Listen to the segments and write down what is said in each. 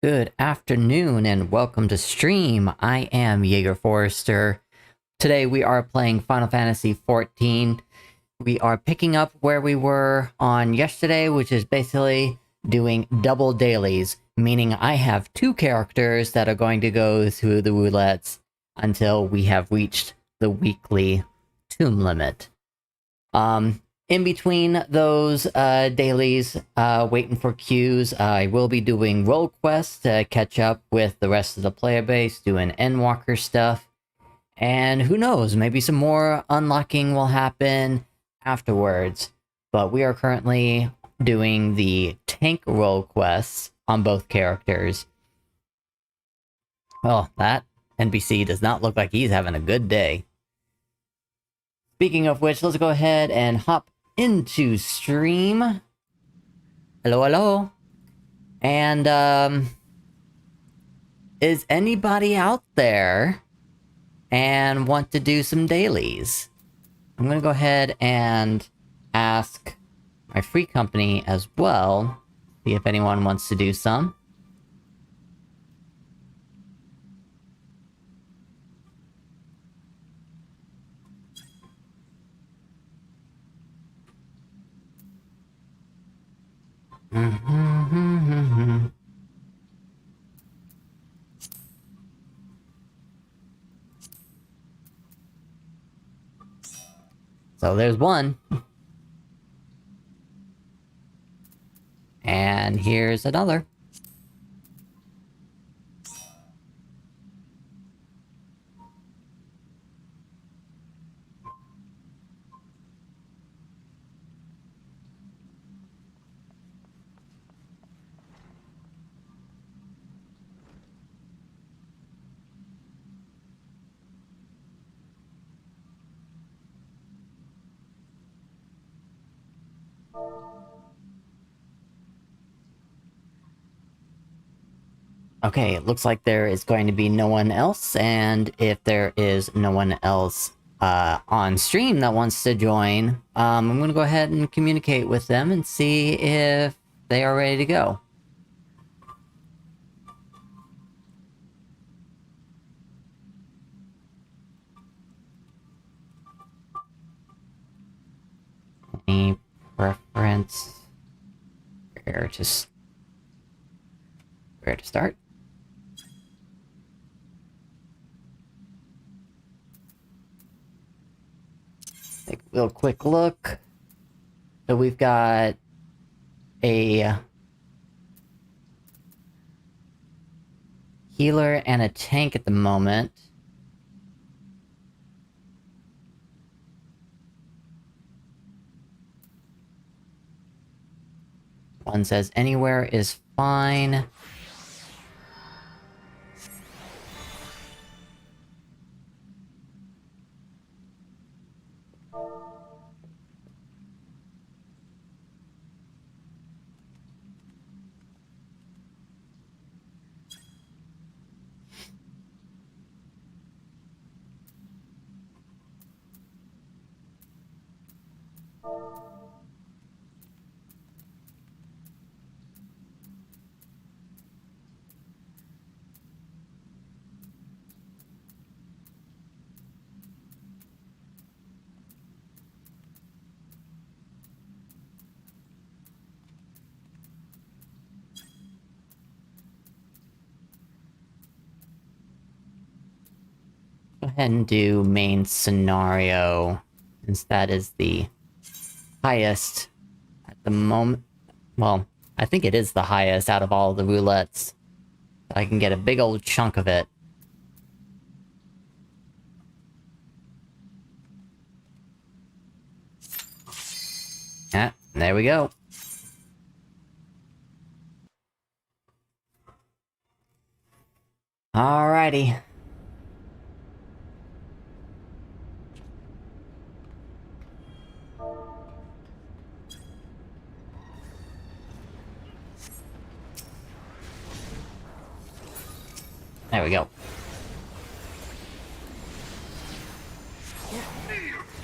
Good afternoon and welcome to stream. I am Jaeger Forrester. Today we are playing Final Fantasy XIV. We are picking up where we were on yesterday, which is basically doing double dailies, meaning I have two characters that are going to go through the roulettes until we have reached the weekly tomb limit. In between those dailies, waiting for queues, I will be doing role quests to catch up with the rest of the player base, doing Endwalker stuff. And who knows, maybe some more unlocking will happen afterwards. But we are currently doing the tank role quests on both characters. Well, that NPC does not look like he's having a good day. Speaking of which, let's go ahead and hop into stream. Hello, hello. And, is anybody out there and want to do some dailies? I'm gonna go ahead and ask my free company as well, see if anyone wants to do some. So there's one. And here's another. Okay, it looks like there is going to be no one else, and if there is no one else on stream that wants to join, I'm gonna go ahead and communicate with them and see if they are ready to go. Any preference? Where to start? Take a real quick look. So we've got a healer and a tank at the moment. One says anywhere is fine. Go ahead and do main scenario, since that is the highest at the moment. Well, I think it is the highest out of all the roulettes. I can get a big old chunk of it. Ah, there we go. Alrighty. There we go.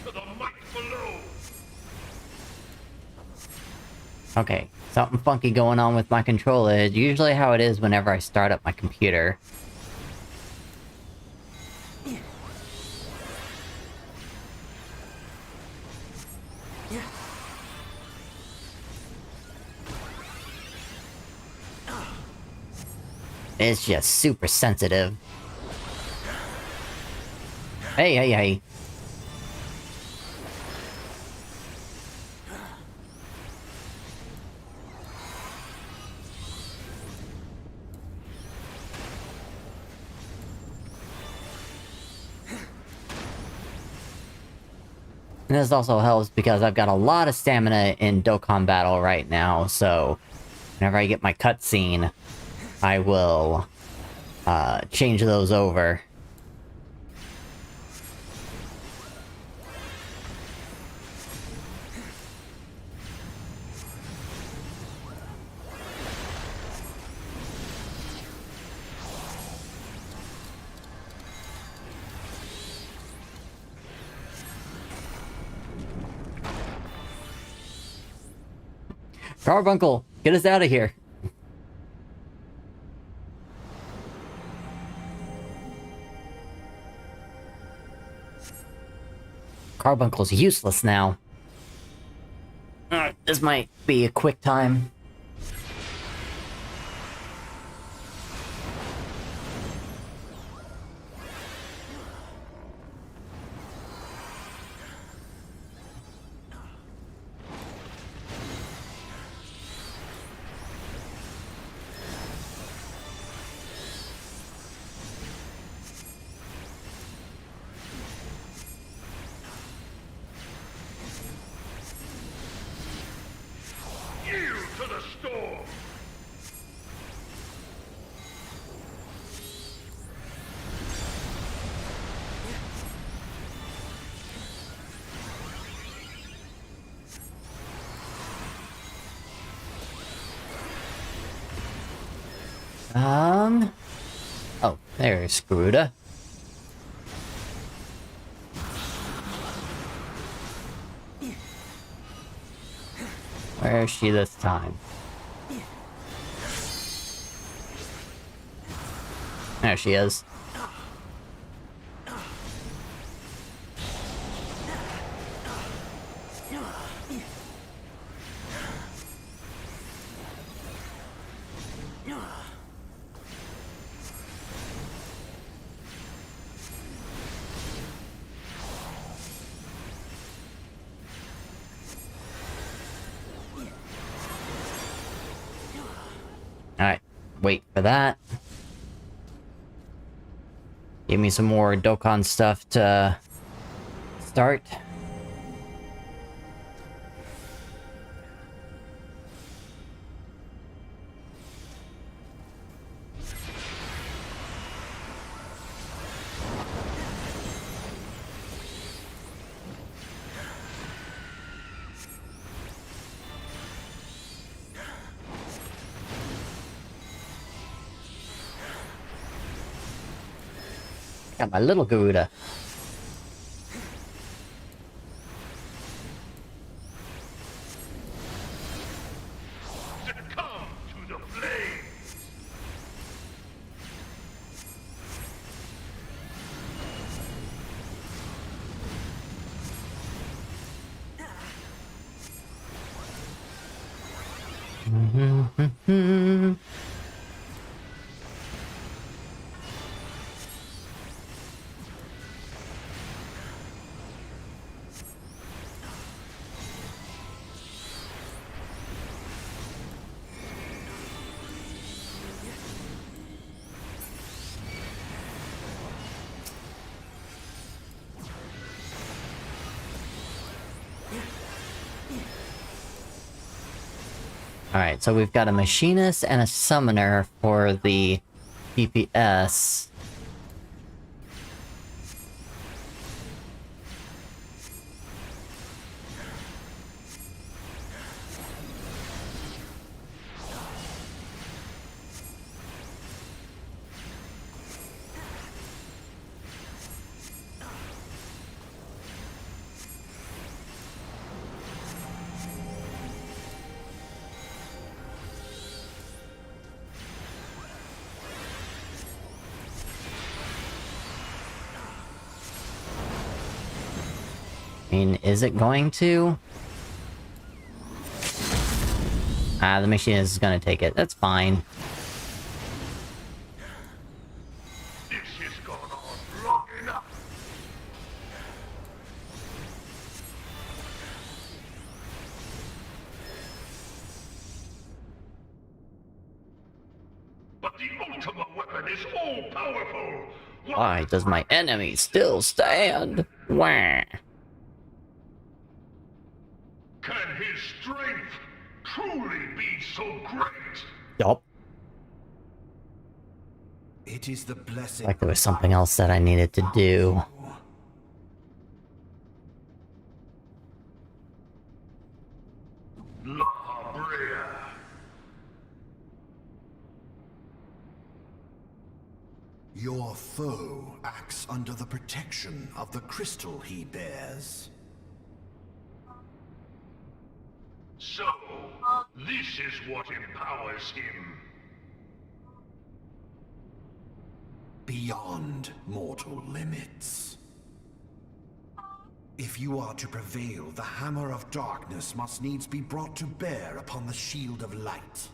To the might below. Okay, something funky going on with my controller. It's usually how it is whenever I start up my computer. It's just super sensitive. Hey, hey, hey. And this also helps because I've got a lot of stamina in Dokkan Battle right now, so whenever I get my cutscene, I will change those over. Carbuncle, get us out of here. Carbuncle's useless now. This might be a quick time. Oh, there's Garuda. Where is she this time? There she is. Alright, wait for that. Give me some more Dokkan stuff to start. Got my little Garuda. Succumb to the flames. Alright, so we've got a machinist and a summoner for the DPS. mean, is it going to? Ah, the machine is gonna take it. That's fine. This has gone on long enough. But the ultimate weapon is all-powerful. Why does my enemy still stand? Wah. Can his strength truly be so great? Yup. It is the blessing. Like there was something else that I needed to do. La Brea. Your foe acts under the protection of the crystal he bears. So, this is what empowers him. Beyond mortal limits. If you are to prevail, the hammer of darkness must needs be brought to bear upon the shield of light.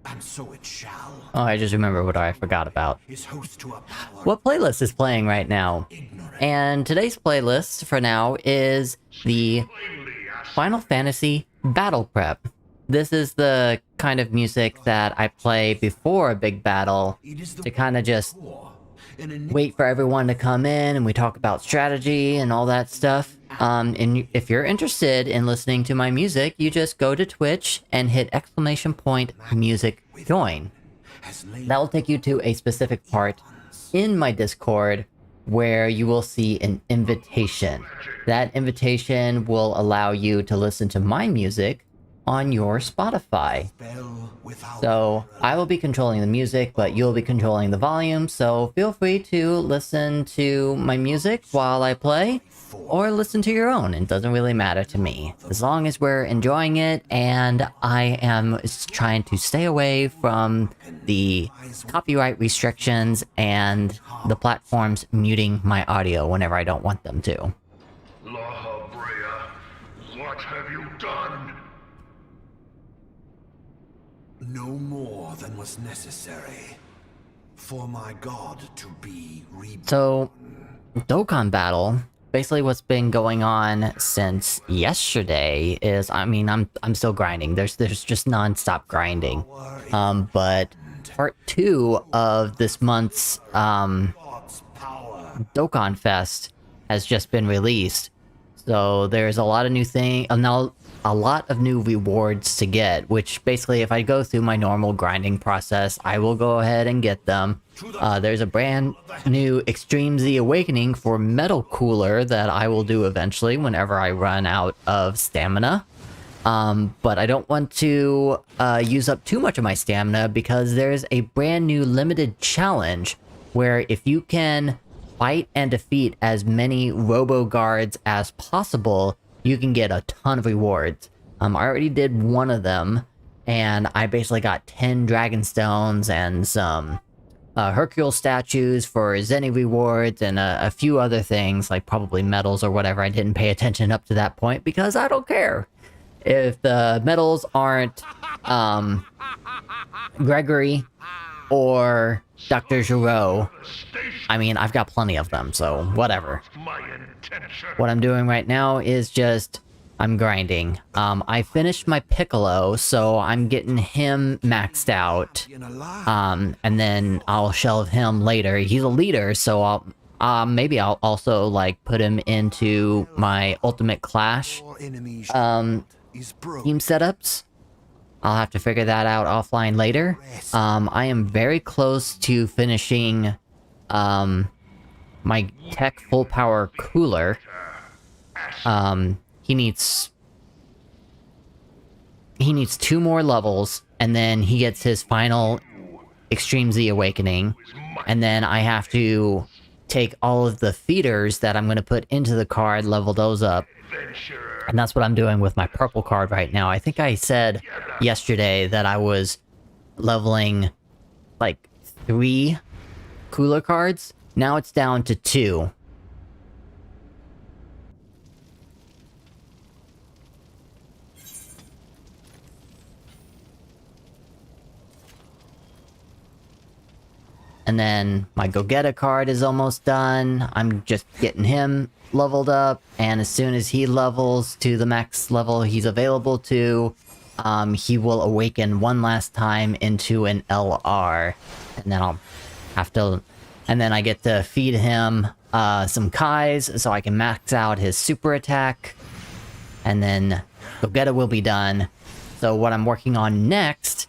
And so it shall. Oh, I just remember what I forgot about. Is host to a power What playlist is playing right now? ignorant. And today's playlist for now is the Plainly asked. Final Fantasy Battle Prep. This is the kind of music that I play before a big battle It is the to kind of just war, an wait for everyone to come in and we talk about strategy and all that stuff. And if you're interested in listening to my music, you just go to Twitch and hit !music join. has laid That will take you to a specific part in my Discord where you will see an invitation. That invitation will allow you to listen to my music on your Spotify. spell without So I will be controlling the music, but you'll be controlling the volume, so feel free to listen to my music while I play, or listen to your own. It doesn't really matter to me. As long as we're enjoying it, and I am trying to stay away from the copyright restrictions and the platforms muting my audio whenever I don't want them to. La Brea, what have you done? no more than was necessary for my god to be reborn. So, Dokkan Battle, basically what's been going on since yesterday is, I mean, I'm still grinding. There's just non-stop grinding. But part 2 of this month's God's power. Dokkan Fest has just been released. So there's a lot of new a lot of new rewards to get, which basically if I go through my normal grinding process, I will go ahead and get them. There's a brand new Extreme Z Awakening for Metal Cooler that I will do eventually whenever I run out of stamina. But I don't want to use up too much of my stamina because there's a brand new limited challenge where if you can fight and defeat as many Robo Guards as possible, you can get a ton of rewards. I already did one of them, and I basically got 10 Dragon Stones and some Hercule statues for Zenny rewards and a few other things, like probably medals or whatever. I didn't pay attention up to that point because I don't care. If the medals aren't Gregory or Dr. Giraud, I mean, I've got plenty of them, so whatever. My intention. What I'm doing right now is just, I'm grinding. I finished my Piccolo, so I'm getting him maxed out. In a lie. And then I'll shelve him later. He's a leader, so maybe I'll also, like, put him into my Ultimate Clash Your enemy's is broken. team setups. I'll have to figure that out offline later. I am very close to finishing my tech full power cooler. He needs 2 more levels, and then he gets his final Extreme Z Awakening, and then I have to take all of the feeders that I'm going to put into the card, level those up. Adventure. And that's what I'm doing with my purple card right now. I think I said yesterday that I was leveling, like, 3 cooler cards. Now it's down to 2. and then my Gogeta card is almost done. I'm just getting him leveled up, and as soon as he levels to the max level he's available to, he will awaken one last time into an LR, and then I'll have to... And then I get to feed him some Kais so I can max out his super attack, and then Gogeta will be done. So what I'm working on next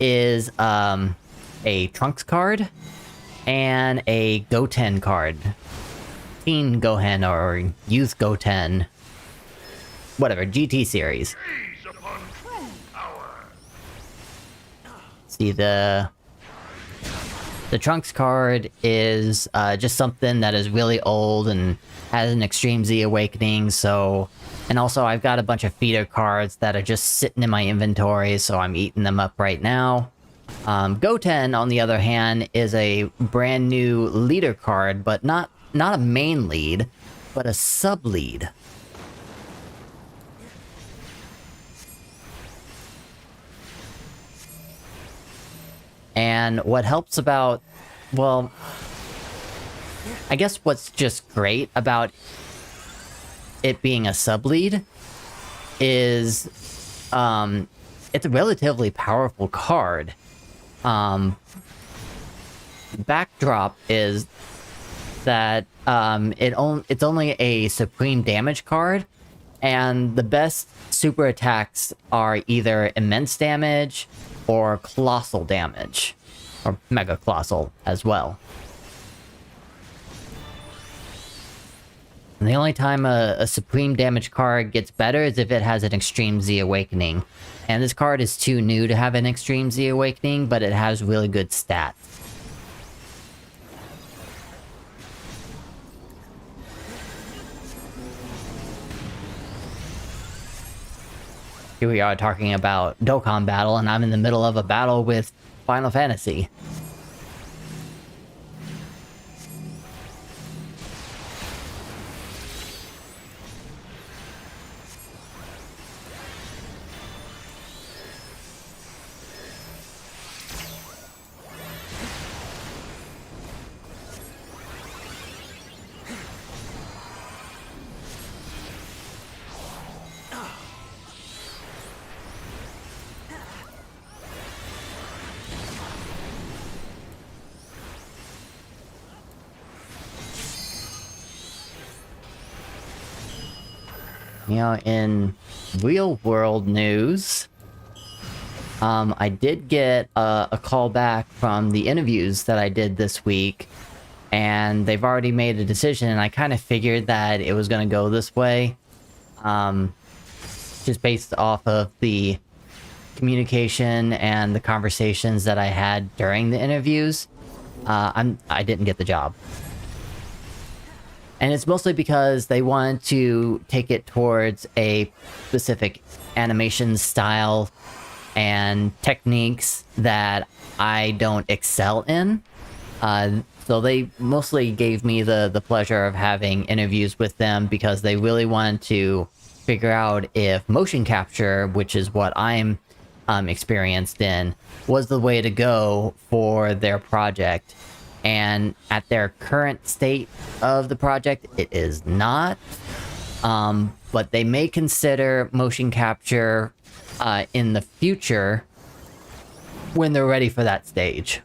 is a Trunks card and a Goten card. Teen Gohan or Youth Goten. Whatever, GT series. Gaze upon true power. See, the Trunks card is just something that is really old and has an Extreme Z Awakening, so... And also, I've got a bunch of feeder cards that are just sitting in my inventory, so I'm eating them up right now. Goten, on the other hand, is a brand new leader card, but not a main lead, but a sub-lead. And what helps about... Well... I guess what's just great about it being a sub-lead is it's a relatively powerful card. Backdrop is that it's only a supreme damage card, and the best super attacks are either immense damage or colossal damage, or mega colossal as well. And the only time a supreme damage card gets better is if it has an Extreme Z Awakening. And this card is too new to have an Extreme Z Awakening, but it has really good stats. Here we are talking about Dokkan Battle, and I'm in the middle of a battle with Final Fantasy. You know, in real-world news, I did get a call back from the interviews that I did this week, and they've already made a decision, and I kind of figured that it was going to go this way, just based off of the communication and the conversations that I had during the interviews. I didn't get the job. And it's mostly because they wanted to take it towards a specific animation style and techniques that I don't excel in. So they mostly gave me the pleasure of having interviews with them because they really wanted to figure out if motion capture, which is what I'm experienced in, was the way to go for their project. And at their current state of the project, it is not. But they may consider motion capture in the future when they're ready for that stage.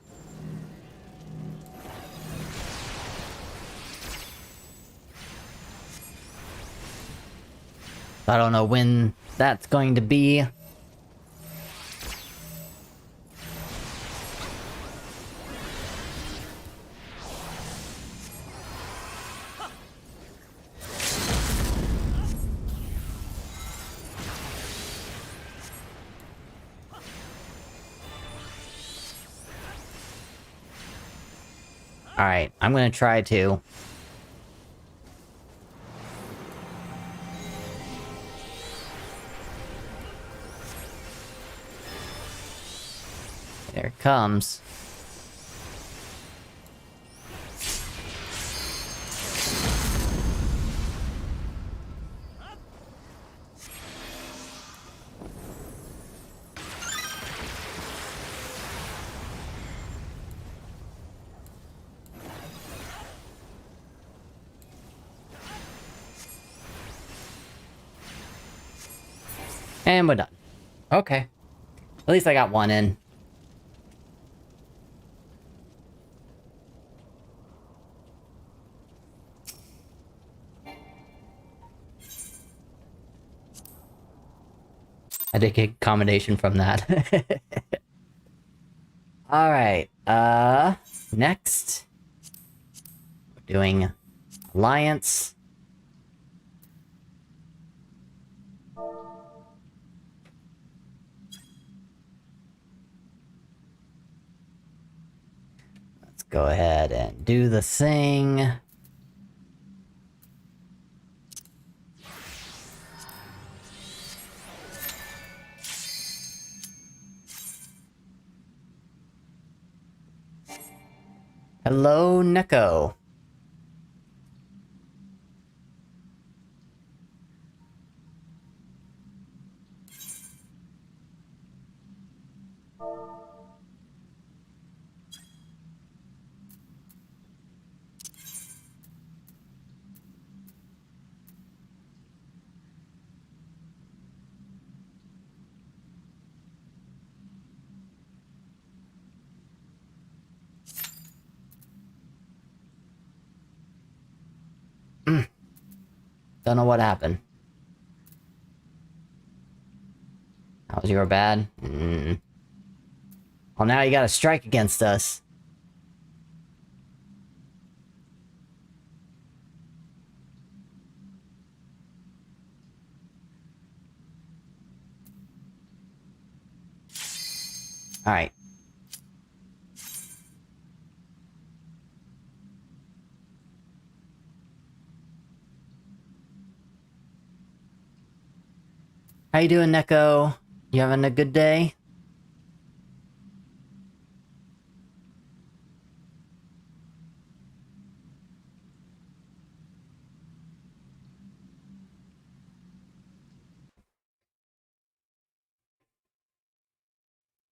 I don't know when that's going to be. Alright, I'm gonna try to. There it comes. And we're done. Okay. At least I got one in. I did get accommodation from that. Alright, next. We're doing Alliance. Let's go ahead and do the thing. Hello, Neko. Don't know what happened. How's your bad? Well, now you got a strike against us. Alright. How you doing, Neko? You having a good day?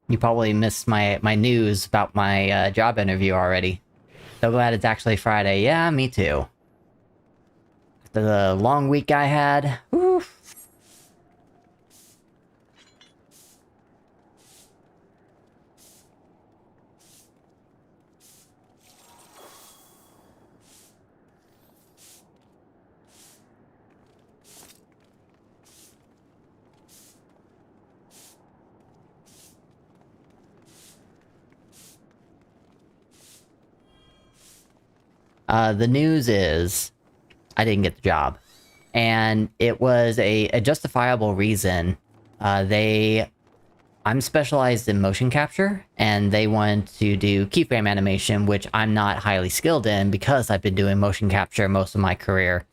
You probably missed my news about my job interview already. So glad it's actually Friday. Yeah, me too. After the long week I had. Whew. The news is I didn't get the job. And it was a justifiable reason. I'm specialized in motion capture, and they wanted to do keyframe animation, which I'm not highly skilled in because I've been doing motion capture most of my career.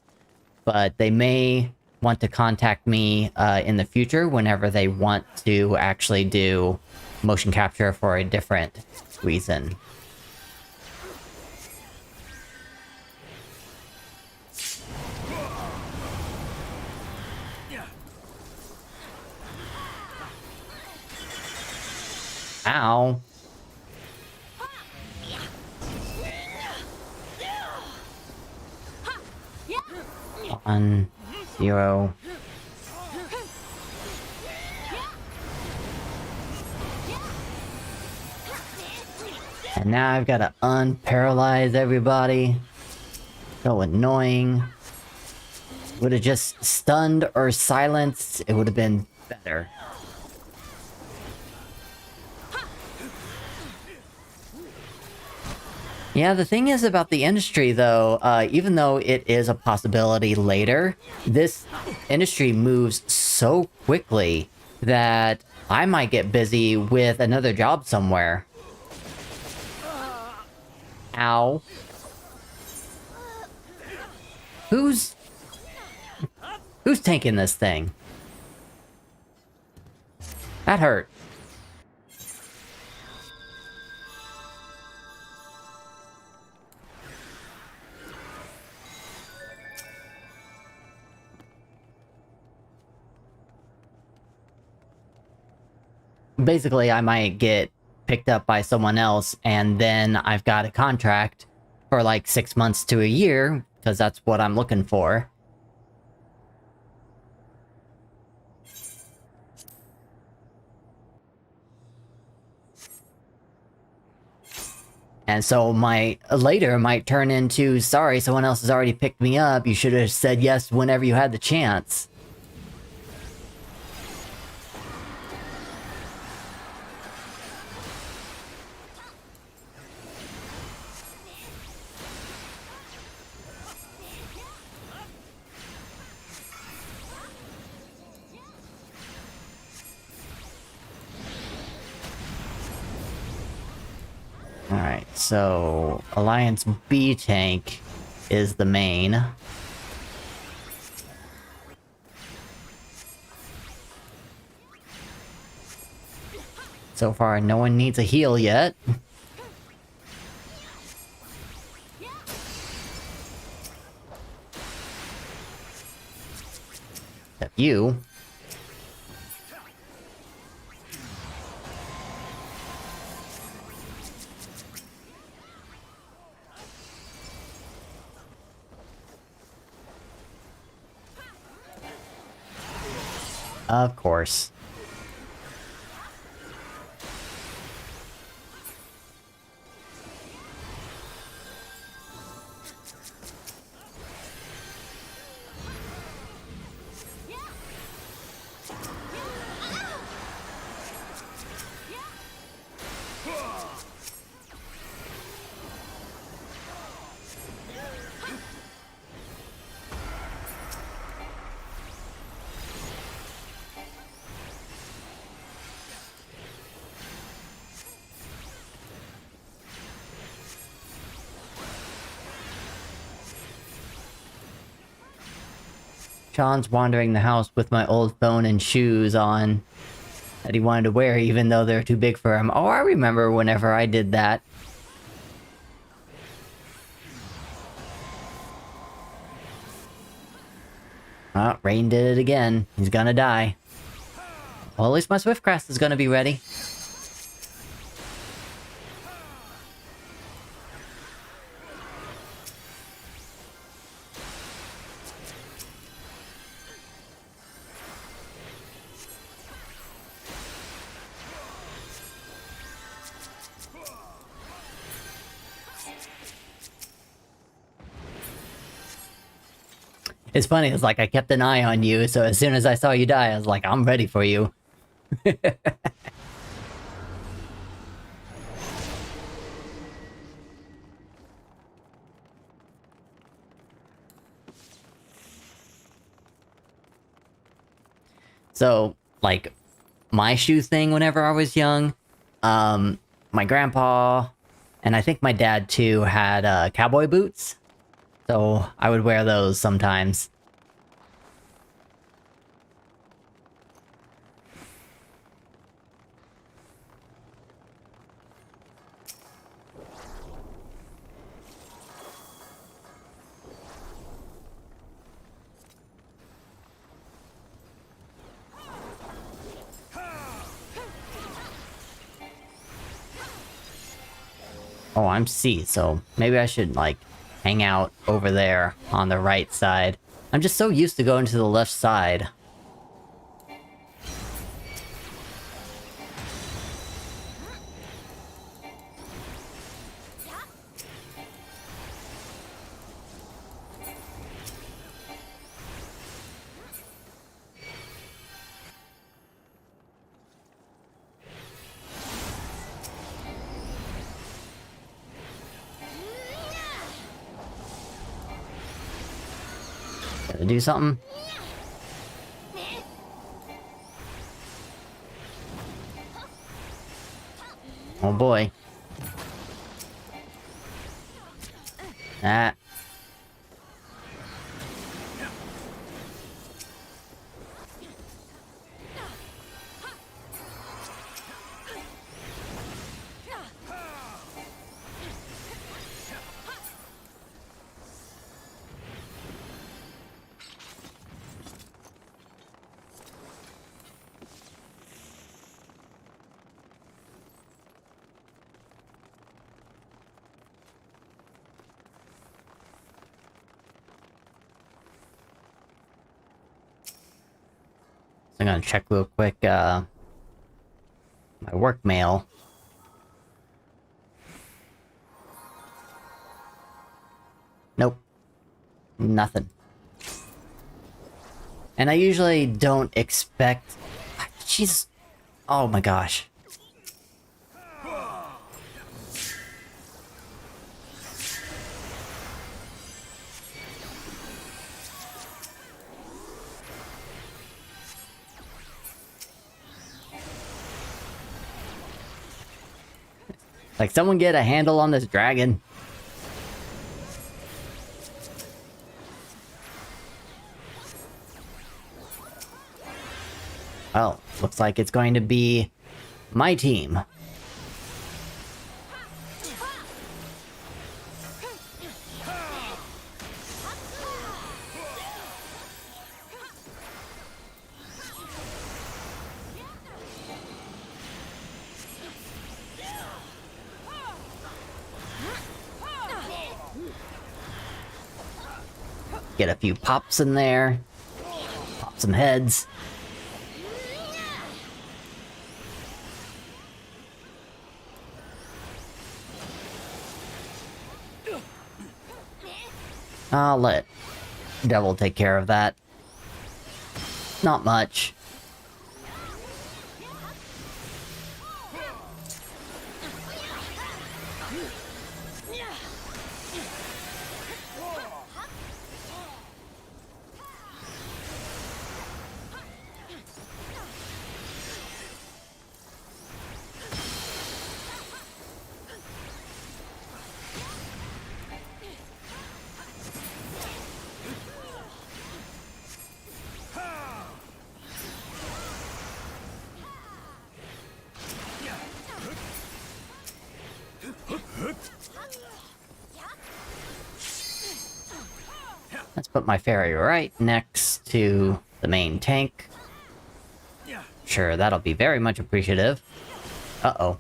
But they may want to contact me in the future whenever they want to actually do motion capture for a different reason. Ow. 1, 0. And now I've got to unparalyze everybody. So annoying. Would have just stunned or silenced, it would have been better. Yeah, the thing is about the industry, though, even though it is a possibility later, this industry moves so quickly that I might get busy with another job somewhere. Ow. Who's tanking this thing? That hurt. Basically, I might get picked up by someone else, and then I've got a contract for like 6 months to a year, because that's what I'm looking for. And so my later might turn into, sorry, someone else has already picked me up. You should have said yes whenever you had the chance. Alright, so Alliance B tank is the main. So far, no one needs a heal yet. Except you. Of course. Sean's wandering the house with my old phone and shoes on that he wanted to wear even though they're too big for him. Oh, I remember whenever I did that. Oh, Rain did it again. He's gonna die. Well, at least my Swiftcrest is gonna be ready. It's funny, it's like I kept an eye on you, so as soon as I saw you die, I was like, I'm ready for you. So, like, my shoe thing whenever I was young, my grandpa, and I think my dad too, had cowboy boots. So I would wear those sometimes. Oh, I'm C, so maybe I should, like, hang out over there on the right side. I'm just so used to going to the left side. Gotta do something. Oh boy. Ah. So I'm gonna check real quick, my work mail. Nope. Nothing. And I usually don't expect... Jesus. Oh my gosh. Like, someone get a handle on this dragon. Well, looks like it's going to be my team. Get a few pops in there. Pop some heads. I'll let Devil take care of that. Not much. Let's put my fairy right next to the main tank. Sure, that'll be very much appreciative. Uh-oh.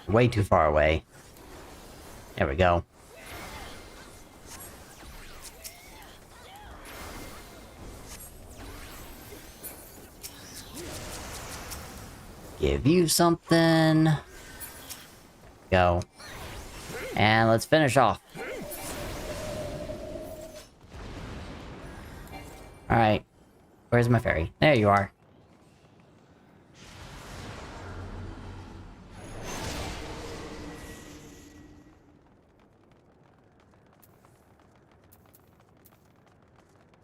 Way too far away. There we go. Give you something. Go. And let's finish off. Alright. Where's my fairy? There you are.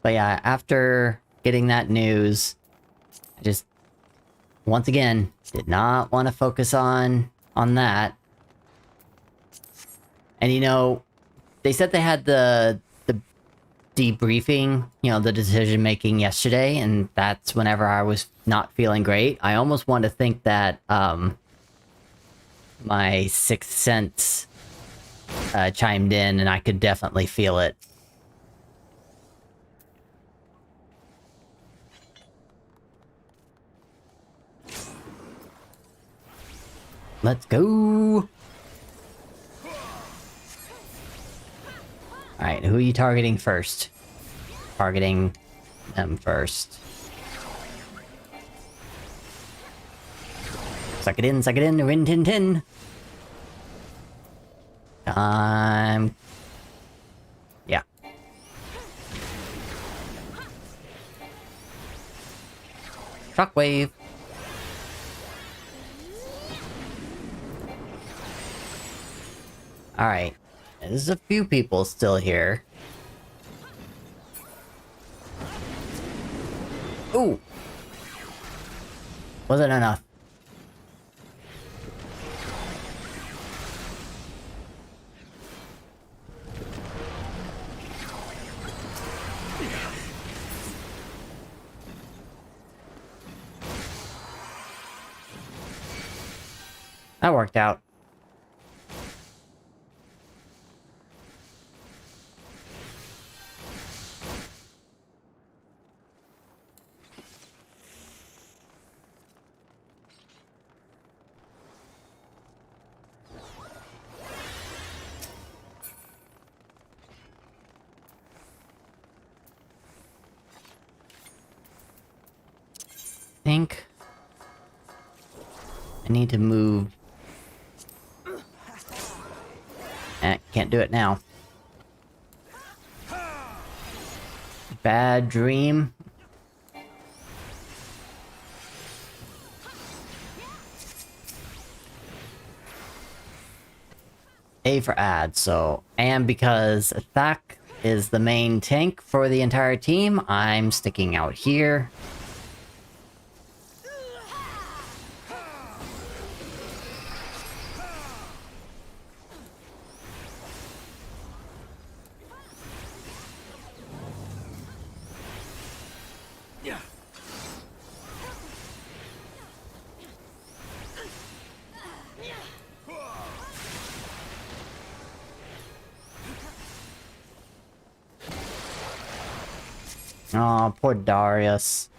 But yeah, after getting that news, I just, once again, did not want to focus on that. And you know, they said they had the debriefing, you know, the decision making yesterday, and that's whenever I was not feeling great. I almost want to think that my sixth sense chimed in, and I could definitely feel it. Let's go! Alright, who are you targeting first? Targeting them first. Suck it in, Rin Tin Tin! Yeah. Shockwave! Alright. There's a few people still here. Ooh! Wasn't enough. That worked out. think I need to move. Can't do it now. Bad dream. A for add, so, and because Thak is the main tank for the entire team, I'm sticking out here. Oh, poor Darius.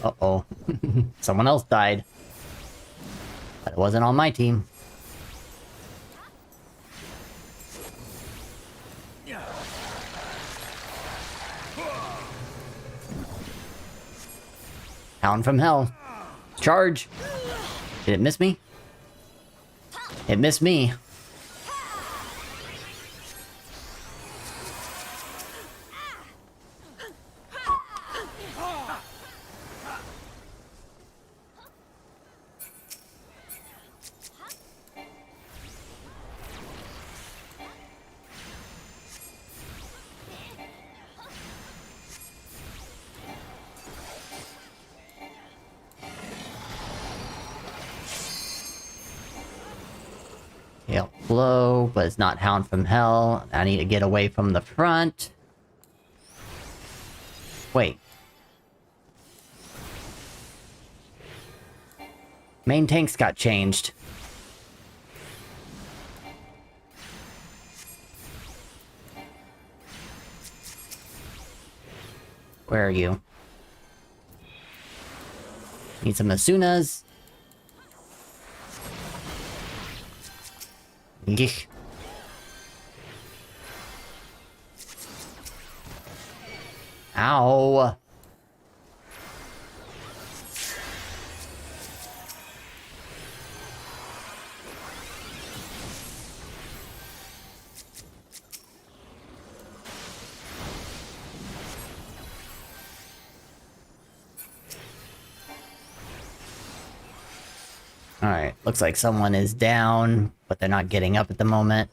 Uh-oh. Someone else died. But it wasn't on my team. Hound from hell. Charge! Did it miss me? It missed me. Hail blow, but it's not Hound from Hell. I need to get away from the front. Wait. Main tanks got changed. Where are you? Need some Asunas. Yeesh. Ow. Alright, looks like someone is down, but they're not getting up at the moment.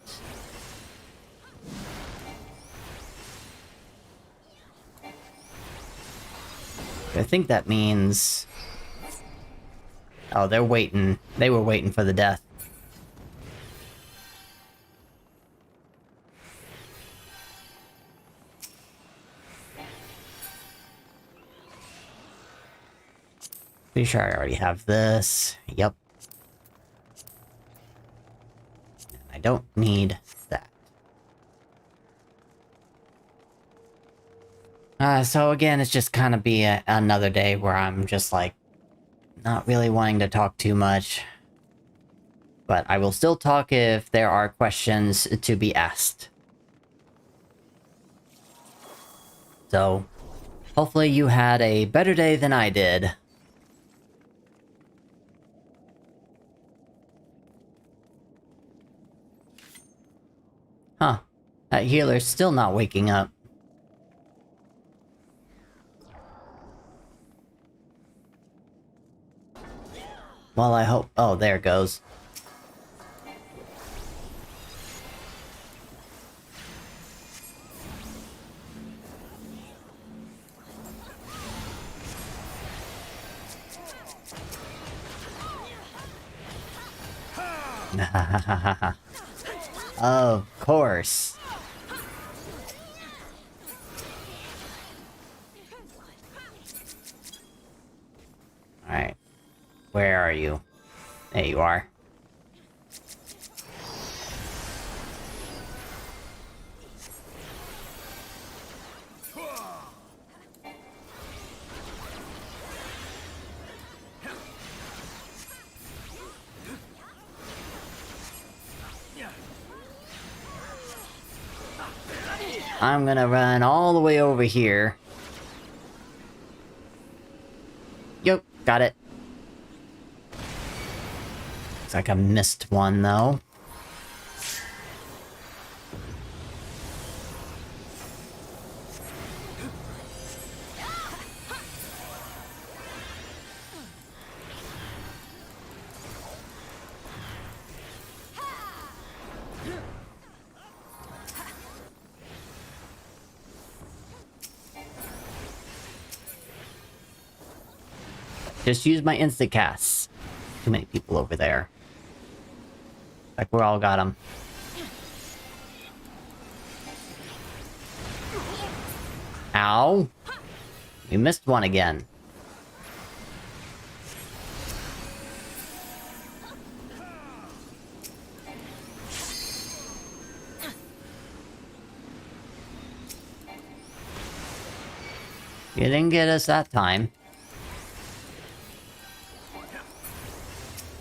I think that means... Oh, they're waiting. They were waiting for the death. Pretty sure I already have this. Yep. I don't need that. So again, it's just kind of be another day where I'm just like, not really wanting to talk too much. But I will still talk if there are questions to be asked. So, hopefully you had a better day than I did. Huh. That healer's still not waking up. Well, I hope... Oh, there it goes. Of course. Alright. Where are you? There you are. I'm gonna run all the way over here. Yep, got it. Looks like I missed one, though. Just use my instant casts. Too many people over there. Like we all got them. Ow! We missed one again. You didn't get us that time.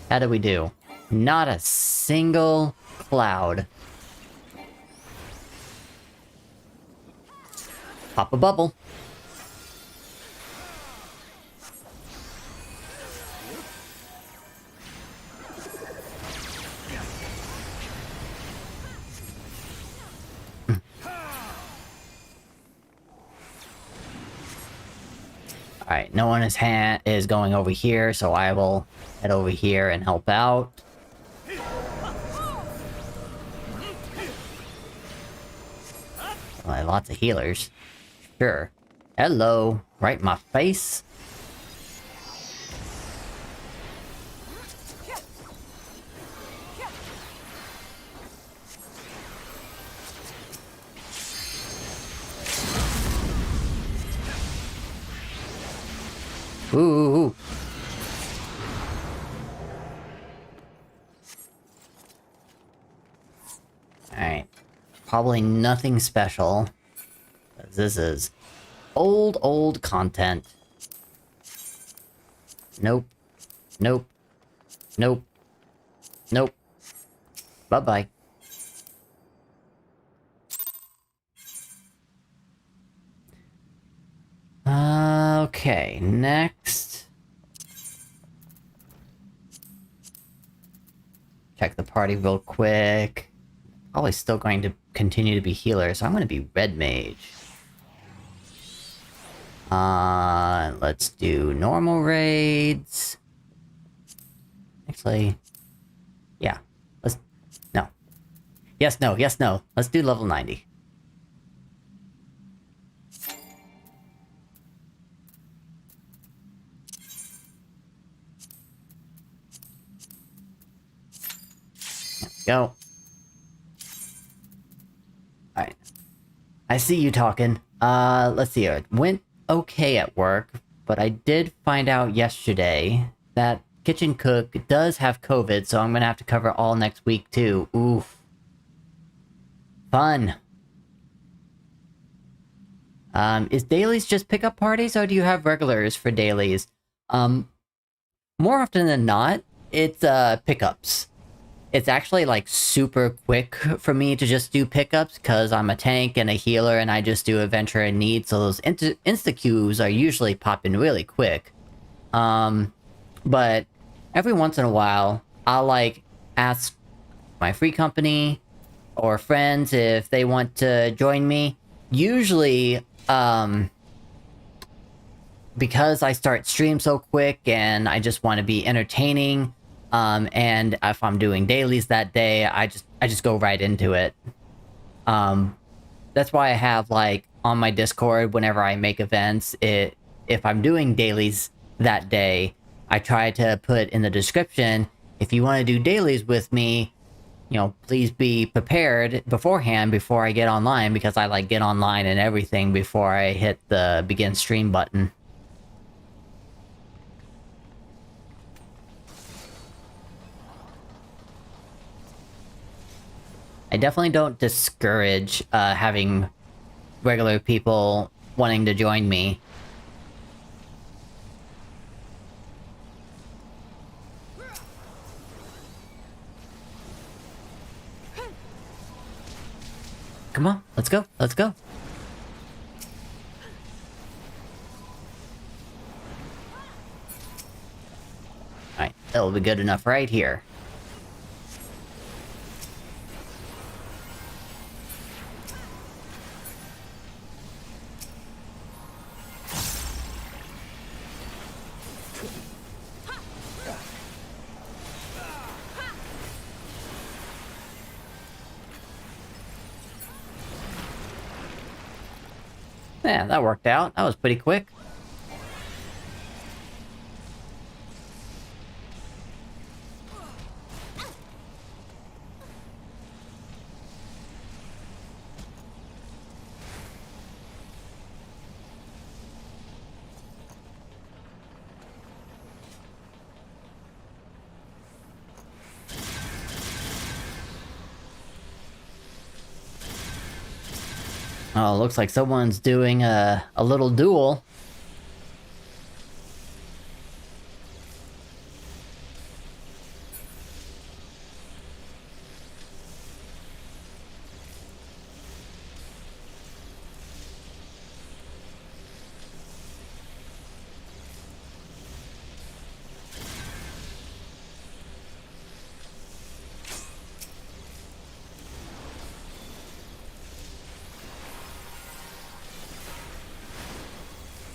How did we do? Not a single cloud. Pop a bubble. Alright, no one is going over here, so I will head over here and help out. Well, lots of healers. Sure. Hello. Right in my face. Ooh. Alright. Probably nothing special. This is old content. Nope. Nope. Nope. Nope. Bye-bye. Okay, next. Check the party real quick. Probably still going to continue to be healer, so I'm going to be red mage. Let's do normal raids. Actually, yeah. No. Yes, no, yes, no. Let's do level 90. Go. Alright. I see you talking. Let's see here. It went okay at work, but I did find out yesterday that kitchen cook does have COVID, so I'm gonna have to cover all next week too. Oof. Fun. Is dailies just pickup parties, or do you have regulars for dailies? More often than not, it's pickups. It's actually, like, super quick for me to just do pickups, because I'm a tank and a healer, and I just do adventure and need, so those insta-queues are usually popping really quick. But every once in a while, I'll, like, ask my free company or friends if they want to join me. Usually, because I start stream so quick and I just want to be entertaining, and if I'm doing dailies that day, I just go right into it. That's why I have, like, on my Discord, whenever I make events, if I'm doing dailies that day, I try to put in the description, if you want to do dailies with me, you know, please be prepared beforehand before I get online, because I, like, get online and everything before I hit the begin stream button. I definitely don't discourage having regular people wanting to join me. Come on, let's go, let's go. Alright, that'll be good enough right here. Yeah, that worked out. That was pretty quick. Oh, looks like someone's doing a little duel.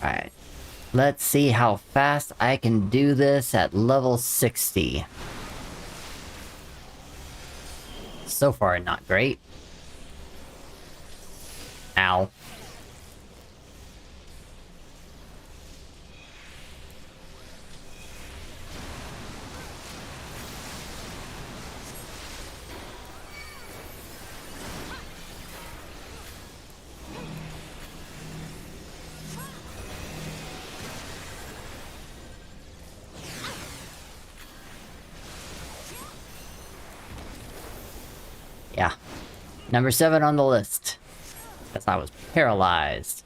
Alright. Let's see how fast I can do this at level 60. So far, not great. Ow. Yeah. Number 7 on the list. Because I was paralyzed.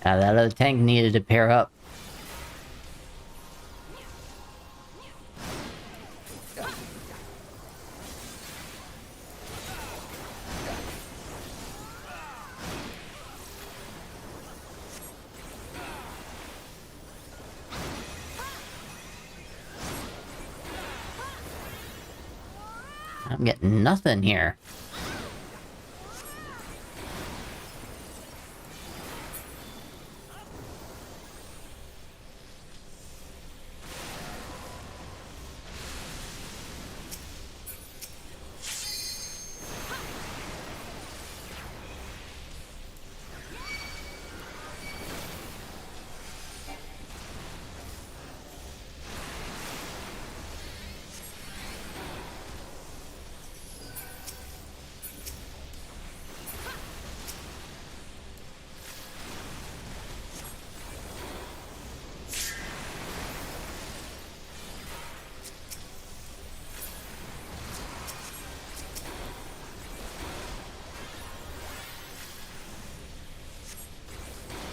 That other tank needed to pair up. I'm getting nothing here.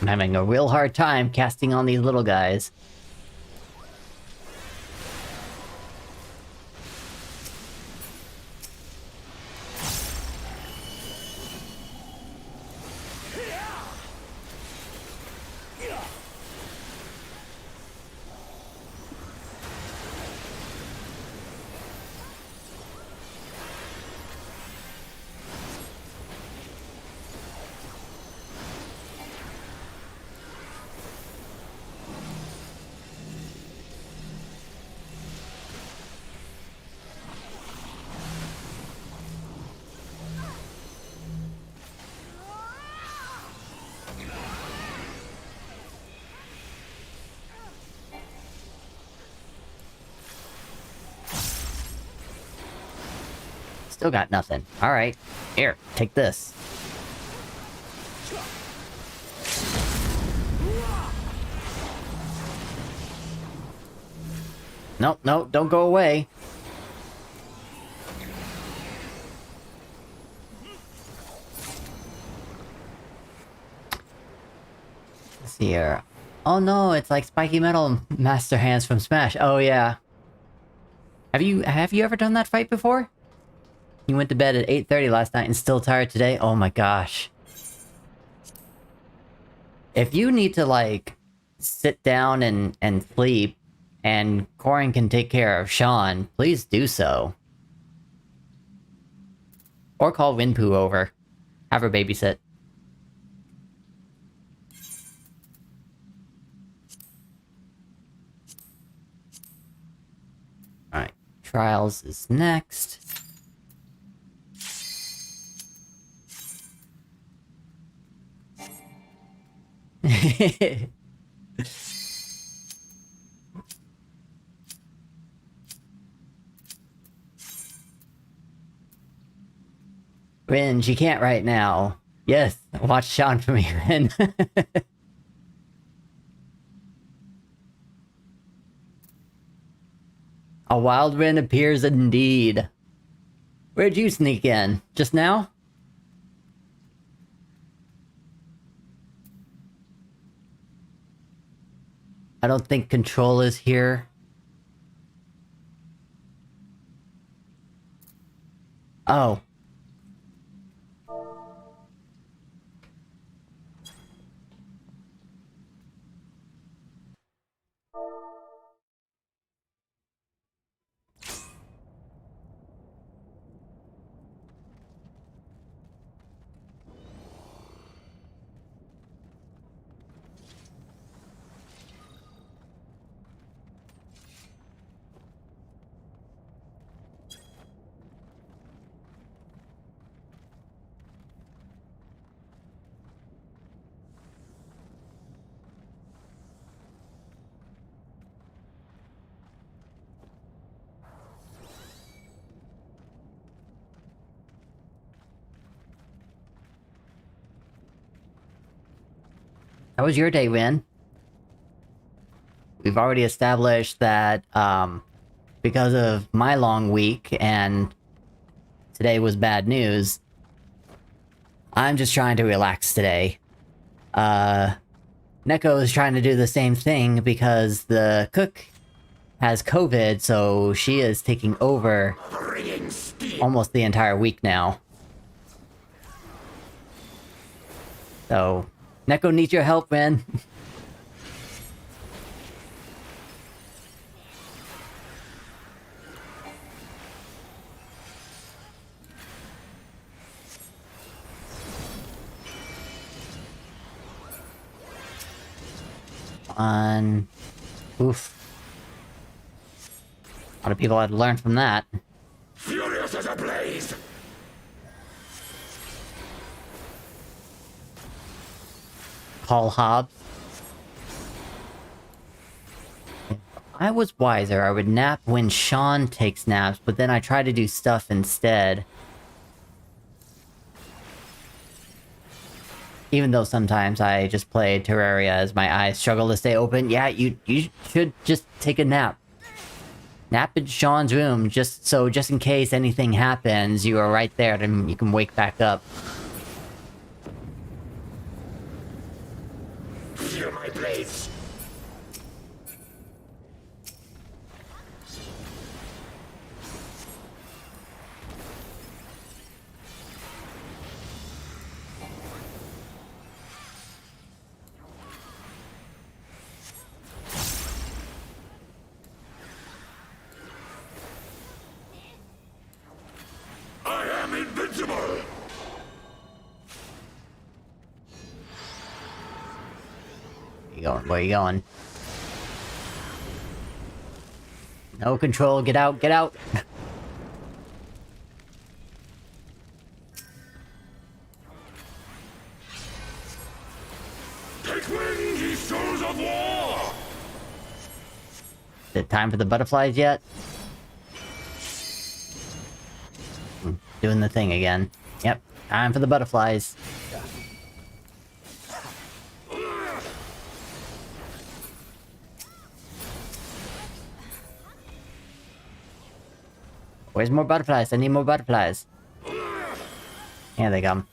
I'm having a real hard time casting on these little guys. Still got nothing. Alright. Here, take this. Nope, nope, don't go away. Let's see here. Oh no, it's like Spiky Metal Master Hands from Smash. Oh yeah. Have you ever done that fight before? You went to bed at 8:30 last night and still tired today? Oh my gosh. If you need to, like, sit down and sleep, and Corin can take care of Sean, please do so. Or call Winpoo over. Have her babysit. Alright, Trials is next. Rin, she can't right now. Yes, watch Sean for me, Rin. A wild Rin appears indeed. Where'd you sneak in? Just now? I don't think Control is here. Oh. How was your day, Win? We've already established that, because of my long week, and today was bad news, I'm just trying to relax today. Neko is trying to do the same thing because the cook has COVID, so she is taking over almost the entire week now. So, Neko needs your help, man. Oof. A lot of people had to learn from that. Furious as a blaze! Call Hobbs. If I was wiser, I would nap when Sean takes naps, but then I try to do stuff instead. Even though sometimes I just play Terraria as my eyes struggle to stay open. Yeah, you should just take a nap. Nap in Sean's room, just in case anything happens, you are right there and you can wake back up. Feel my blades! I am invincible! Where you going? Where you going? No control, get out, get out! Take wing, ye souls of war! Is it time for the butterflies yet? doing the thing again. Yep, time for the butterflies. Where's more butterflies? I need more butterflies. Here they come.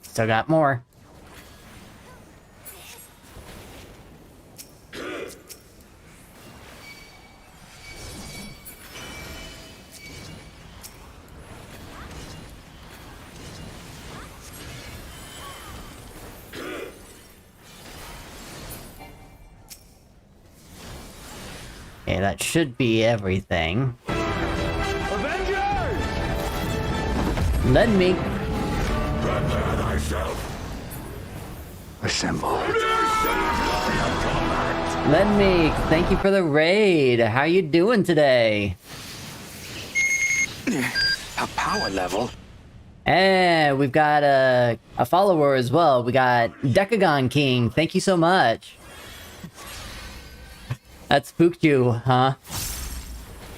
Still got more. Okay, that should be everything. Avengers! Let me... Prepare thyself. Assemble. Let me... Thank you for the raid. How you doing today? A power level. And we've got a follower as well. We got Decagon King. Thank you so much. That spooked you, huh?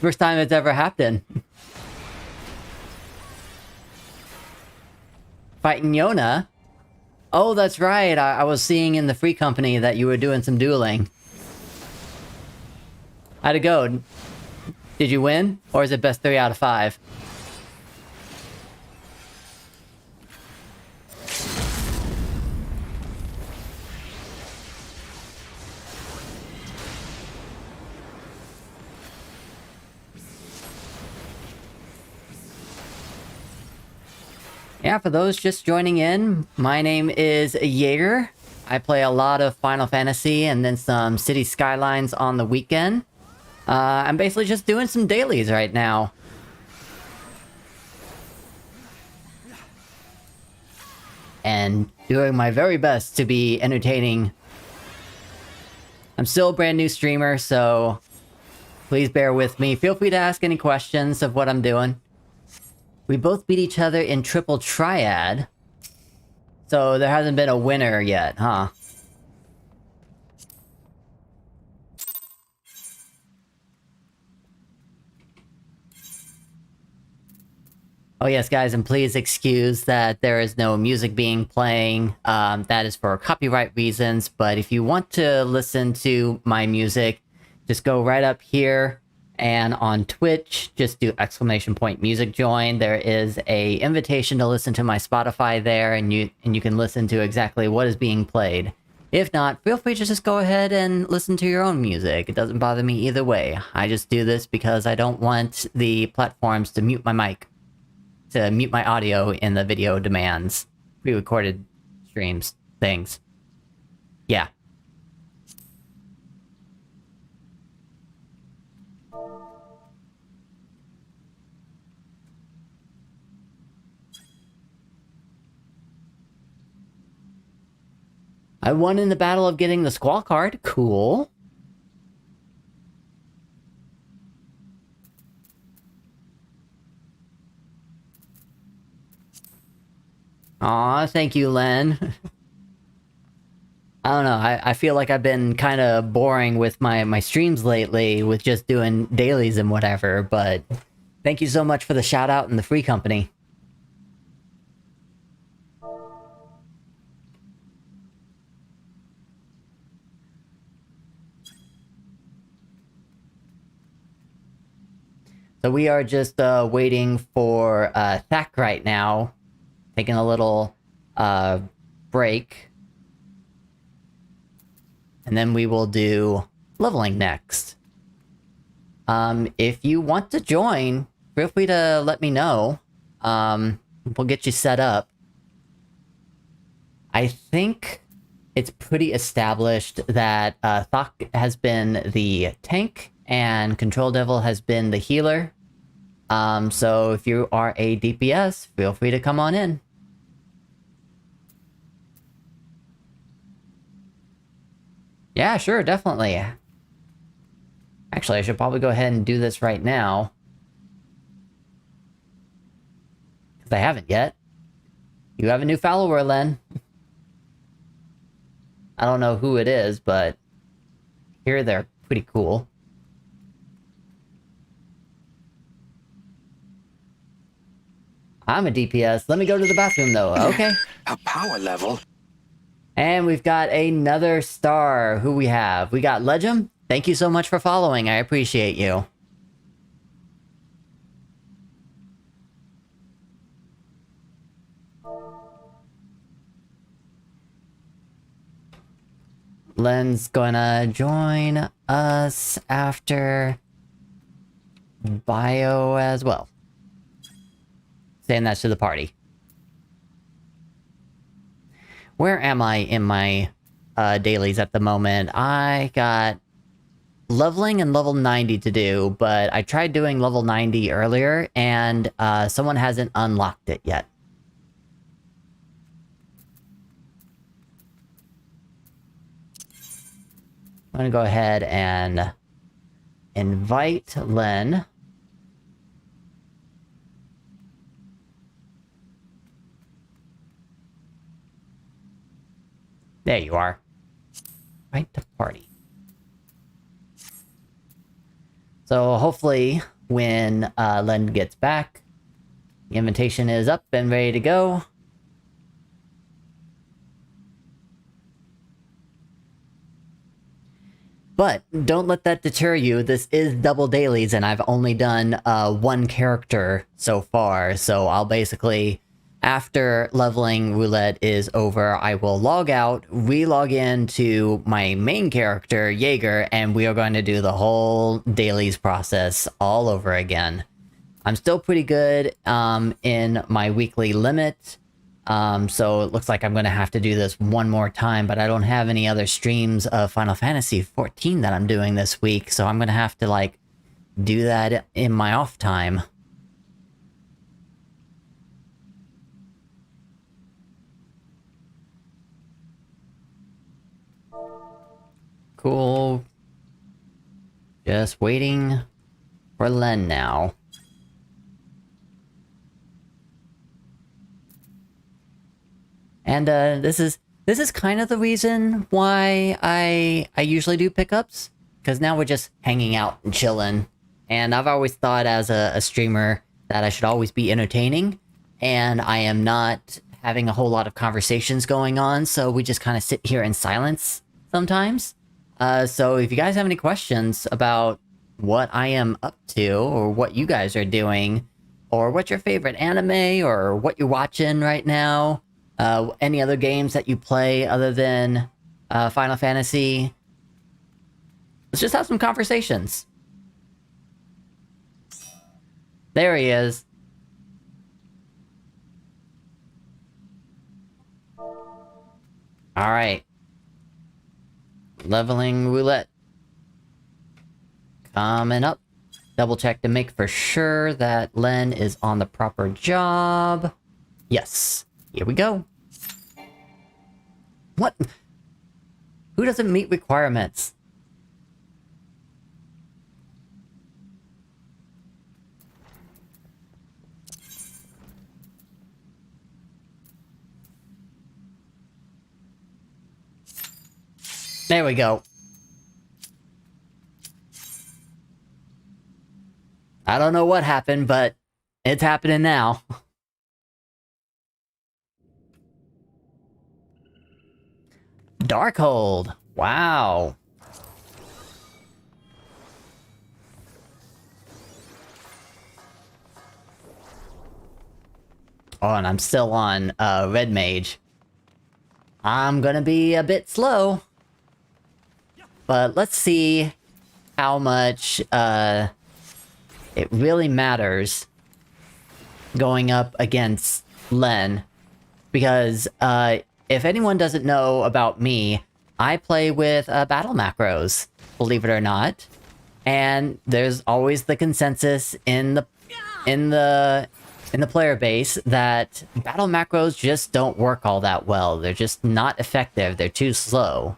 First time it's ever happened. Fighting Yona? Oh, that's right. I was seeing in the free company that you were doing some dueling. How'd it go? Did you win? Or is it best 3 out of 5? Yeah, for those just joining in, my name is Jaeger. I play a lot of Final Fantasy and then some City Skylines on the weekend. I'm basically just doing some dailies right now. And doing my very best to be entertaining. I'm still a brand new streamer, so please bear with me. Feel free to ask any questions of what I'm doing. We both beat each other in Triple Triad. So there hasn't been a winner yet, huh? Oh yes, guys, and please excuse that there is no music being playing. That is for copyright reasons, but if you want to listen to my music, just go right up here. And on Twitch, just do !music join. There is a invitation to listen to my Spotify there, and you can listen to exactly what is being played. If not, feel free to just go ahead and listen to your own music. It doesn't bother me either way. I just do this because I don't want the platforms to mute my mic, to mute my audio in the video demands, pre-recorded streams, things. Yeah. I won in the battle of getting the Squall card. Cool. Aw, thank you, Len. I don't know, I feel like I've been kind of boring with my streams lately with just doing dailies and whatever, but thank you so much for the shout out and the free company. So we are just waiting for Thak right now, taking a little break. And then we will do leveling next. If you want to join, feel free to let me know. We'll get you set up. I think it's pretty established that Thak has been the tank and Control Devil has been the healer. So if you are a DPS, feel free to come on in. Yeah, sure, definitely. Actually, I should probably go ahead and do this right now. Because I haven't yet. You have a new follower, Len. I don't know who it is, but here they're pretty cool. I'm a DPS. Let me go to the bathroom, though. Okay. A power level. And we've got another star. Who we have? We got Legend. Thank you so much for following. I appreciate you. Len's gonna join us after bio as well. Saying that to the party. Where am I in my dailies at the moment? I got leveling and level 90 to do, but I tried doing level 90 earlier, and someone hasn't unlocked it yet. I'm gonna go ahead and invite Len. There you are. Right to party. So hopefully when Len gets back, the invitation is up and ready to go. But don't let that deter you. This is double dailies, and I've only done one character so far. So I'll basically, after leveling roulette is over, I will log out, re-log in to my main character, Jaeger, and we are going to do the whole dailies process all over again. I'm still pretty good in my weekly limit. So it looks like I'm going to have to do this one more time, but I don't have any other streams of Final Fantasy XIV that I'm doing this week, so I'm going to have to, like, do that in my off time. Cool. Just waiting for Len now. And this is kind of the reason why I usually do pickups, because now we're just hanging out and chilling. And I've always thought as a streamer that I should always be entertaining, and I am not having a whole lot of conversations going on, so we just kind of sit here in silence sometimes. So if you guys have any questions about what I am up to, or what you guys are doing, or what's your favorite anime, or what you're watching right now, any other games that you play other than Final Fantasy, let's just have some conversations. There he is. Alright. Leveling roulette. Coming up. Double check to make for sure that Len is on the proper job. Yes. Here we go. What? Who doesn't meet requirements? There we go. I don't know what happened, but it's happening now. Darkhold. Wow. Oh, and I'm still on Red Mage. I'm gonna be a bit slow. But let's see how much it really matters going up against Len. Because if anyone doesn't know about me, I play with battle macros, believe it or not. And there's always the consensus in the player base that battle macros just don't work all that well. They're just not effective. They're too slow.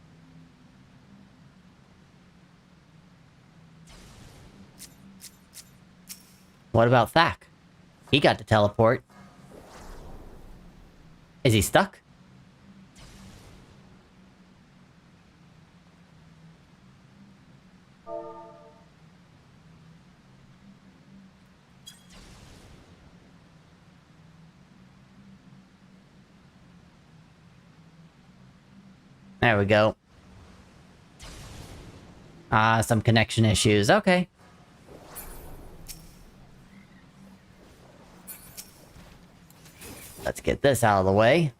What about Thak? He got to teleport. Is he stuck? There we go. Ah, some connection issues. Okay. Let's get this out of the way.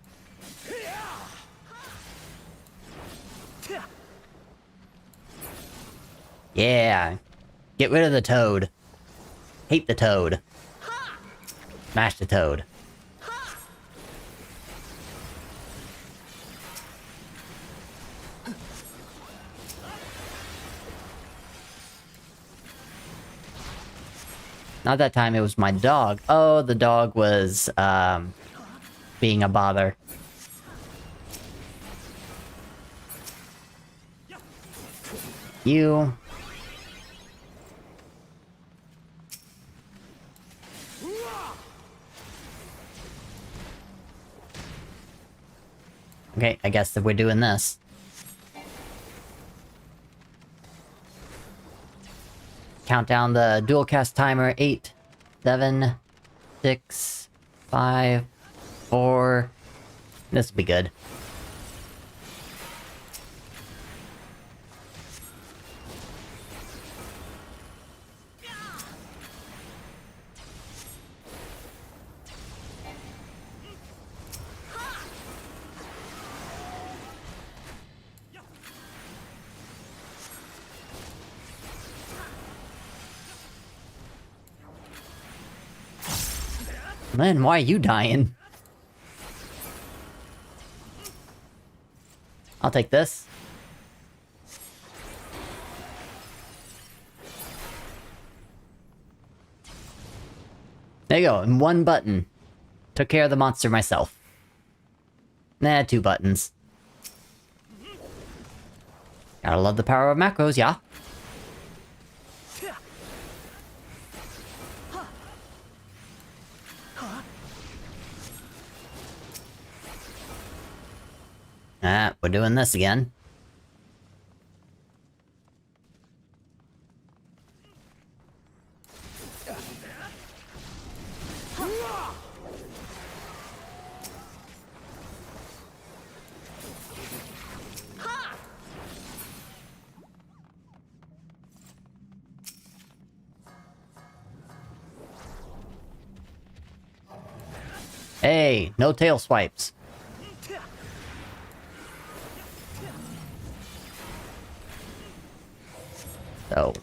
Yeah. Get rid of the toad. Hate the toad. Smash the toad. Not that time, it was my dog. Oh, the dog was, being a bother. You. Okay, I guess that we're doing this. Count down the dual cast timer. 8, 7, 6, 5, 4. This will be good. Man, why are you dying? I'll take this. There you go, in one button. Took care of the monster myself. Nah, 2 buttons. Gotta love the power of macros, yeah? Ah, we're doing this again. Hey, no tail swipes. So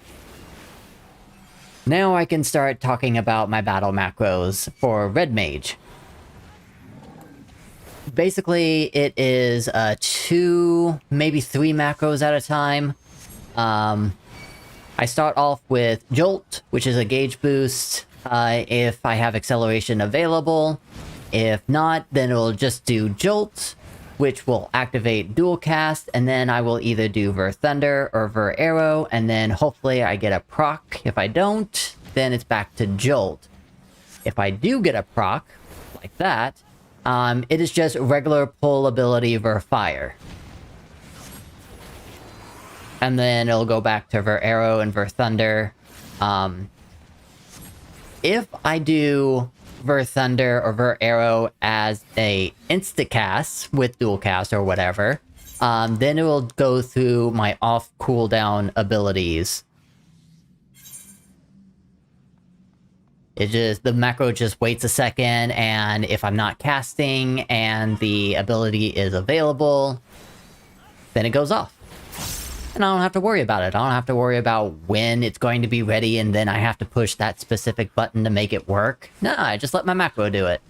now I can start talking about my battle macros for Red Mage. Basically, it is 2, maybe 3 macros at a time. I start off with Jolt, which is a gauge boost if I have acceleration available. If not, then it'll just do Jolt, which will activate dual cast, and then I will either do Ver Thunder or Ver Arrow, and then hopefully I get a proc. If I don't, then it's back to Jolt. If I do get a proc, like that, it is just regular pull ability Ver Fire. And then it'll go back to Ver Arrow and Ver Thunder. If I do Ver Thunder or Ver Arrow as a insta-cast with dual cast or whatever, then it will go through my off cooldown abilities. The macro just waits a second, and if I'm not casting and the ability is available, then it goes off. And I don't have to worry about it. I don't have to worry about when it's going to be ready and then I have to push that specific button to make it work. No, I just let my macro do it.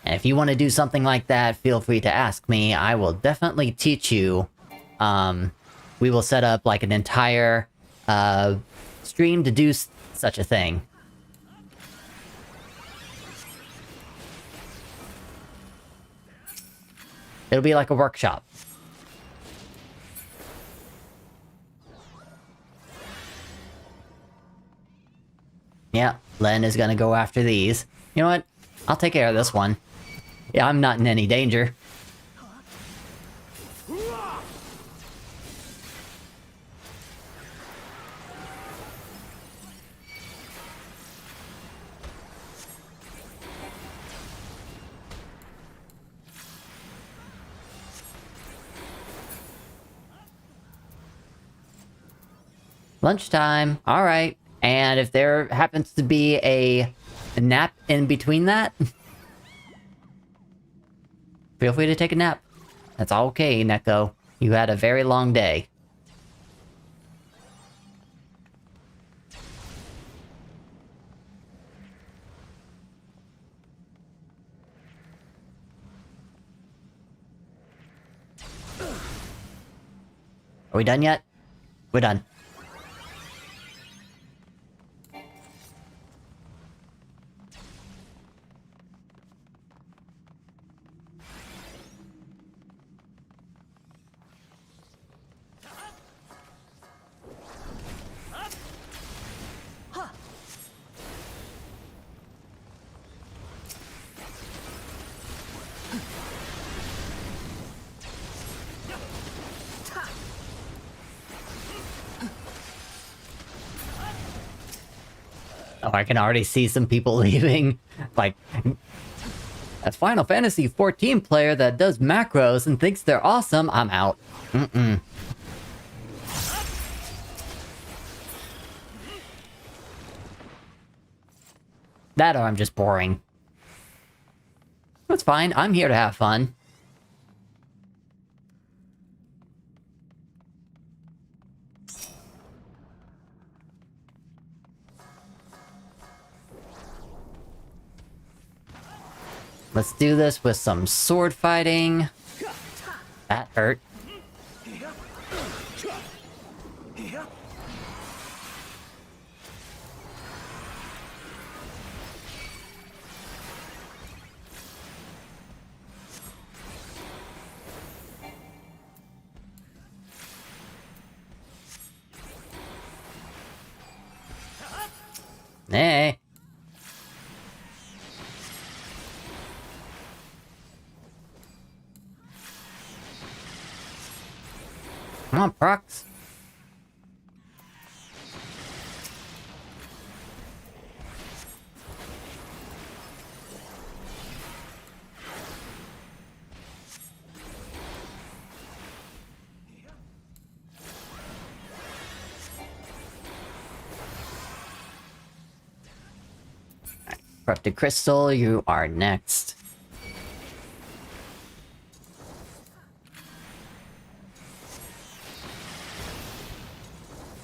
And if you want to do something like that, feel free to ask me. I will definitely teach you. We will set up like an entire stream to do such a thing. It'll be like a workshop. Yeah, Len is gonna go after these. You know what? I'll take care of this one. Yeah, I'm not in any danger. Lunchtime. Alright. And if there happens to be a nap in between that, feel free to take a nap. That's all okay, Neko. You had a very long day. Are we done yet? We're done. Oh, I can already see some people leaving. Like, a Final Fantasy XIV player that does macros and thinks they're awesome, I'm out. That or I'm just boring. That's fine, I'm here to have fun. Let's do this with some sword fighting. That hurt. Hey. Come on, procs. Corrupted Crystal, you are next.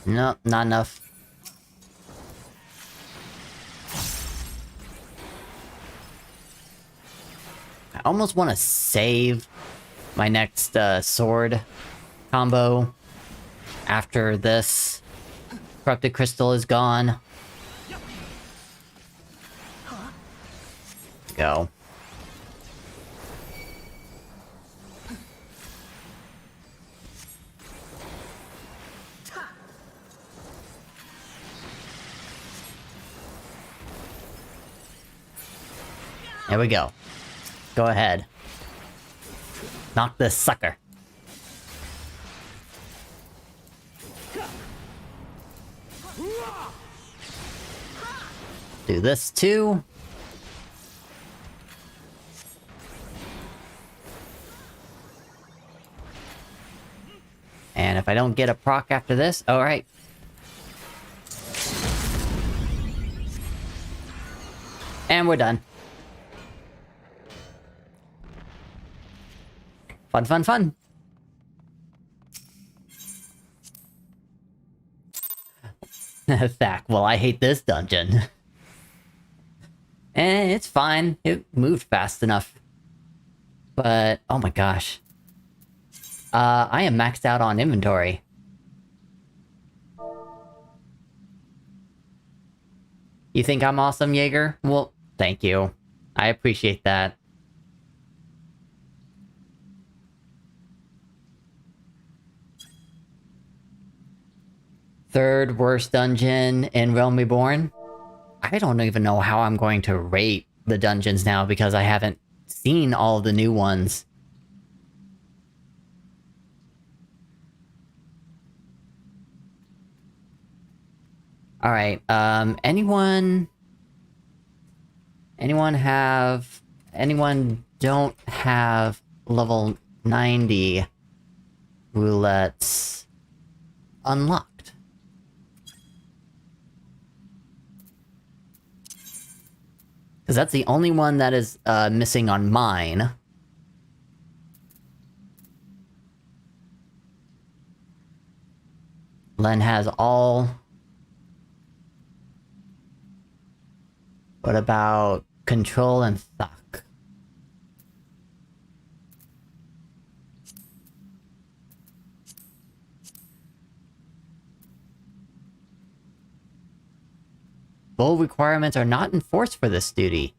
Nope, not enough. I almost want to save my next sword combo after this Corrupted Crystal is gone. Go. There we go. Go ahead. Knock this sucker. Do this too. And if I don't get a proc after this, alright. And we're done. Fun, fun, fun. Thack, well, I hate this dungeon. It's fine. It moved fast enough. But, oh my gosh. I am maxed out on inventory. You think I'm awesome, Jaeger? Well, thank you. I appreciate that. Third worst dungeon in Realm Reborn? I don't even know how I'm going to rate the dungeons now because I haven't seen all the new ones. Alright, anyone don't have level 90 roulettes unlocked? Because that's the only one that is missing on mine. Len has all. What about control and suck? Full requirements are not enforced for this duty.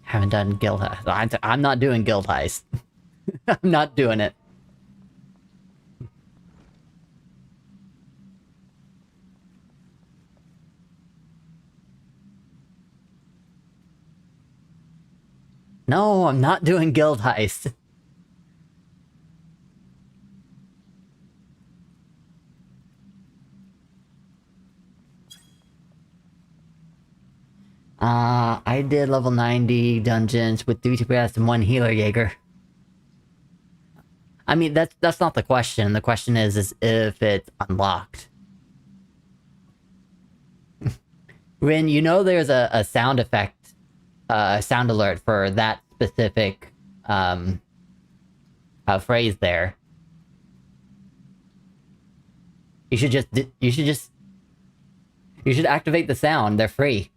Haven't done guild heist. I'm not doing guild heist. I'm not doing it. No, I'm not doing guild heist. I did level 90 dungeons with 3 TPS and 1 healer Jaeger. I mean, that's not the question. The question is if it's unlocked. When you know there's a sound effect, sound alert for that specific phrase there, you should activate the sound. They're free.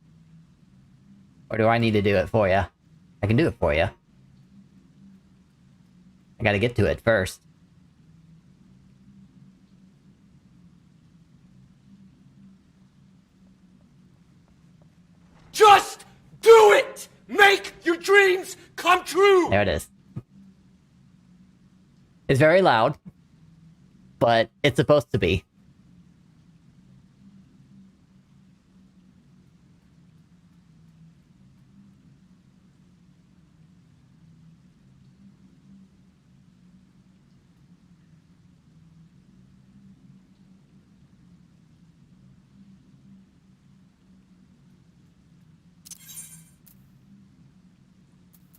Or do I need to do it for you? I can do it for you. I gotta get to it first. Just do it! Make your dreams come true! There it is. It's very loud, but it's supposed to be.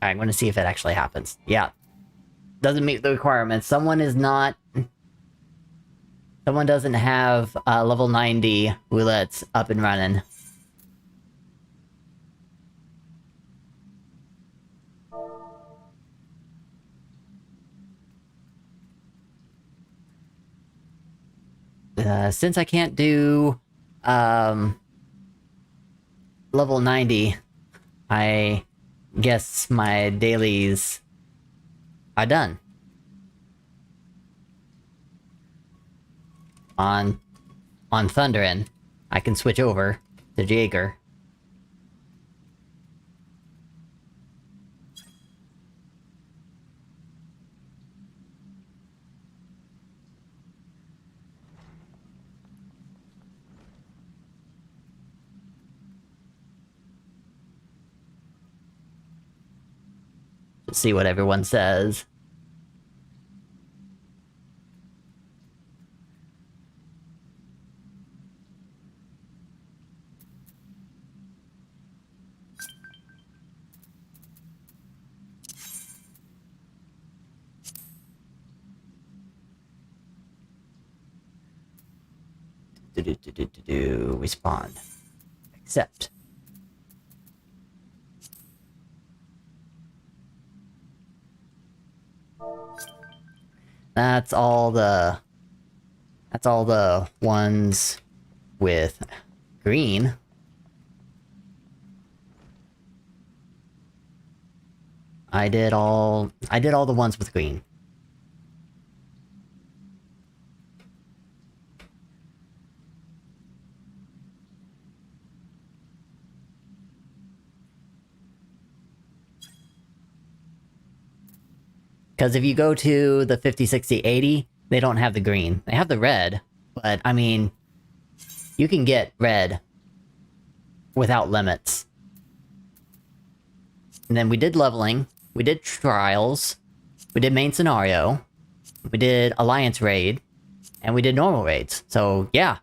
Alright, I'm gonna see if it actually happens. Yeah. Doesn't meet the requirements. Someone doesn't have level 90 roulettes up and running. Since I can't do level 90, I guess my dailies are done. On Thunderin, I can switch over to Jaeger. Let's see what everyone says. Respond. Accept. That's all the ones with green. I did all the ones with green. Because if you go to the 50, 60, 80, they don't have the green. They have the red, but I mean, you can get red without limits. And then we did leveling, we did trials, we did main scenario, we did alliance raid, and we did normal raids. So yeah,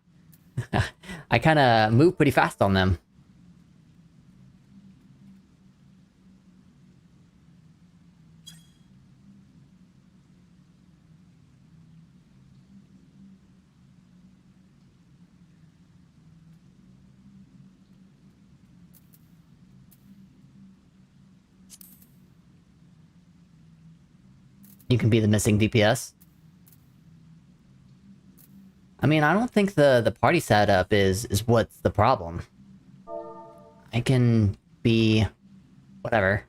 I kind of moved pretty fast on them. You can be the missing DPS. I mean, I don't think the party setup is what's the problem. I can be whatever.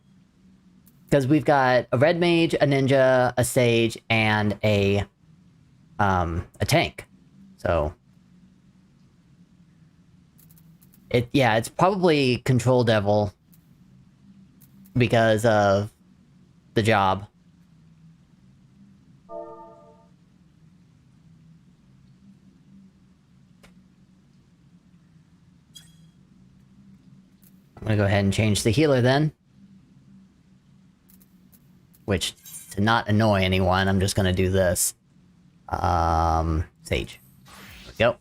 Because we've got a red mage, a ninja, a sage, and a tank. So it's probably Control Devil because of the job. I'm gonna go ahead and change the healer then. Which, to not annoy anyone, I'm just gonna do this. Sage. There we go.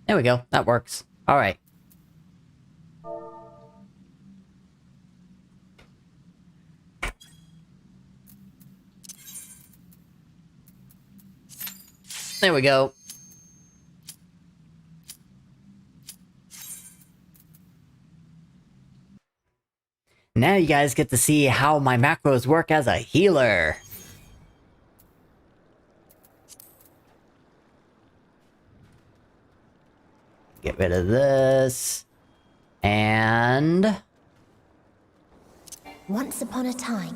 There we go, that works. Alright. There we go. Now you guys get to see how my macros work as a healer. Get rid of this. And... Once upon a time,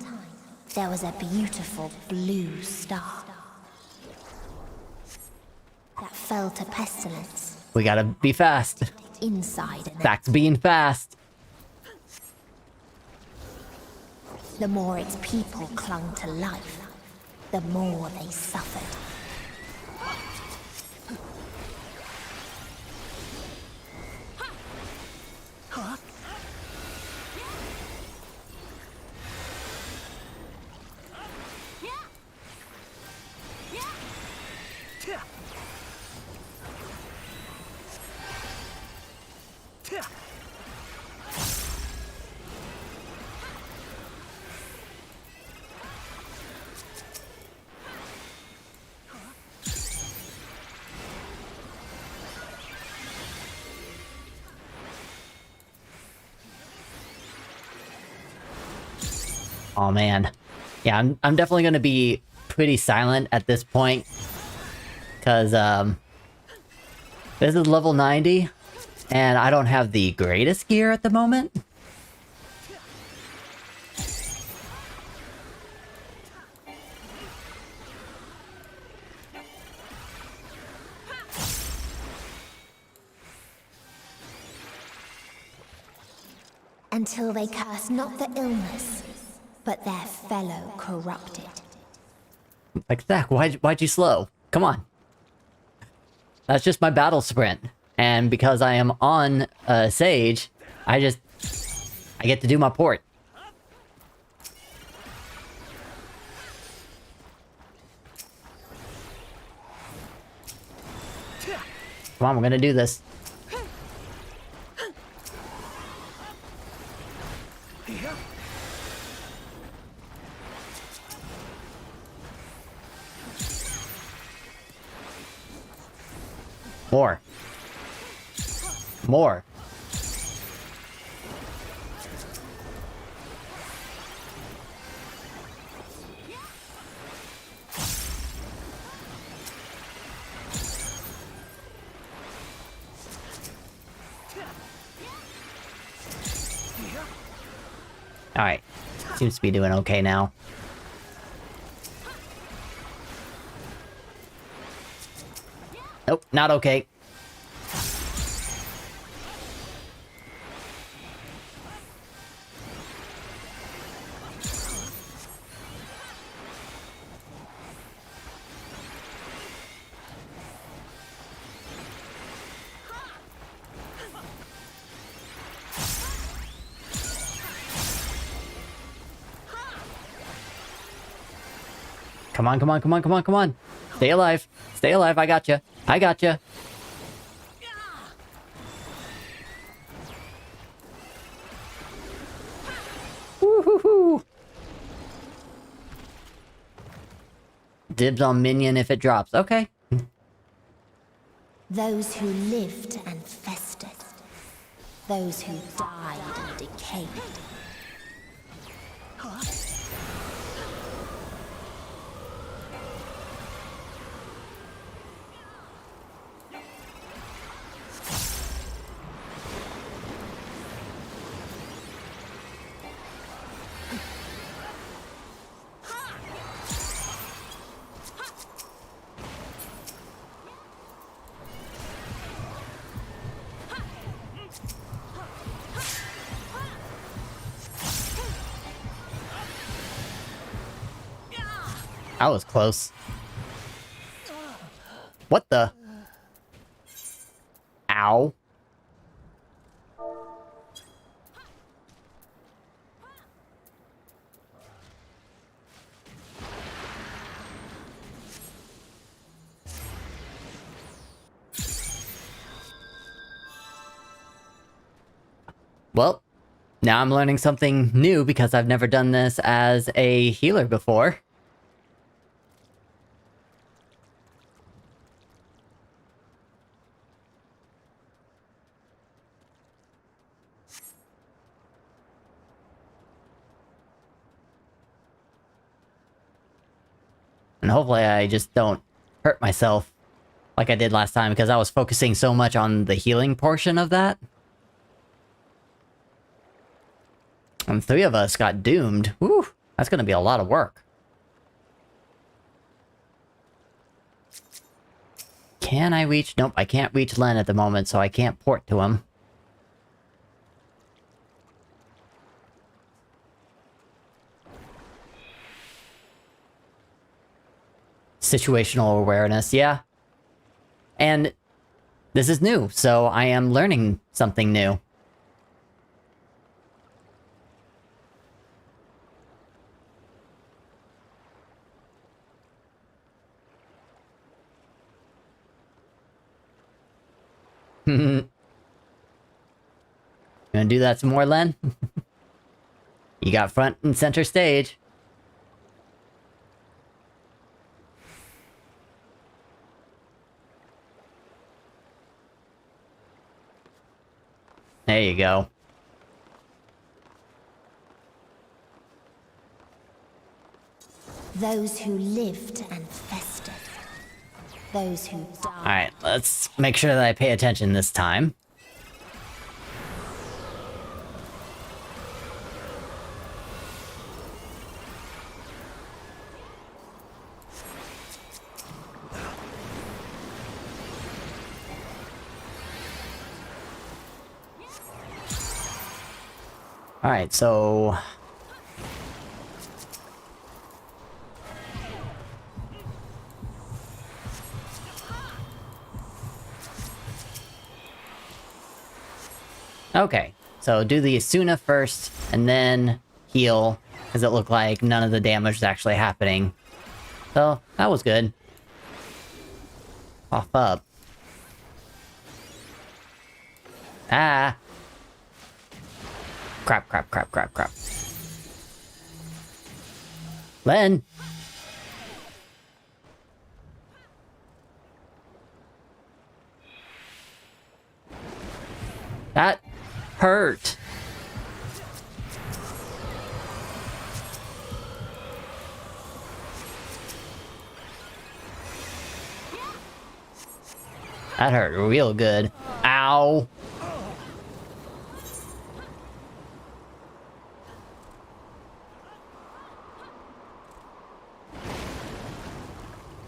there was a beautiful blue star that fell to pestilence. we gotta be fast. Inside and Back to being fast. the more its people clung to life, the more they suffered. Oh man. Yeah, I'm definitely gonna be pretty silent at this point. Cause this is level 90, and I don't have the greatest gear at the moment. Until they curse not the illness, but their fellow corrupted. Like, Zach, why'd you slow? Come on. That's just my battle sprint. And because I am on Sage, I get to do my port. Come on, we're gonna do this. More. More. Alright. Seems to be doing okay now. Nope, not okay. Come on, come on, come on, come on, come on. Stay alive. Stay alive. I got you. I got you. Woo-hoo-hoo. Dibs on minion if it drops. Okay. Those who lived and festered. Those who died and decayed. I was close. What the? Ow. Well, now I'm learning something new because I've never done this as a healer before. And hopefully I just don't hurt myself like I did last time because I was focusing so much on the healing portion of that. And 3 of us got doomed. Whew, that's gonna be a lot of work. Can I reach? Nope, I can't reach Len at the moment, so I can't port to him. Situational awareness, yeah. And this is new, so I am learning something new. You gonna do that some more, Len? You got front and center stage. There you go. Those who lived and festered. Those who died. Alright, let's make sure that I pay attention this time. Alright, so... Okay, so do the Asuna first, and then heal, because it looked like none of the damage was actually happening. So, that was good. Off up. Ah! Crap, crap, crap, crap, crap. Len! That hurt. That hurt real good. Ow.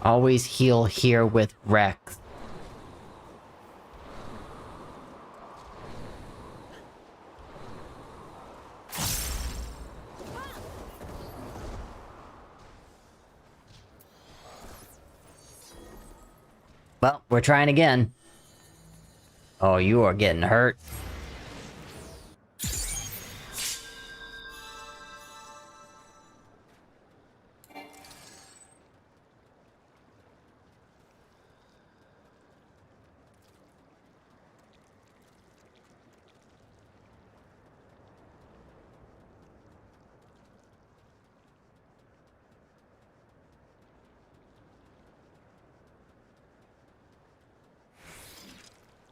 Always heal here with Rex. Well, we're trying again. Oh, you are getting hurt.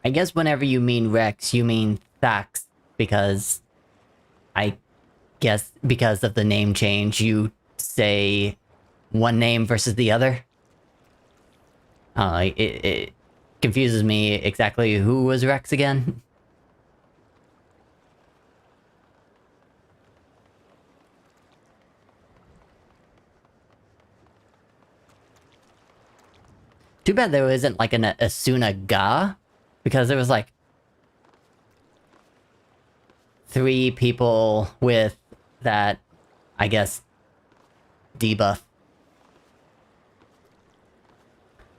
I guess whenever you mean Rex, you mean Thax, because I guess because of the name change, you say one name versus the other. It confuses me exactly who was Rex again. Too bad there isn't like an Asuna Ga, because there was like 3 people with that, I guess, debuff.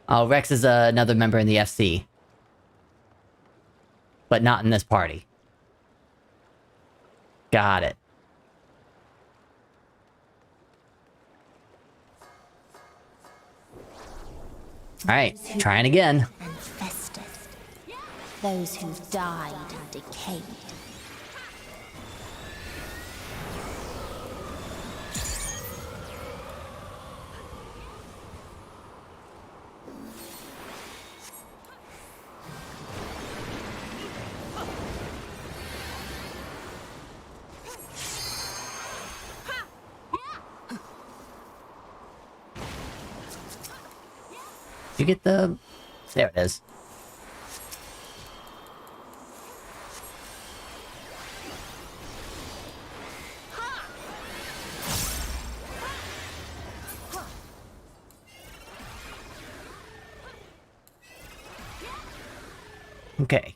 Oh, Rex is another member in the FC. But not in this party. Got it. Alright, trying again. And festered. Those who died and decayed. You get the... There it is. Okay.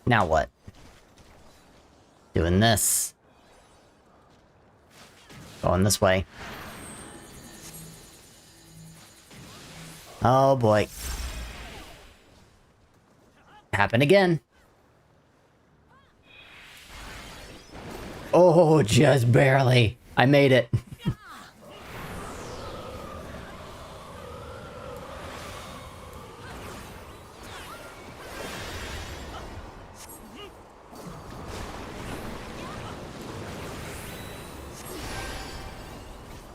Now what? Doing this. Going this way. Oh boy. Happen again. Oh, just barely. I made it.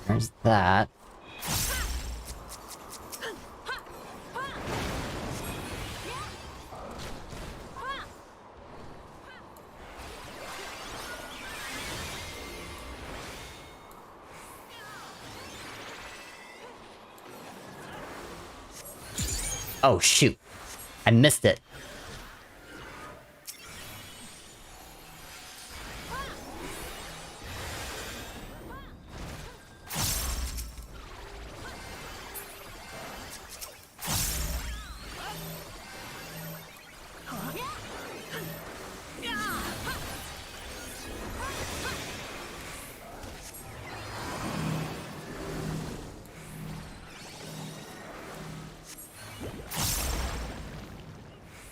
There's that. Oh, shoot. I missed it.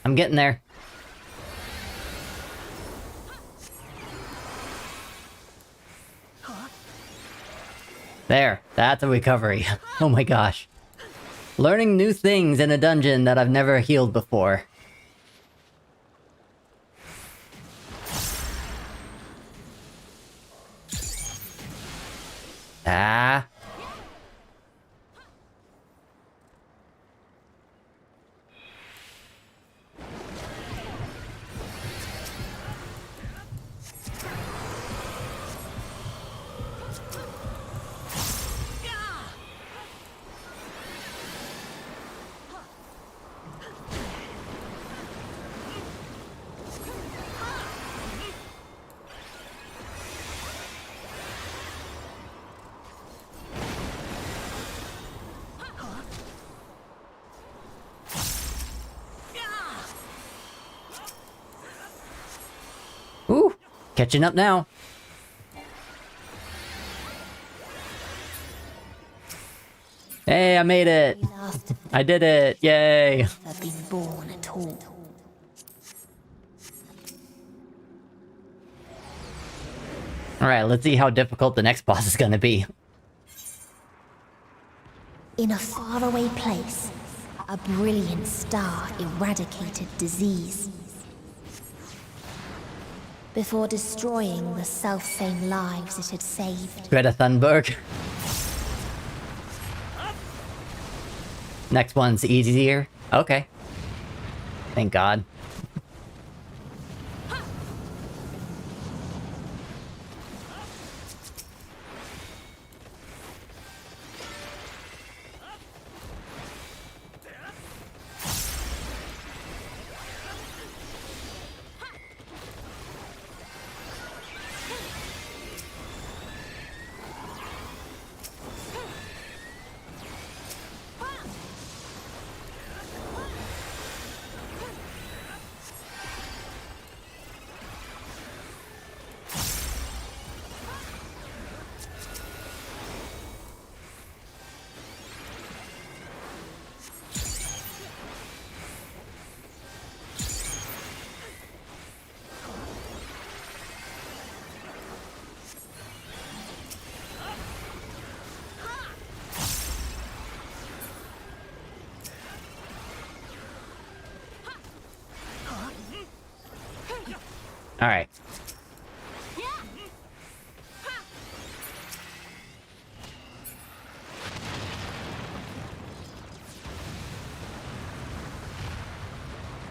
I'm getting there. There, that's a recovery. Oh my gosh. Learning new things in a dungeon that I've never healed before. Ah. Ooh, catching up now. Hey, I made it. I did it. Yay. Have been born at all. Alright, let's see how difficult the next boss is gonna be. In a faraway place, a brilliant star eradicated disease. Before destroying the self-same lives it had saved. Greta Thunberg. Next one's easier. Okay. Thank God. Alright.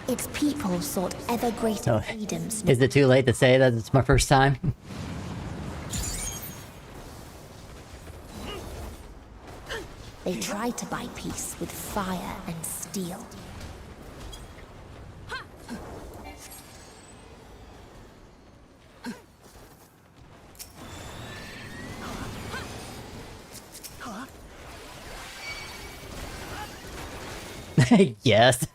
Its people sought ever greater Oh. freedoms. Is it too late to say that it's my first time? They tried to buy peace with fire and steel. Yes.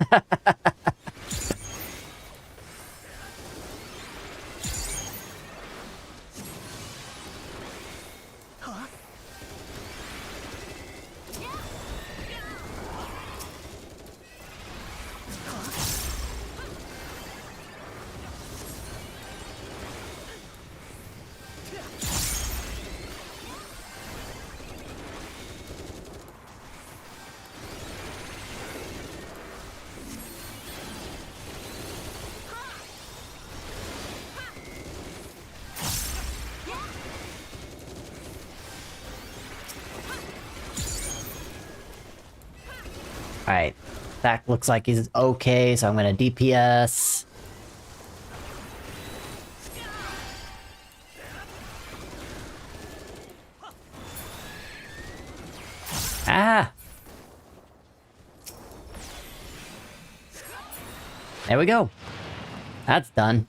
Alright. That looks like he's okay, so I'm gonna DPS. Ah! There we go. That's done.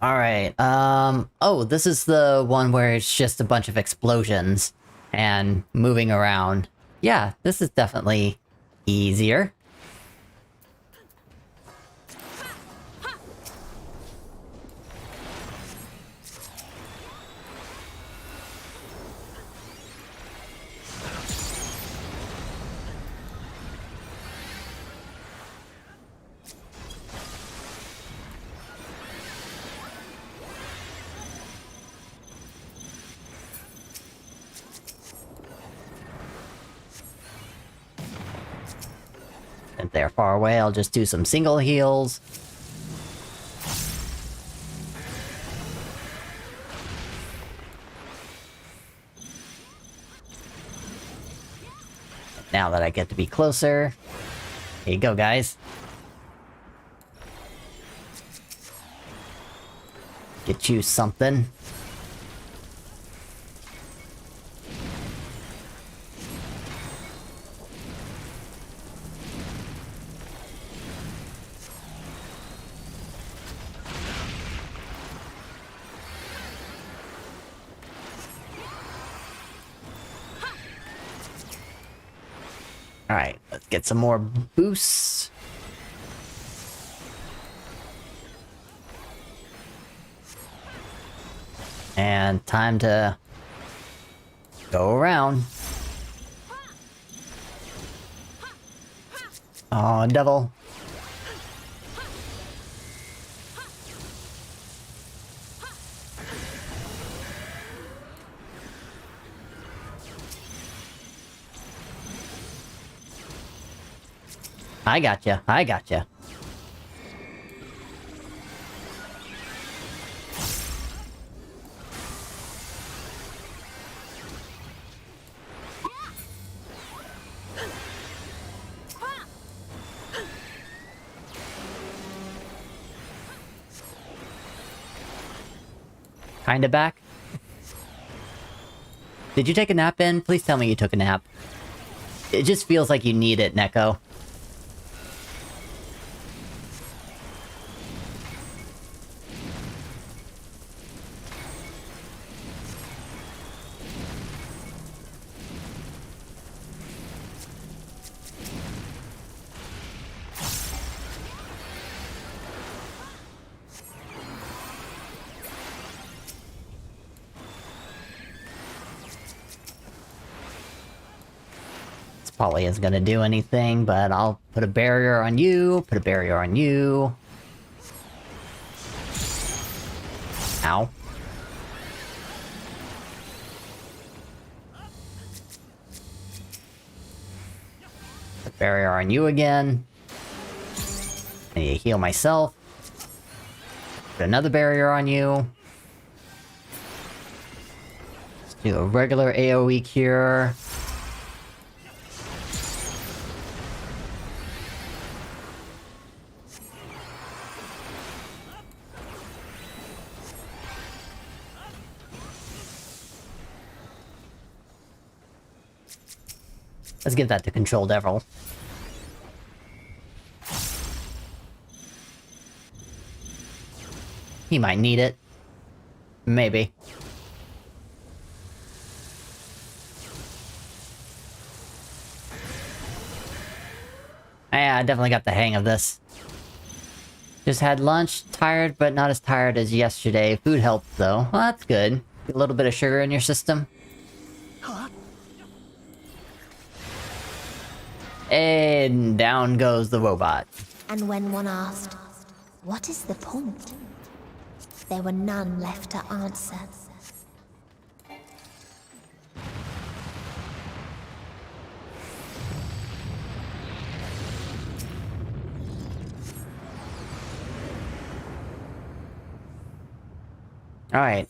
Alright, oh, this is the one where it's just a bunch of explosions and moving around. Yeah, this is definitely easier. If they're far away, I'll just do some single heals. Now that I get to be closer, here you go, guys. Get you something. Alright, let's get some more boosts. And time to go around. Oh, devil. I gotcha. I gotcha. Kinda back? Did you take a nap, Ben? Please tell me you took a nap. It just feels like you need it, Neko. Probably isn't gonna do anything, but I'll put a barrier on you, put a barrier on you. Ow. Put a barrier on you again. I need to heal myself. Put another barrier on you. Let's do a regular AoE cure. Let's give that to Control Devil. He might need it. Maybe. Yeah, I definitely got the hang of this. Just had lunch, tired, but not as tired as yesterday. Food helped, though. Well, that's good. A little bit of sugar in your system. And down goes the robot. And when one asked, what is the point? There were none left to answer. Alright.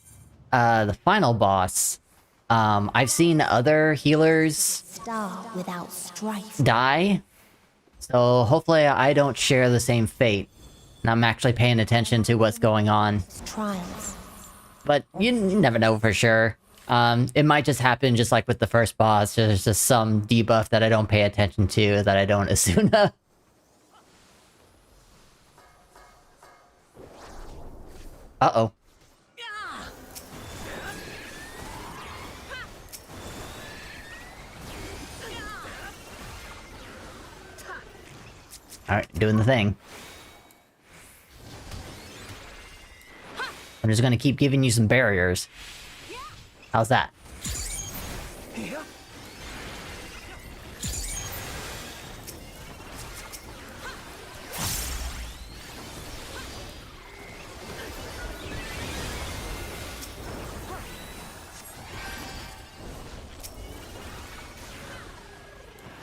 The final boss. I've seen other healers Star without strife. die. So hopefully I don't share the same fate. And I'm actually paying attention to what's going on. Trials. But you never know for sure. It might just happen just like with the first boss. There's just some debuff that I don't pay attention to that I don't assume. Uh-oh. Alright, doing the thing. I'm just gonna keep giving you some barriers. How's that?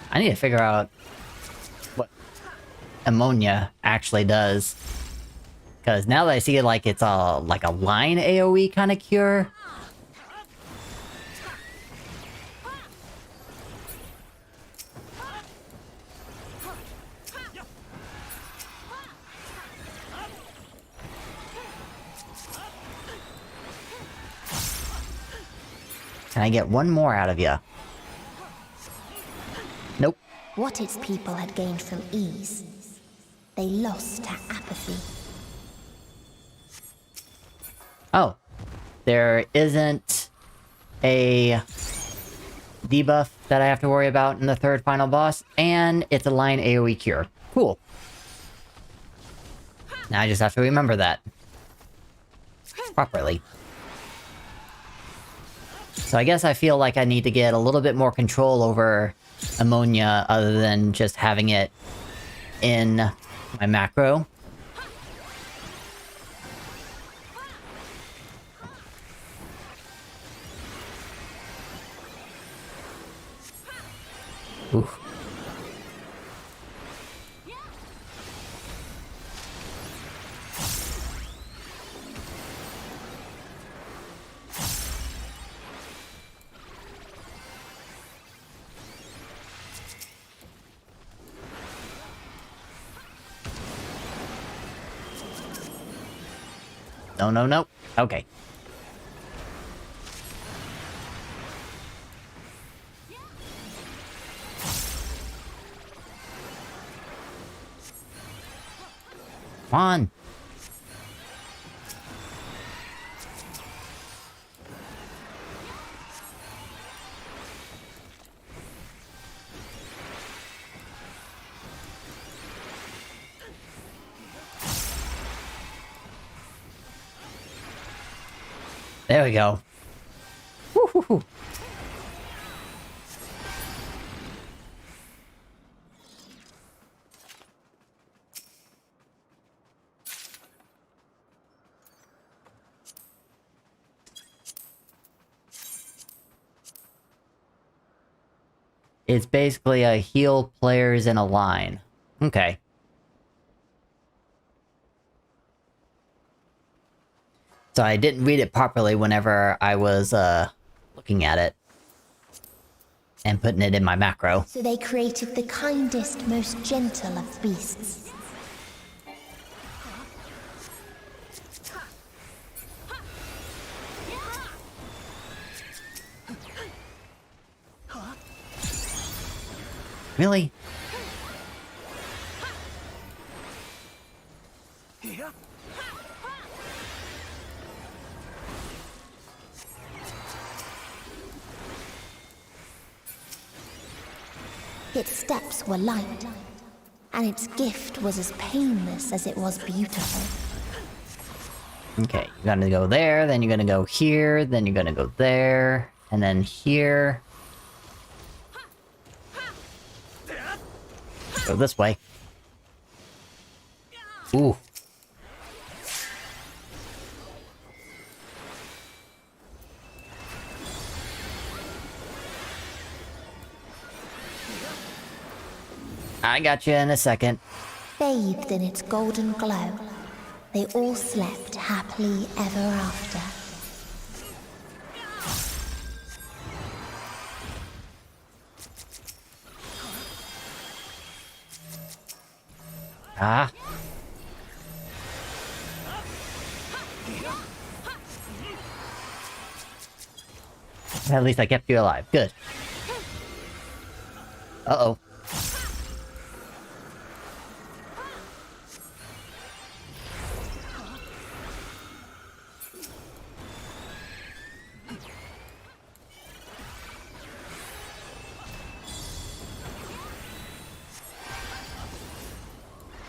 I need to figure out what ammonia actually does. Because now that I see it like it's a line AoE kind of cure. Can I get one more out of you? Nope. What its people had gained from ease, they lost to apathy. Oh. There isn't a debuff that I have to worry about in the third final boss, and it's a line AoE cure. Cool. Now I just have to remember that. Properly. So I guess I feel like I need to get a little bit more control over ammonia other than just having it in my macro. Oof. No, no, no. Okay. Come on. There we go. Woo-hoo-hoo. It's basically a heal players in a line. Okay. So I didn't read it properly whenever I was looking at it and putting it in my macro. So they created the kindest, most gentle of beasts. Really? Its steps were light, and its gift was as painless as it was beautiful. Okay, you're gonna go there, then you're gonna go here, then you're gonna go there, and then here. Go this way. Ooh. I got you in a second. Bathed in its golden glow, they all slept happily ever after. Ah. At least I kept you alive. Good. Uh-oh.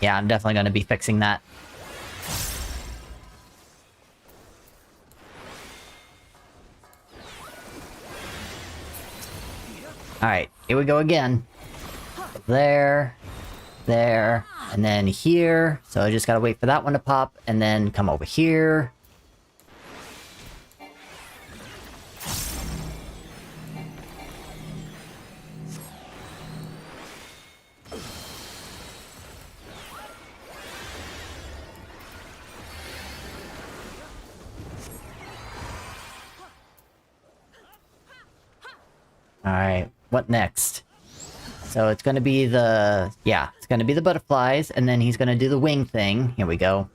Yeah, I'm definitely going to be fixing that. Alright, here we go again. There, there, and then here. So I just gotta wait for that one to pop, and then come over here. Alright, what next? So it's gonna be the... yeah, it's gonna be the butterflies, and then he's gonna do the wing thing. Here we go.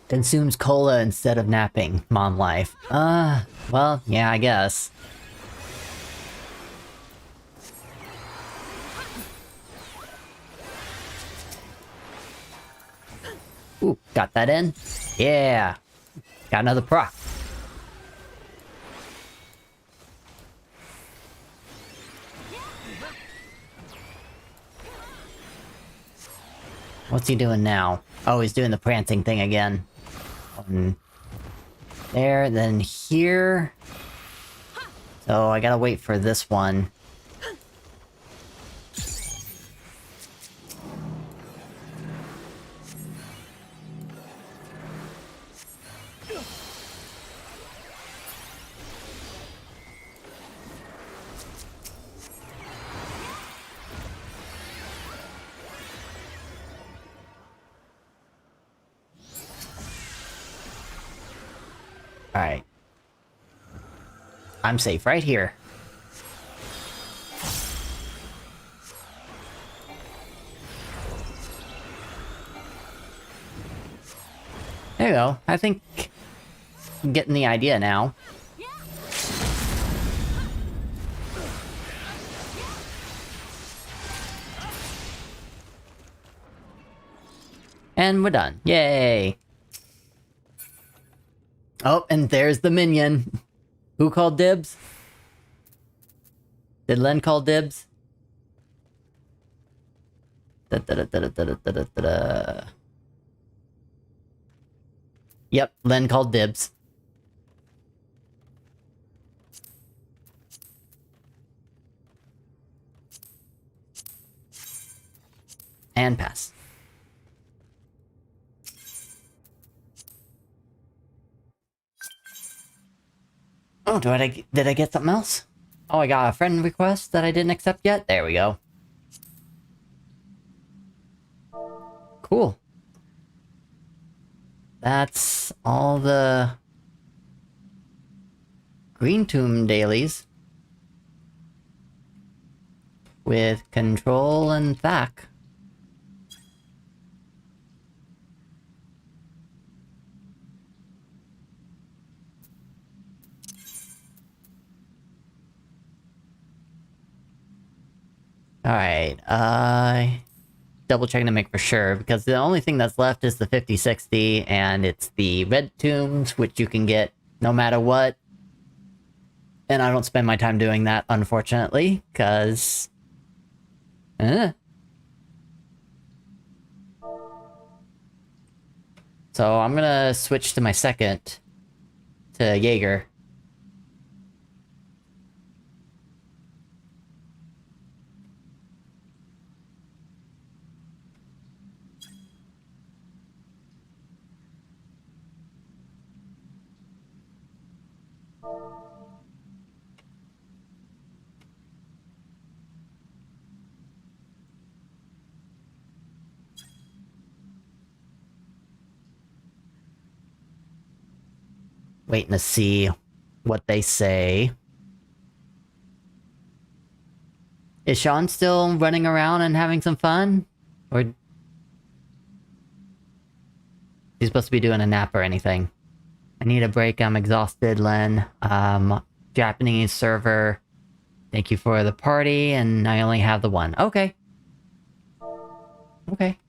Consumes cola instead of napping. Mom life. Well, yeah, I guess. Ooh, got that in? Yeah! Got another proc. What's he doing now? Oh, he's doing the prancing thing again. There, then here. So I gotta wait for this one. Alright. I'm safe right here. There you go. I think I'm getting the idea now. And we're done. Yay! Oh, and there's the minion. Who called dibs? Did Len call dibs? Da-da-da-da-da-da-da-da-da. Yep, Len called dibs. And pass. Oh, did I get something else? Oh, I got a friend request that I didn't accept yet? There we go. Cool. That's all the Green Tomb dailies. With Control and Thack. Alright, double checking to make for sure, because the only thing that's left is the 5060, and it's the red tombs, which you can get no matter what. And I don't spend my time doing that, unfortunately, because... So I'm gonna switch to my second, to Jaeger. Waiting to see what they say. Is Sean still running around and having some fun? Or... he's supposed to be doing a nap or anything? I need a break, I'm exhausted, Len. Japanese server. Thank you for the party, and I only have the one. Okay. Okay.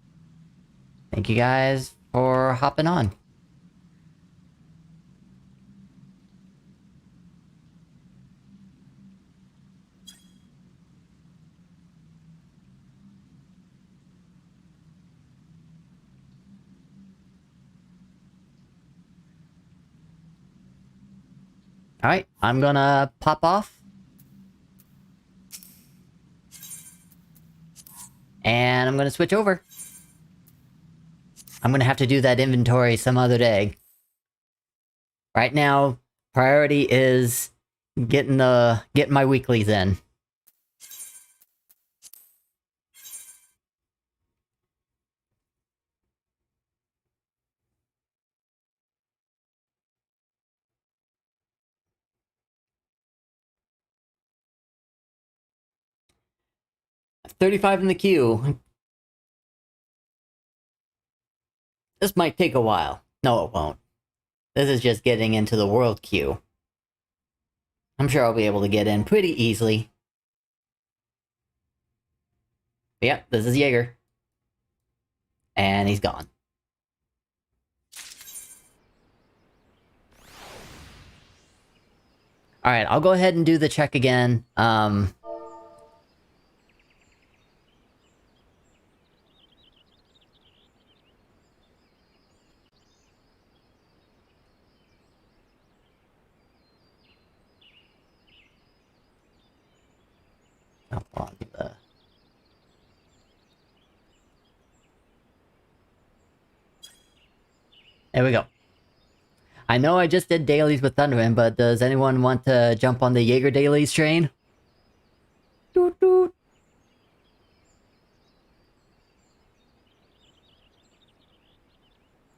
Thank you guys for hopping on. Alright, I'm gonna pop off. And I'm gonna switch over. I'm gonna have to do that inventory some other day. Right now, priority is getting my weeklies in. $35 in the queue. This might take a while. No, it won't. This is just getting into the world queue. I'm sure I'll be able to get in pretty easily. But yeah, this is Jaeger. And he's gone. Alright, I'll go ahead and do the check again. On the... There we go. I know I just did dailies with Thunderman, but does anyone want to jump on the Jaeger dailies train? Doot doot.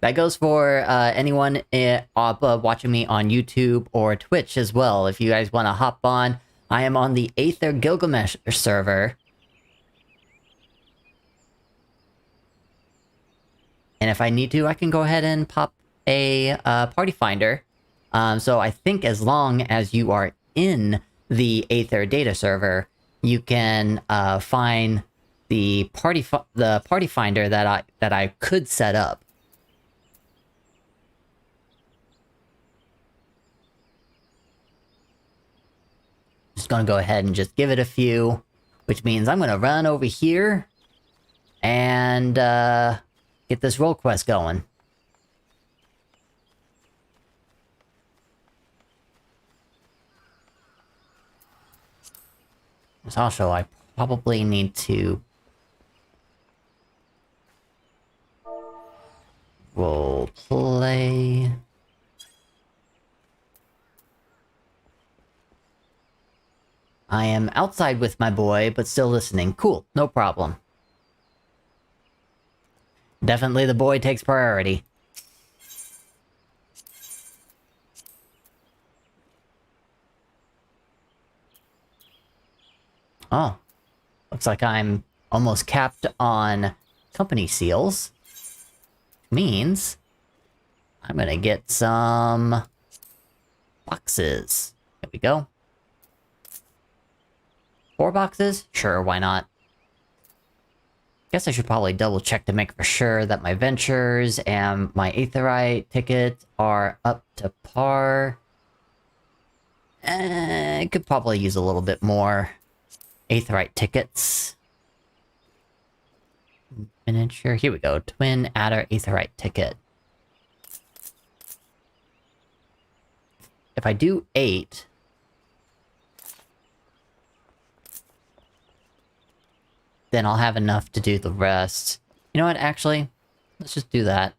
That goes for anyone watching me on YouTube or Twitch as well. If you guys want to hop on, I am on the Aether Gilgamesh server. And if I need to, I can go ahead and pop a party finder. So I think as long as you are in the Aether data server, you can find the party finder that I could set up. Just gonna go ahead and just give it a few, which means I'm gonna run over here and get this role quest going. Also, I probably need to role play. I am outside with my boy, but still listening. Cool, no problem. Definitely the boy takes priority. Oh. Looks like I'm almost capped on company seals. Means I'm gonna get some boxes. There we go. 4 boxes? Sure, why not? Guess I should probably double check to make for sure that my ventures and my Aetherite tickets are up to par. I could probably use a little bit more Aetherite tickets. Miniature, here we go. Twin Adder Aetherite ticket. If I do 8... then I'll have enough to do the rest. You know what, actually? Let's just do that.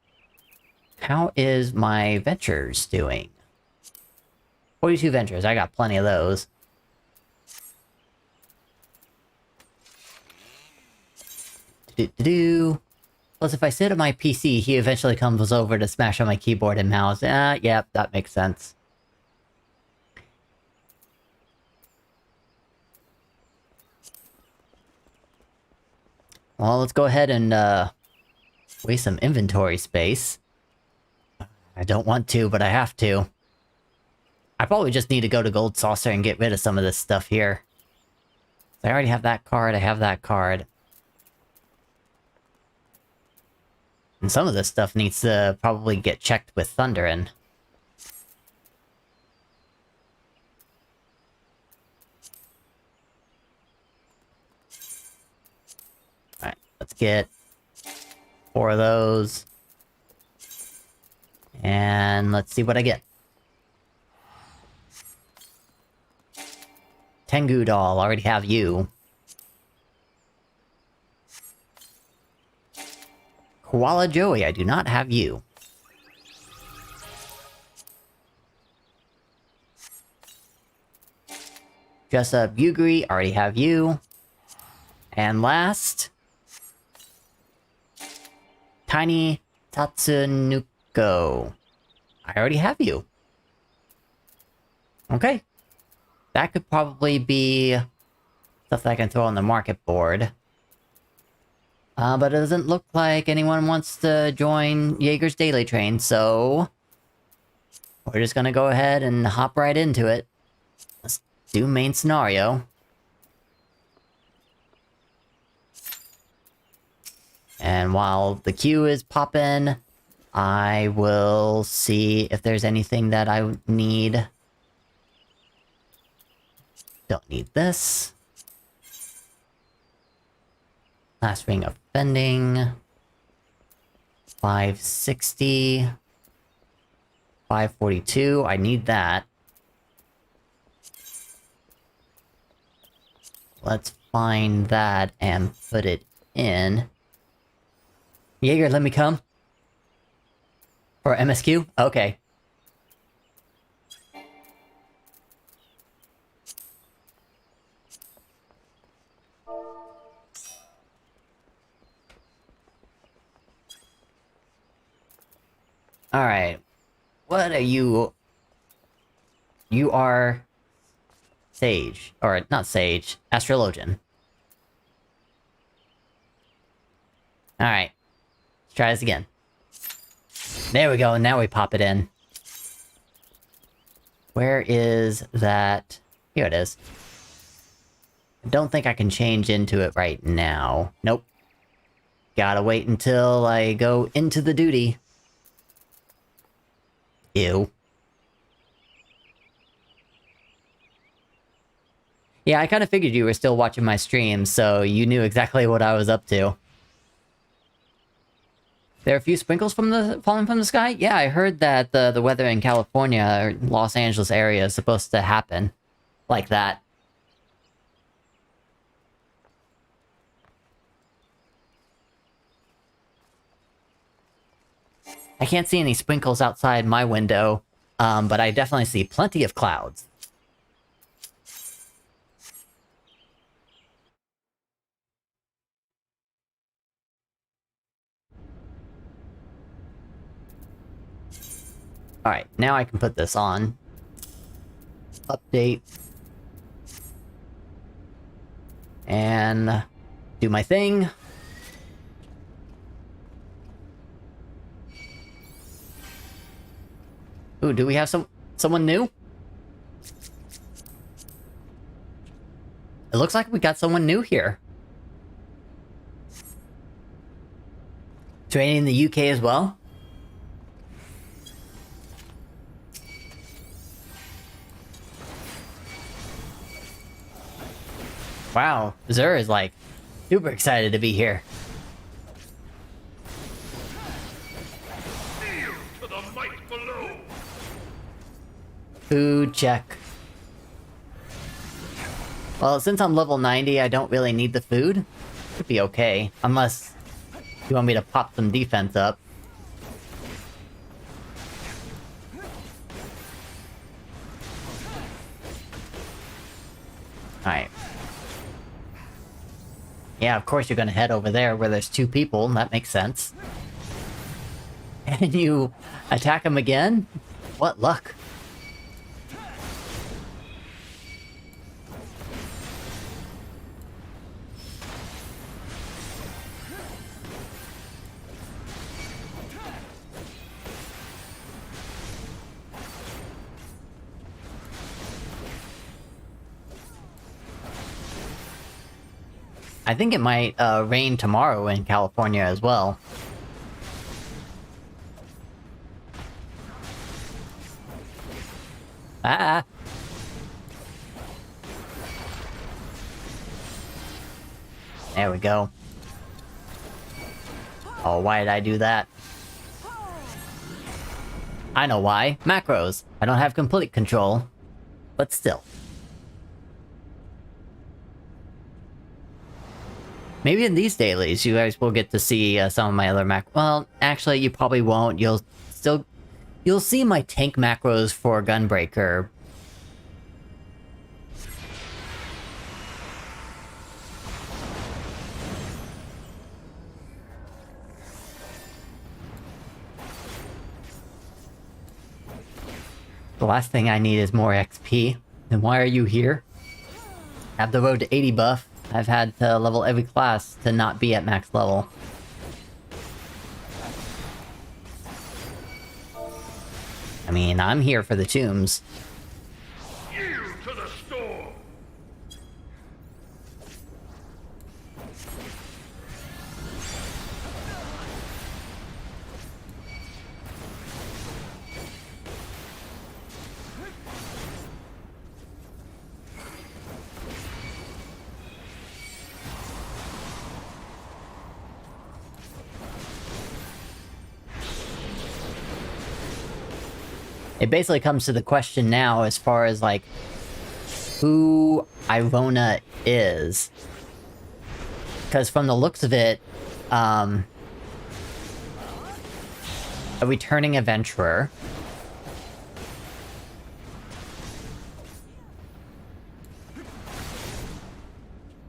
How is my ventures doing? 42 ventures, I got plenty of those. Plus, if I sit at my PC, he eventually comes over to smash on my keyboard and mouse. Yeah, that makes sense. Well, let's go ahead and, waste some inventory space. I don't want to, but I have to. I probably just need to go to Gold Saucer and get rid of some of this stuff here. I already have that card, I have that card. And some of this stuff needs to probably get checked with Thunderin'. Alright, let's get 4 of those. And let's see what I get. Tengu doll, already have you. Koala Joey, I do not have you. Dress Up Yuguri, already have you. And last... Tiny Tatsunuko. I already have you. Okay. That could probably be stuff that I can throw on the market board. But it doesn't look like anyone wants to join Jaeger's daily train, so... we're just gonna go ahead and hop right into it. Let's do main scenario. And while the queue is popping, I will see if there's anything that I need. Don't need this. Last ring of bending. 560. 542. I need that. Let's find that and put it in. Jaeger, let me come. For MSQ? Okay. Alright. What are you? You are... Sage. Or, not Sage. Astrologian. Alright. Let's try this again. There we go, and now we pop it in. Where is that? Here it is. I don't think I can change into it right now. Nope. Gotta wait until I go into the duty. Ew. Yeah, I kind of figured you were still watching my stream, so you knew exactly what I was up to. There are a few sprinkles falling from the sky? Yeah, I heard that the weather in California or Los Angeles area is supposed to happen like that. I can't see any sprinkles outside my window, but I definitely see plenty of clouds. Alright, now I can put this on. Update. And do my thing. Ooh, do we have someone new? It looks like we got someone new here. Training in the UK as well? Wow, Zur is like super excited to be here. Kneel to the might below. Food check. Well, since I'm level 90, I don't really need the food. Should be okay. Unless you want me to pop some defense up. Alright. Yeah, of course you're gonna head over there where there's two people. That makes sense. And you attack him again? What luck. I think it might rain tomorrow in California as well. Ah! There we go. Oh, why did I do that? I know why. Macros. I don't have complete control. But still. Maybe in these dailies, you guys will get to see some of my other well, actually, you probably won't. You'll see my tank macros for Gunbreaker. The last thing I need is more XP. Then why are you here? Have the road to 80 buff. I've had to level every class to not be at max level. I mean, I'm here for the tombs. Yield to the storm. It basically comes to the question now as far as, like, who Irona is. Because from the looks of it, a returning adventurer.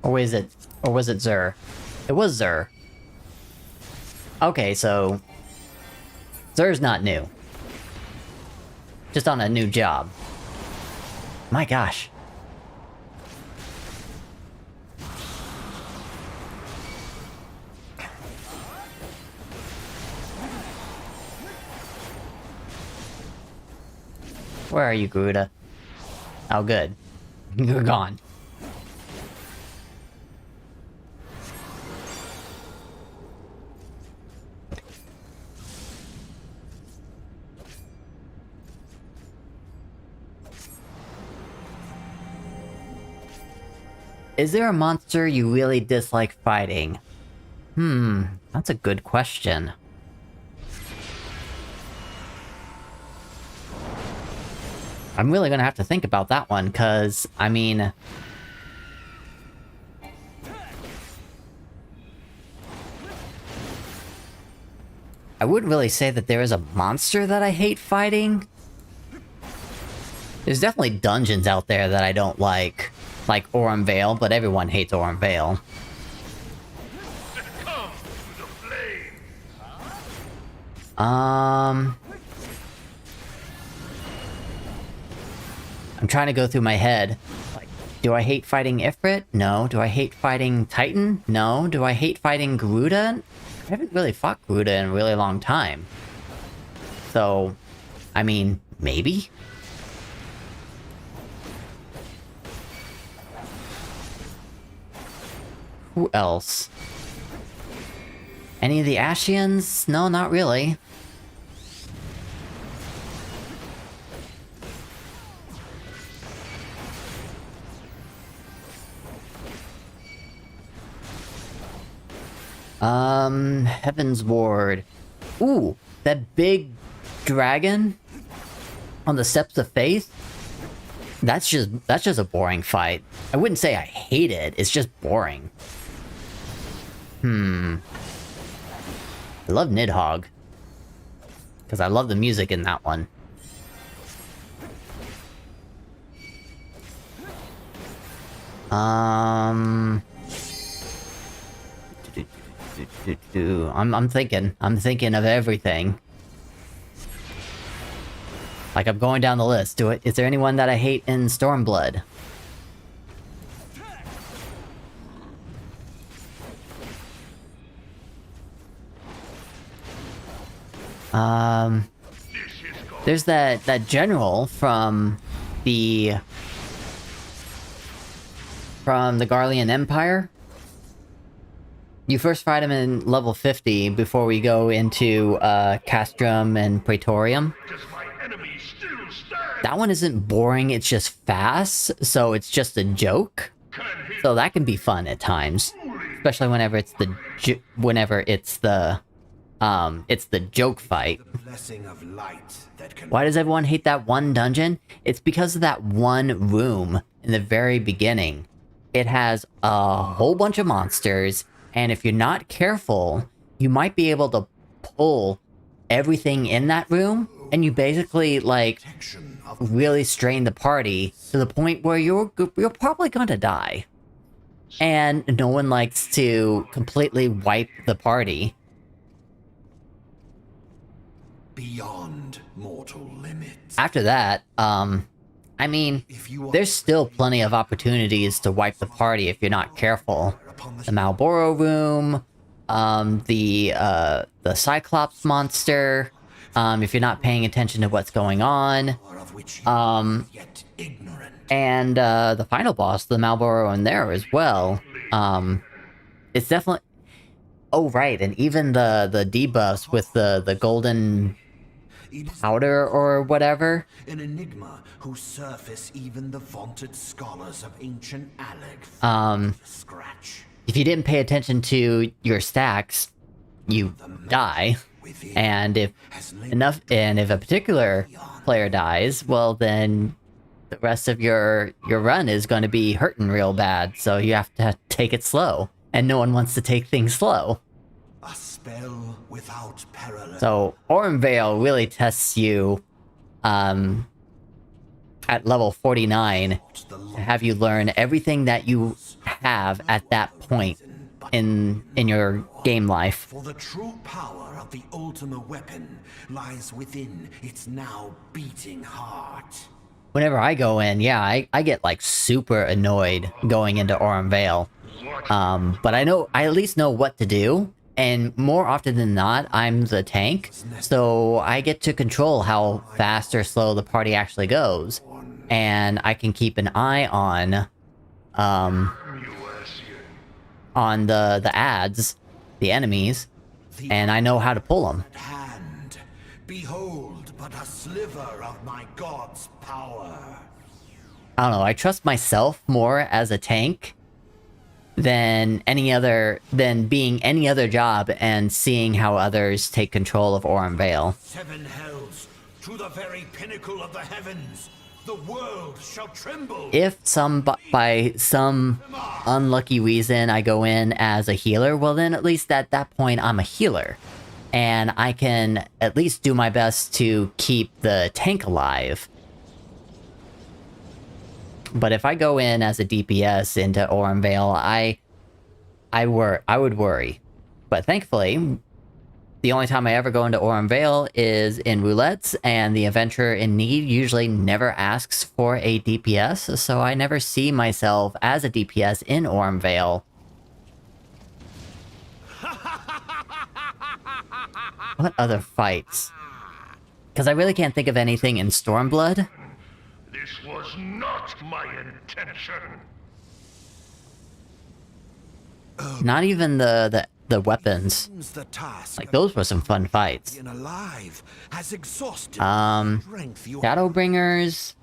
Or was it Zur? It was Zur. Okay, so Zur's not new. Just on a new job. My gosh. Where are you, Garuda? Oh, good. You're gone. Is there a monster you really dislike fighting? That's a good question. I'm really gonna have to think about that one, because, I mean... I wouldn't really say that there is a monster that I hate fighting. There's definitely dungeons out there that I don't like Aurum Vale, but everyone hates Aurum Vale. Succumb to the flame. I'm trying to go through my head. Like, do I hate fighting Ifrit? No. Do I hate fighting Titan? No. Do I hate fighting Garuda? I haven't really fought Garuda in a really long time. So, I mean, maybe? Who else? Any of the Ashians? No, not really. Heaven's Ward. Ooh, that big dragon on the Steps of Faith? That's just a boring fight. I wouldn't say I hate it, it's just boring. I love Nidhogg. Because I love the music in that one. I'm thinking of everything. Like, I'm going down the list. Is there anyone that I hate in Stormblood? There's that general from the Garlean Empire. You first fight him in level 50 before we go into Castrum and Praetorium. Does my enemy still stand? That one isn't boring, it's just fast, so it's just a joke. Can his So that can be fun at times, especially whenever it's the joke fight. The blessing of light that can Why does everyone hate that one dungeon? It's because of that one room in the very beginning. It has a whole bunch of monsters, and if you're not careful, you might be able to pull everything in that room, and you basically, like, protection of really strain the party to the point where you're probably gonna die. And no one likes to completely wipe the party. beyond mortal limits. After that, I mean, If you are there's still plenty of opportunities to wipe the party if you're not careful. upon The Malboro room, the Cyclops monster, if you're not paying attention to what's going on, power of which you are yet ignorant. and the final boss, the Malboro in there as well. It's definitely... Oh, right, and even the debuffs with the golden It is powder or whatever. an enigma whose surface even the vaunted scholars of ancient Aleg scratch. If you didn't pay attention to your stacks, you die. Within And if has lain if a particular player dies, well then the rest of your run is going to be hurting real bad, so you have to take it slow. And no one wants to take things slow. a spell without parallel. So Aurum Vale really tests you at level 49 The to have you learn everything that you have at that point in your game life. For the true power of the ultimate weapon lies within its now beating heart. Whenever I go in, yeah, I get like super annoyed going into Aurum Vale. But I at least know what to do, and more often than not, I'm the tank, so I get to control how fast or slow the party actually goes, and I can keep an eye on the ads, the enemies, and I know how to pull them. Hand, behold but a sliver of my god's power. I don't know, I trust myself more as a tank than being any other job and seeing how others take control of Aurum Vale. 7 hells to the very pinnacle of the heavens. The world shall tremble. If by some unlucky reason I go in as a healer, well then at least at that point I'm a healer. And I can at least do my best to keep the tank alive. But if I go in as a DPS into Orimvale, I would worry. But thankfully, the only time I ever go into Orimvale is in roulettes, and the adventurer in need usually never asks for a DPS, so I never see myself as a DPS in Orimvale. What other fights? Because I really can't think of anything in Stormblood. This was not my intention. Not even the weapons. The task Like, those were some fun fights. of being alive has exhausted the strength you Shadowbringers...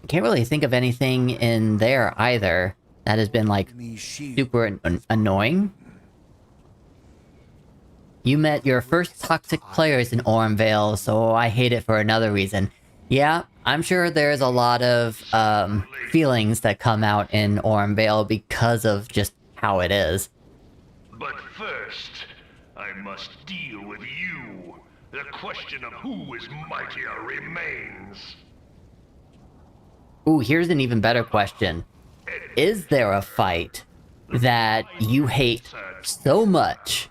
Can't really think of anything in there either that has been, like, me shield. super annoying. You met your first toxic players in Orimvale, so I hate it for another reason. Yeah, I'm sure there's a lot of feelings that come out in Orimvale because of just how it is. But first, I must deal with you. The question of who is mightier remains. Ooh, here's an even better question. Is there a fight that you hate so much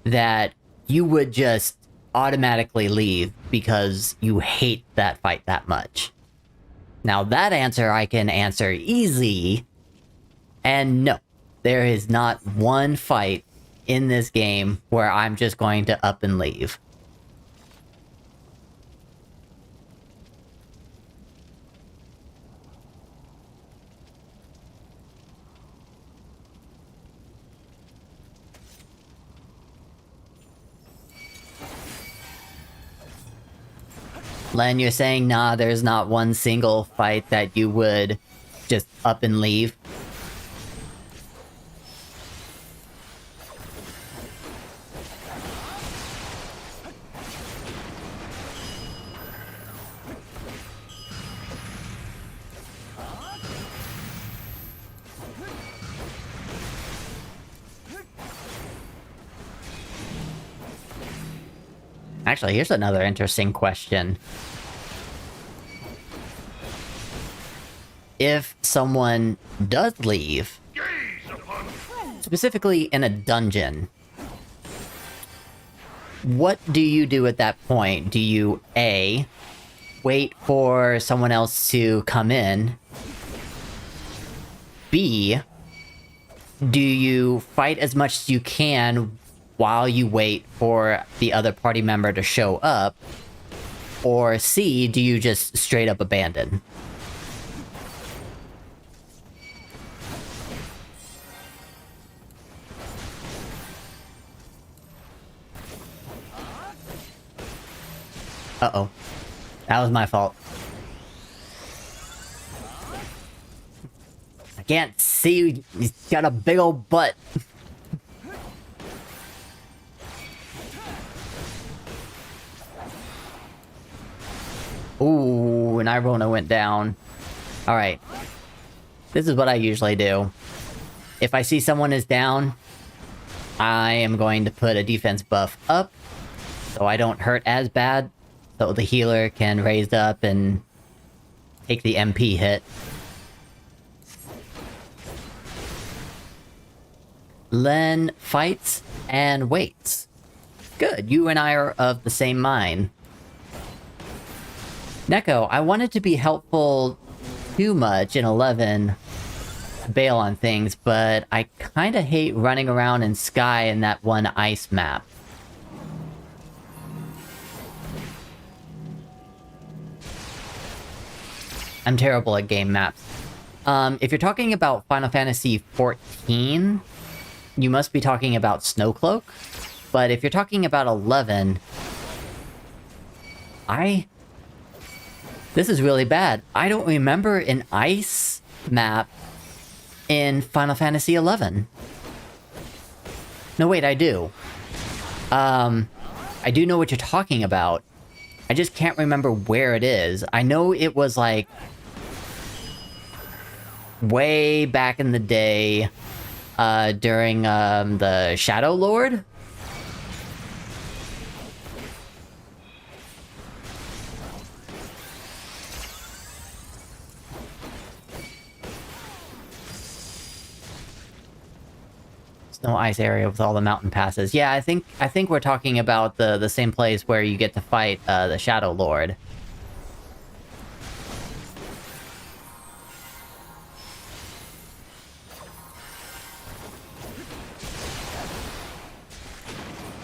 that you would just automatically leave because you hate that fight that much? Now that answer I can answer easy, and no, there is not one fight in this game where I'm just going to up and leave. Len, you're saying, nah, there's not one single fight that you would just up and leave? Actually, here's another interesting question. If someone does leave, Gaze upon truth. specifically in a dungeon, what do you do at that point? Do you, A, wait for someone else to come in? B, do you fight as much as you can while you wait for the other party member to show up? Or C, do you just straight up abandon? Uh-oh. That was my fault. I can't see. He's got a big old butt. Ooh, and Irona went down. Alright. This is what I usually do. If I see someone is down, I am going to put a defense buff up, so I don't hurt as bad, so the healer can raise up and take the MP hit. Len fights and waits. Good, you and I are of the same mind. Neko, I wanted to be helpful too much in 11 to bail on things, but I kinda hate running around in Sky in that one ice map. I'm terrible at game maps. If you're talking about Final Fantasy XIV, you must be talking about Snowcloak. But if you're talking about 11... This is really bad. I don't remember an ice map in Final Fantasy XI. No, wait, I do. I do know what you're talking about. I just can't remember where it is. I know it was like way back in the day during the Shadow Lord. Snow ice area with all the mountain passes. Yeah, I think we're talking about the same place where you get to fight the Shadow Lord.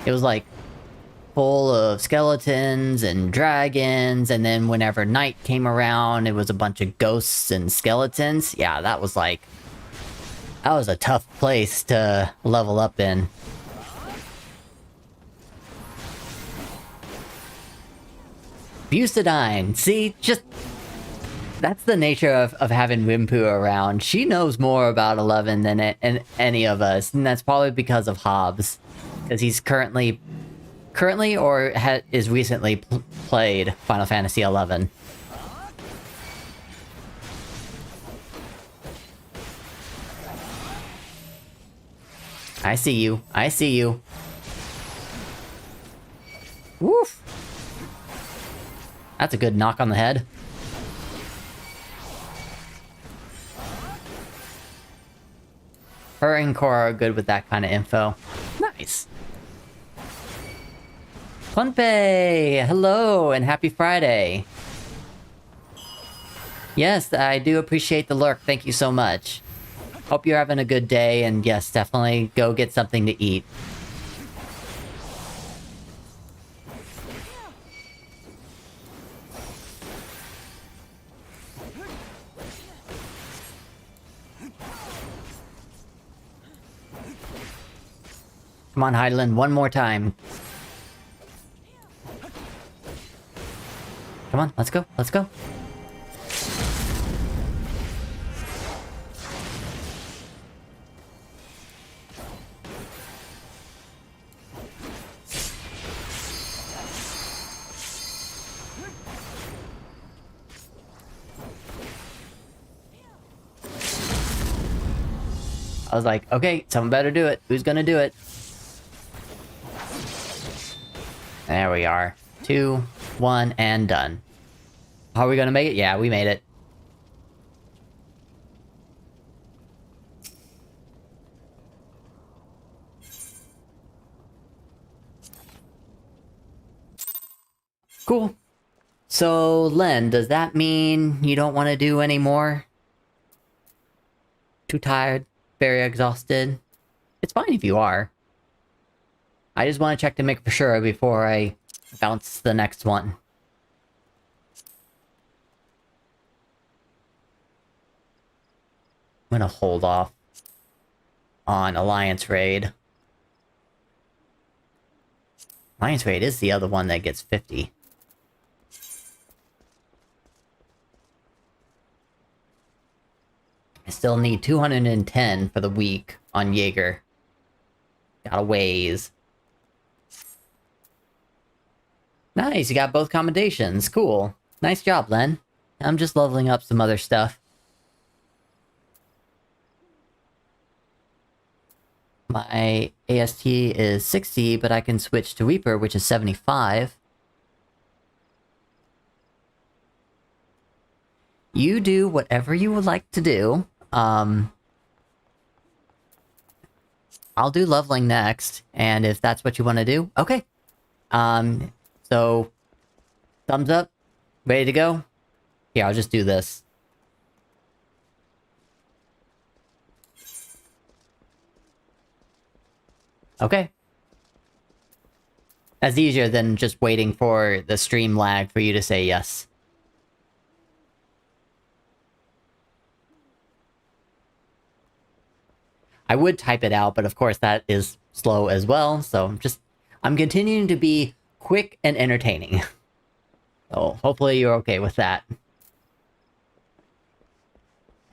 It was like full of skeletons and dragons, and then whenever night came around, it was a bunch of ghosts and skeletons. Yeah, that was like... that was a tough place to level up in. Bucidine! See, just... that's the nature of having Wimpu around. She knows more about 11 than any of us, and that's probably because of Hobbs. Because he's currently or is recently played Final Fantasy XI. I see you. I see you. Woof. That's a good knock on the head. Her and Cora are good with that kind of info. Nice. Funpei! Hello, and happy Friday. Yes, I do appreciate the lurk. Thank you so much. Hope you're having a good day, and yes, definitely go get something to eat. Come on, Hydaelyn, one more time. Come on, let's go, let's go. I was like, okay, someone better do it. Who's gonna do it? There we are. 2, 1, and done. How are we gonna make it? Yeah, we made it. Cool. So, Len, does that mean you don't want to do any more? Too tired? Very exhausted? It's fine if you are. I just want to check to make for sure before I bounce the next one. I'm gonna hold off on Alliance Raid. Alliance Raid is the other one that gets 50. I still need 210 for the week on Jaeger. Got a ways. Nice, you got both commendations. Cool. Nice job, Len. I'm just leveling up some other stuff. My AST is 60, but I can switch to Reaper, which is 75. You do whatever you would like to do. I'll do leveling next, and if that's what you want to do, okay. So, thumbs up, ready to go? Here, I'll just do this. Okay. That's easier than just waiting for the stream lag for you to say yes. I would type it out, but of course that is slow as well, so I'm continuing to be quick and entertaining. So hopefully you're okay with that.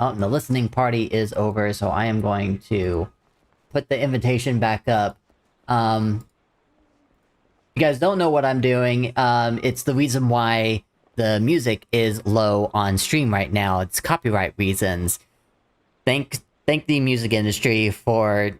Oh, and the listening party is over, so I am going to put the invitation back up. you guys don't know what I'm doing, it's the reason why the music is low on stream right now. It's copyright reasons. Thank the music industry for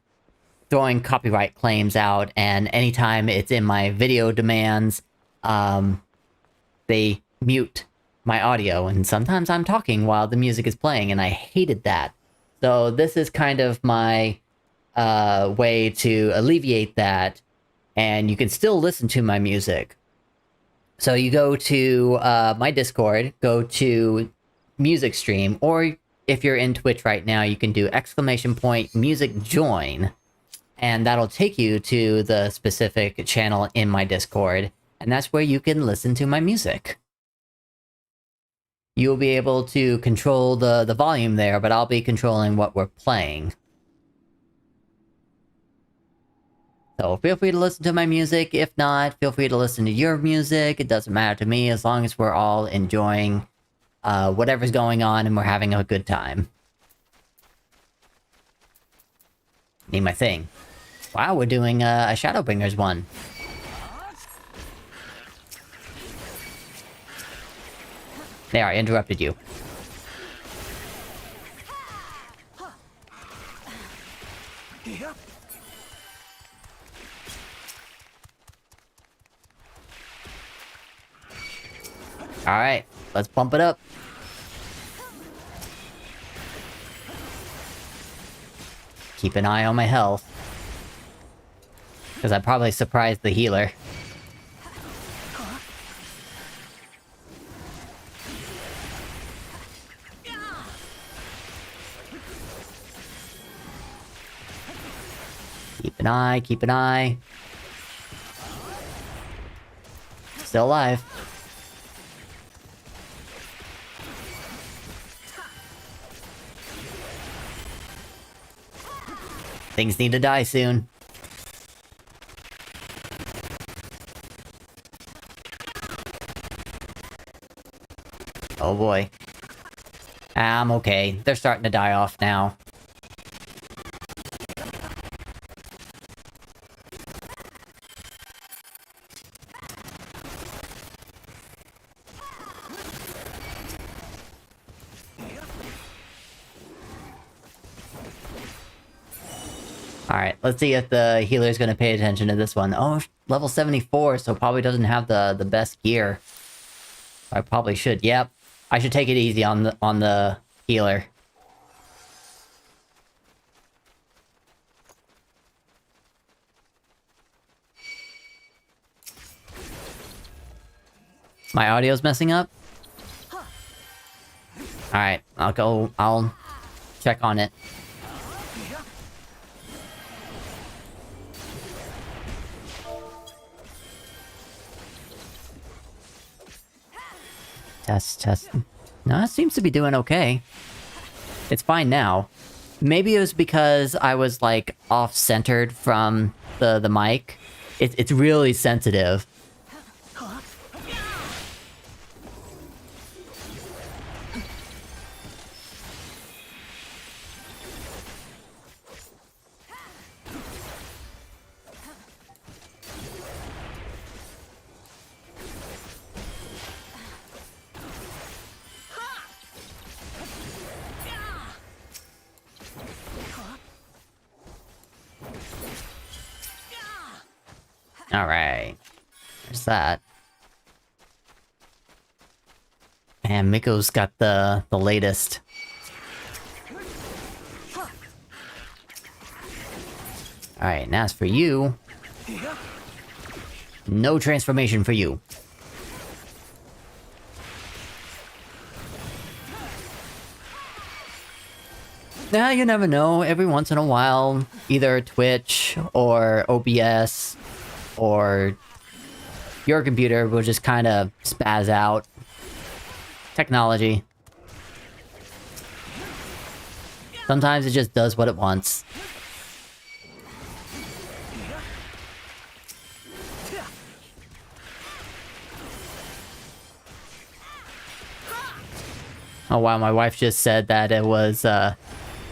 throwing copyright claims out, and anytime it's in my video demands, they mute my audio, and sometimes I'm talking while the music is playing, and I hated that. So this is kind of my way to alleviate that, and you can still listen to my music. So you go to my Discord, go to music stream, or if you're in Twitch right now, you can do !music join, and that'll take you to the specific channel in my Discord, and that's where you can listen to my music. You'll be able to control the volume there, but I'll be controlling what we're playing. So feel free to listen to my music. If not, feel free to listen to your music. It doesn't matter to me as long as we're all enjoying whatever's going on and we're having a good time. Need my thing. Wow, we're doing a Shadowbringers one. There, I interrupted you. Alright, let's bump it up. Keep an eye on my health. Because I probably surprised the healer. Keep an eye. Still alive. Things need to die soon. Oh boy. I'm okay. They're starting to die off now. Alright, let's see if the healer's gonna pay attention to this one. Oh, level 74, so probably doesn't have the best gear. I probably should. Yep. I should take it easy on the healer. My audio's messing up? Alright, I'll check on it. Test. No, it seems to be doing okay. It's fine now. Maybe it was because I was, like, off-centered from the mic. It's really sensitive. Alright. There's that. And Miko's got the latest. Alright, and as for you... no transformation for you. Yeah, you never know. Every once in a while, either Twitch or OBS or your computer will just kind of spaz out. Technology. Sometimes it just does what it wants. Oh wow, my wife just said that it was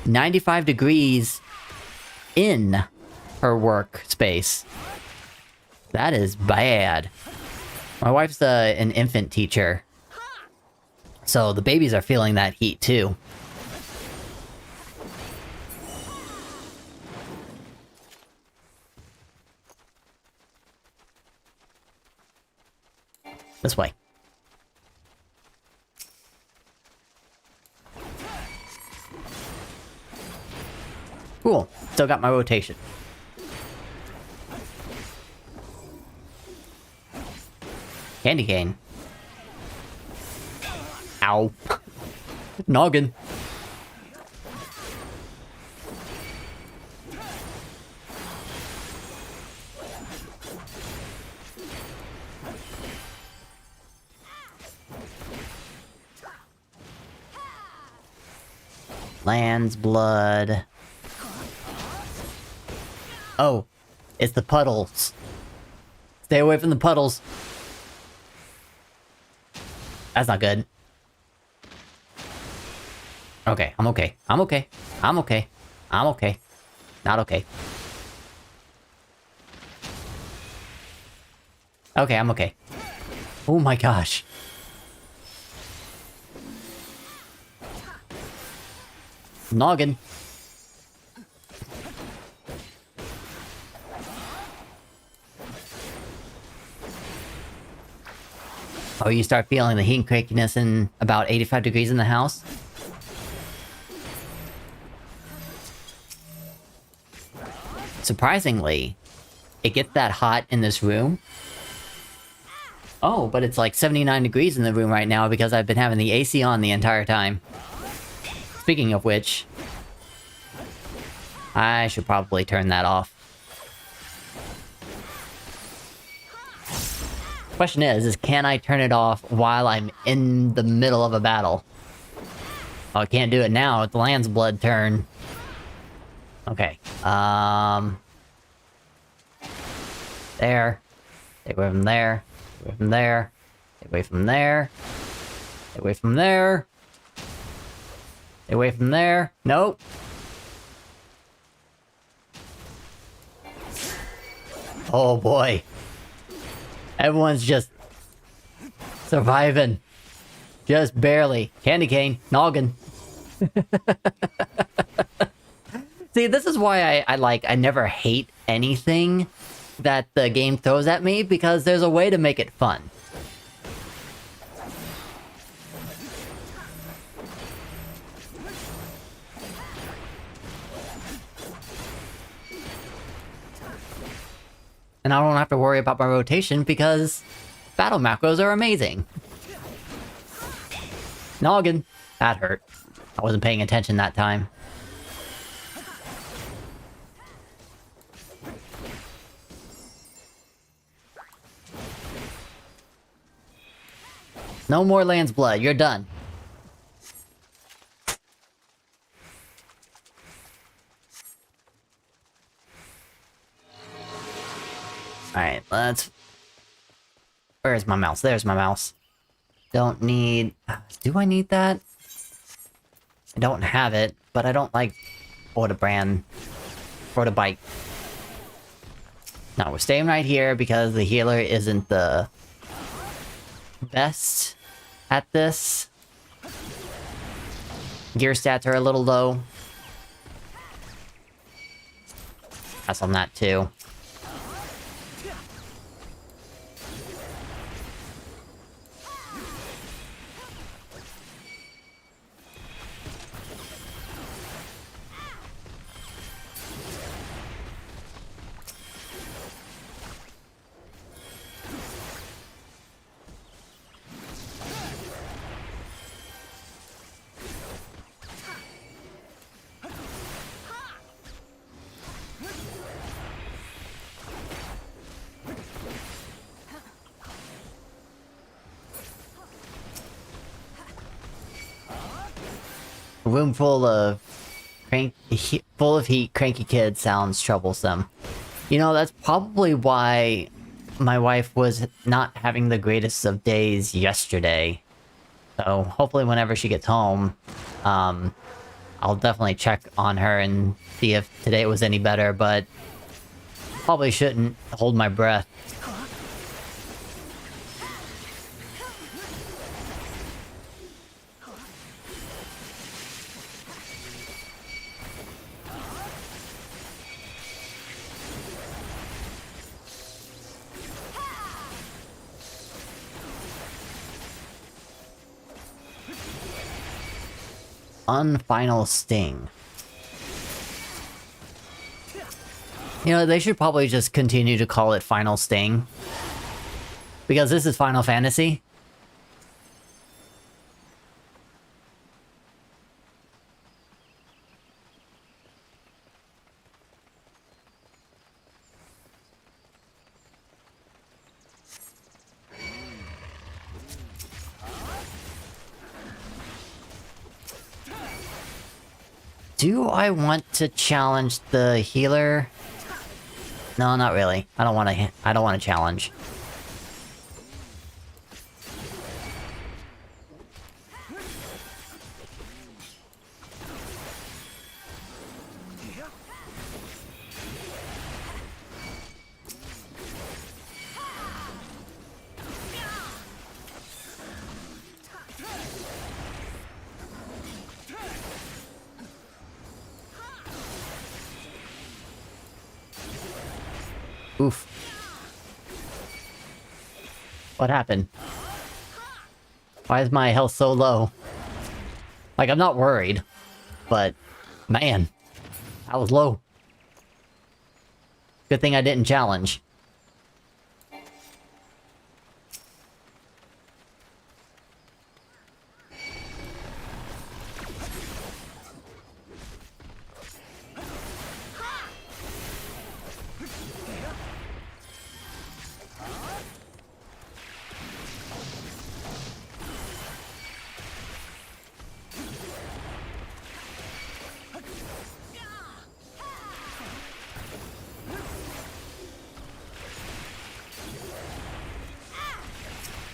95 degrees in her workspace. That is bad. My wife's an infant teacher. So the babies are feeling that heat too. This way. Cool. Still got my rotation. Candy cane. Ow. Noggin. Land's blood. Oh, it's the puddles. Stay away from the puddles. That's not good. Okay, I'm okay. I'm okay. I'm okay. I'm okay. Not okay. Okay, I'm okay. Oh my gosh. Noggin. Oh, you start feeling the heat and crankiness in about 85 degrees in the house? Surprisingly, it gets that hot in this room. Oh, but it's like 79 degrees in the room right now because I've been having the AC on the entire time. Speaking of which, I should probably turn that off. Question is can I turn it off while I'm in the middle of a battle? Oh, I can't do it now. It's Land's blood turn. Okay. There. Stay away from there. Stay away from there. Stay away from there. Stay away from there. Stay away from there. Nope. Oh boy. Everyone's just surviving. Just barely. Candy cane. Noggin. See, this is why I never hate anything that the game throws at me, because there's a way to make it fun. And I don't have to worry about my rotation because battle macros are amazing. Noggin. That hurt. I wasn't paying attention that time. No more Land's blood. You're done. Alright, let's... Where's my mouse? There's my mouse. Don't need... Do I need that? I don't have it, but I don't like... Brand. Bite. No, we're staying right here because the healer isn't the... best at this. Gear stats are a little low. Pass on that too. A room full of heat, cranky kids sounds troublesome. You know, that's probably why my wife was not having the greatest of days yesterday. So hopefully whenever she gets home, I'll definitely check on her and see if today was any better, but probably shouldn't hold my breath. Unfinal Sting. You know, they should probably just continue to call it Final Sting. Because this is Final Fantasy. Do I want to challenge the healer? No, not really. I don't want to challenge. Oof. What happened? Why is my health so low? Like, I'm not worried, but man, I was low. Good thing I didn't challenge.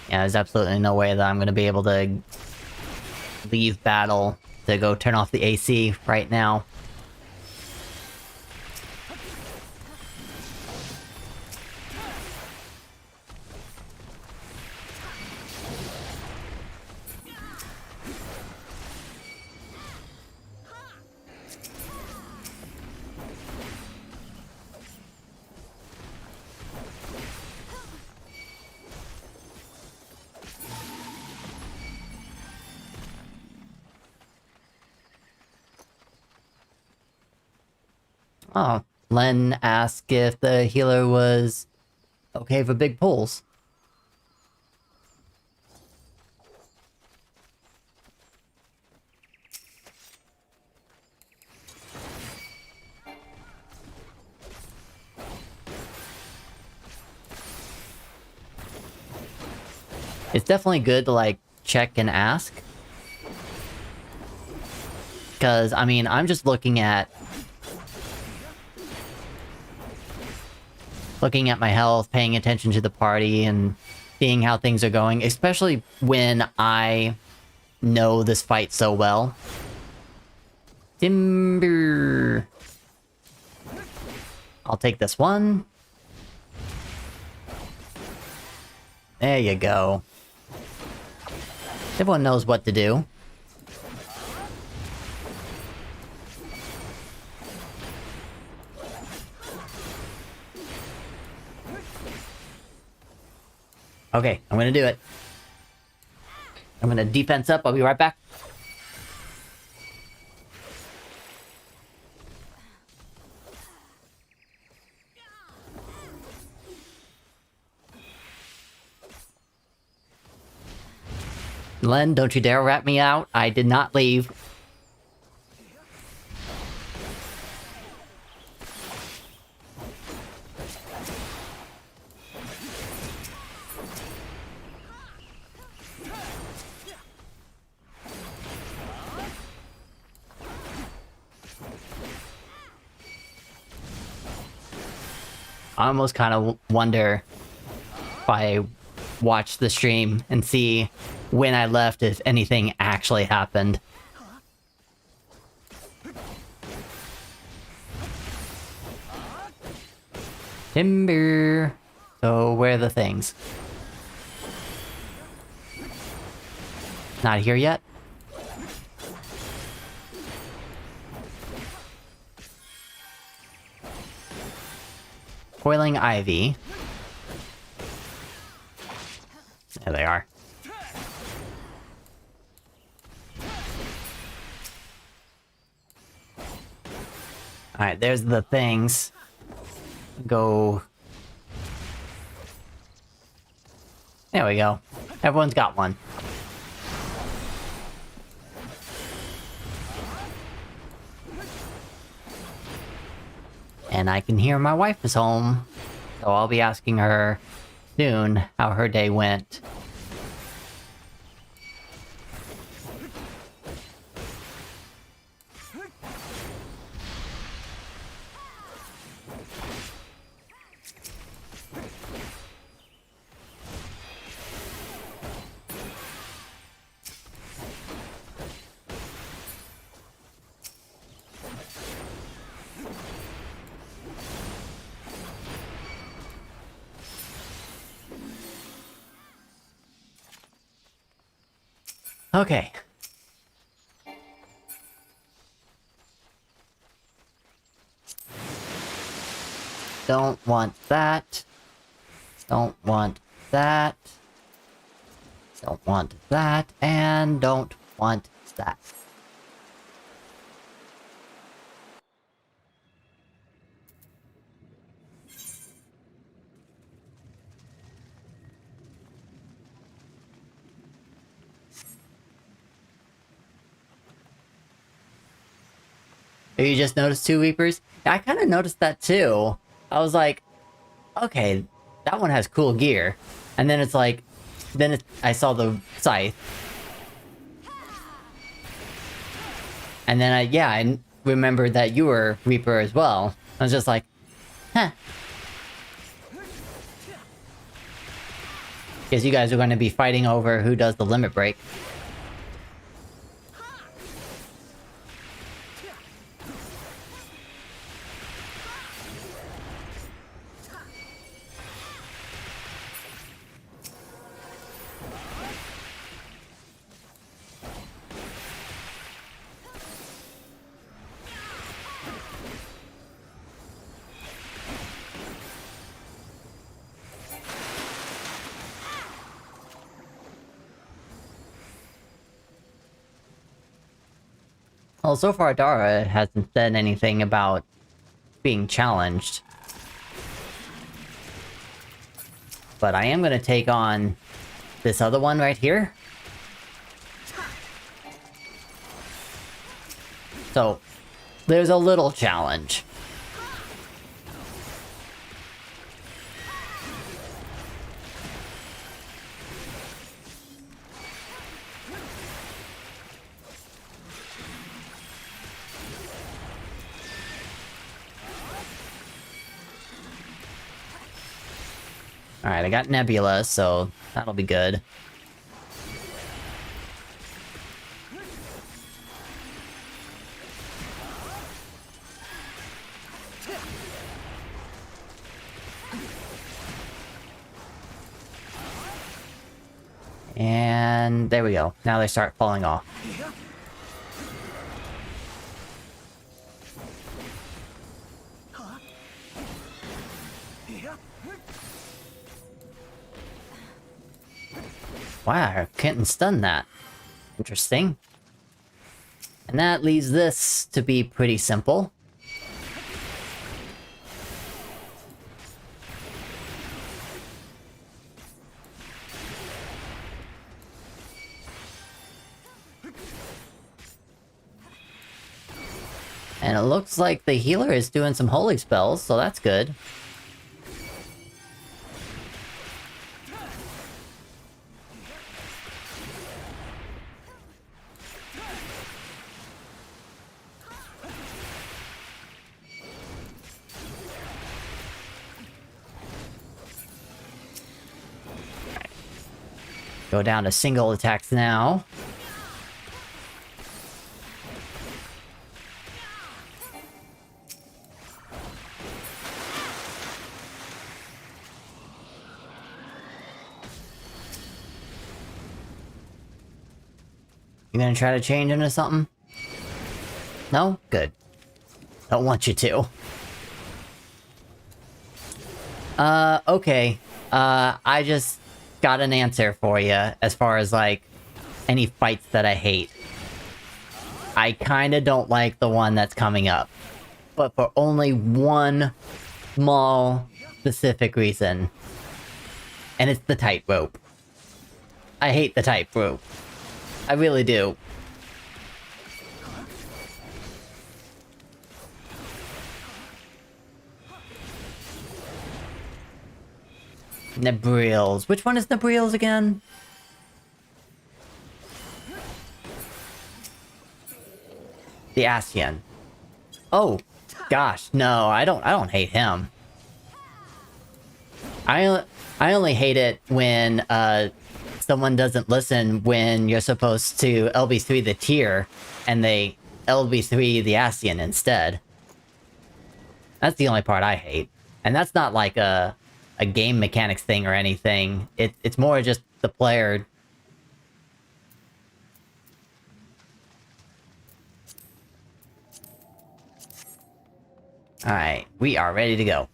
Yeah, there's absolutely no way that I'm gonna be able to leave battle to go turn off the AC right now. Oh, Len asked if the healer was okay for big pulls. It's definitely good to, like, check and ask. Because, I mean, I'm just looking at my health, paying attention to the party, and seeing how things are going, especially when I know this fight so well. Timber. I'll take this one. There you go. Everyone knows what to do. Okay, I'm gonna do it. I'm gonna defense up, I'll be right back. Len, don't you dare rat me out. I did not leave. I almost kind of wonder if I watch the stream and see when I left, if anything actually happened. Timber. So, where are the things? Not here yet? Coiling Ivy. There they are. Alright, there's the things. Go. There we go. Everyone's got one. And I can hear my wife is home, so I'll be asking her soon how her day went. Okay. Don't want that. Don't want that. Don't want that. And don't want that. You just noticed 2 Reapers? Yeah, I kind of noticed that too. I was like, okay, that one has cool gear. And then it's like, I saw the scythe. And then I remembered that you were Reaper as well. I was just like, huh. Because you guys are going to be fighting over who does the limit break. Well, so far Dara hasn't said anything about being challenged. But I am gonna take on this other one right here. So, there's a little challenge. Alright, I got Nebula, so that'll be good. And there we go. Now they start falling off. Wow, I couldn't stun that. Interesting. And that leaves this to be pretty simple. And it looks like the healer is doing some holy spells, so that's good. Go down to single attacks now. You gonna try to change into something? No? Good. Don't want you to. Okay. I just got an answer for you as far as, like, any fights that I hate. I kinda don't like the one that's coming up. but for only one small, specific reason. And it's the tightrope. I hate the tightrope. I really do. Nebriels. Which one is Nebriels again? The Ascian. Oh, gosh, no, I don't hate him. I only hate it when someone doesn't listen when you're supposed to LB3 the tier and they LB3 the Ascian instead. That's the only part I hate. And that's not like a game mechanics thing or anything. It's more just the player. Alright, we are ready to go.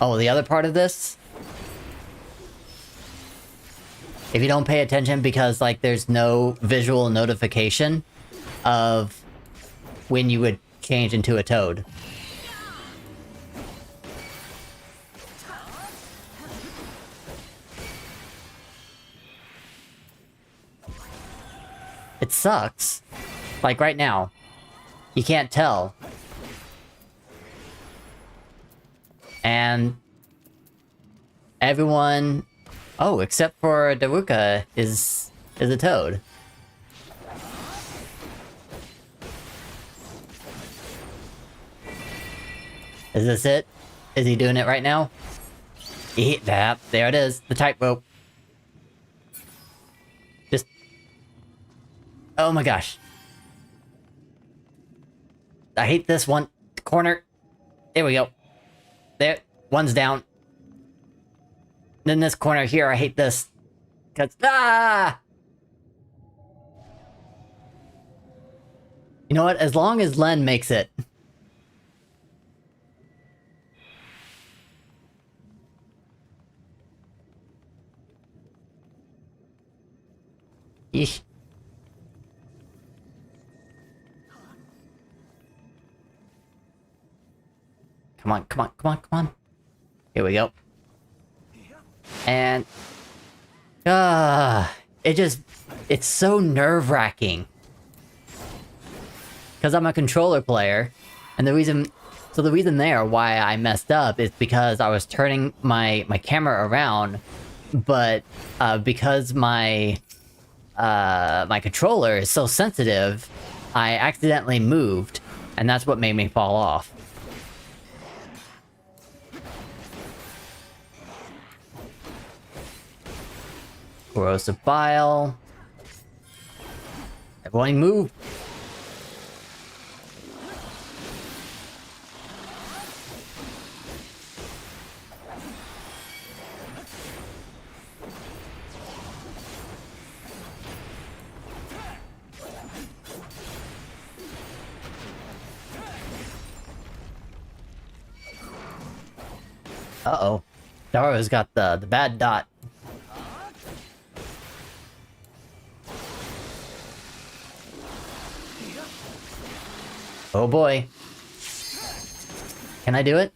Oh, the other part of this? If you don't pay attention because, like, there's no visual notification of when you would change into a toad. It sucks. Like right now. You can't tell. And everyone, oh, except for Daruka is a toad. Is this it? Is he doing it right now? Yeah, there it is, the tightrope. Just, oh my gosh. I hate this one corner. There we go. There, one's down. Then this corner here, I hate this. Cause, ah! You know what, as long as Len makes it. Yeesh. Come on, come on, come on, come on. Here we go. And... it's so nerve-wracking. Because I'm a controller player, and the reason there why I messed up is because I was turning my camera around, but because my controller is so sensitive, I accidentally moved, and that's what made me fall off. Corrosive bile. Everyone move! Uh-oh. Daro's got the bad dot. Oh boy. Can I do it?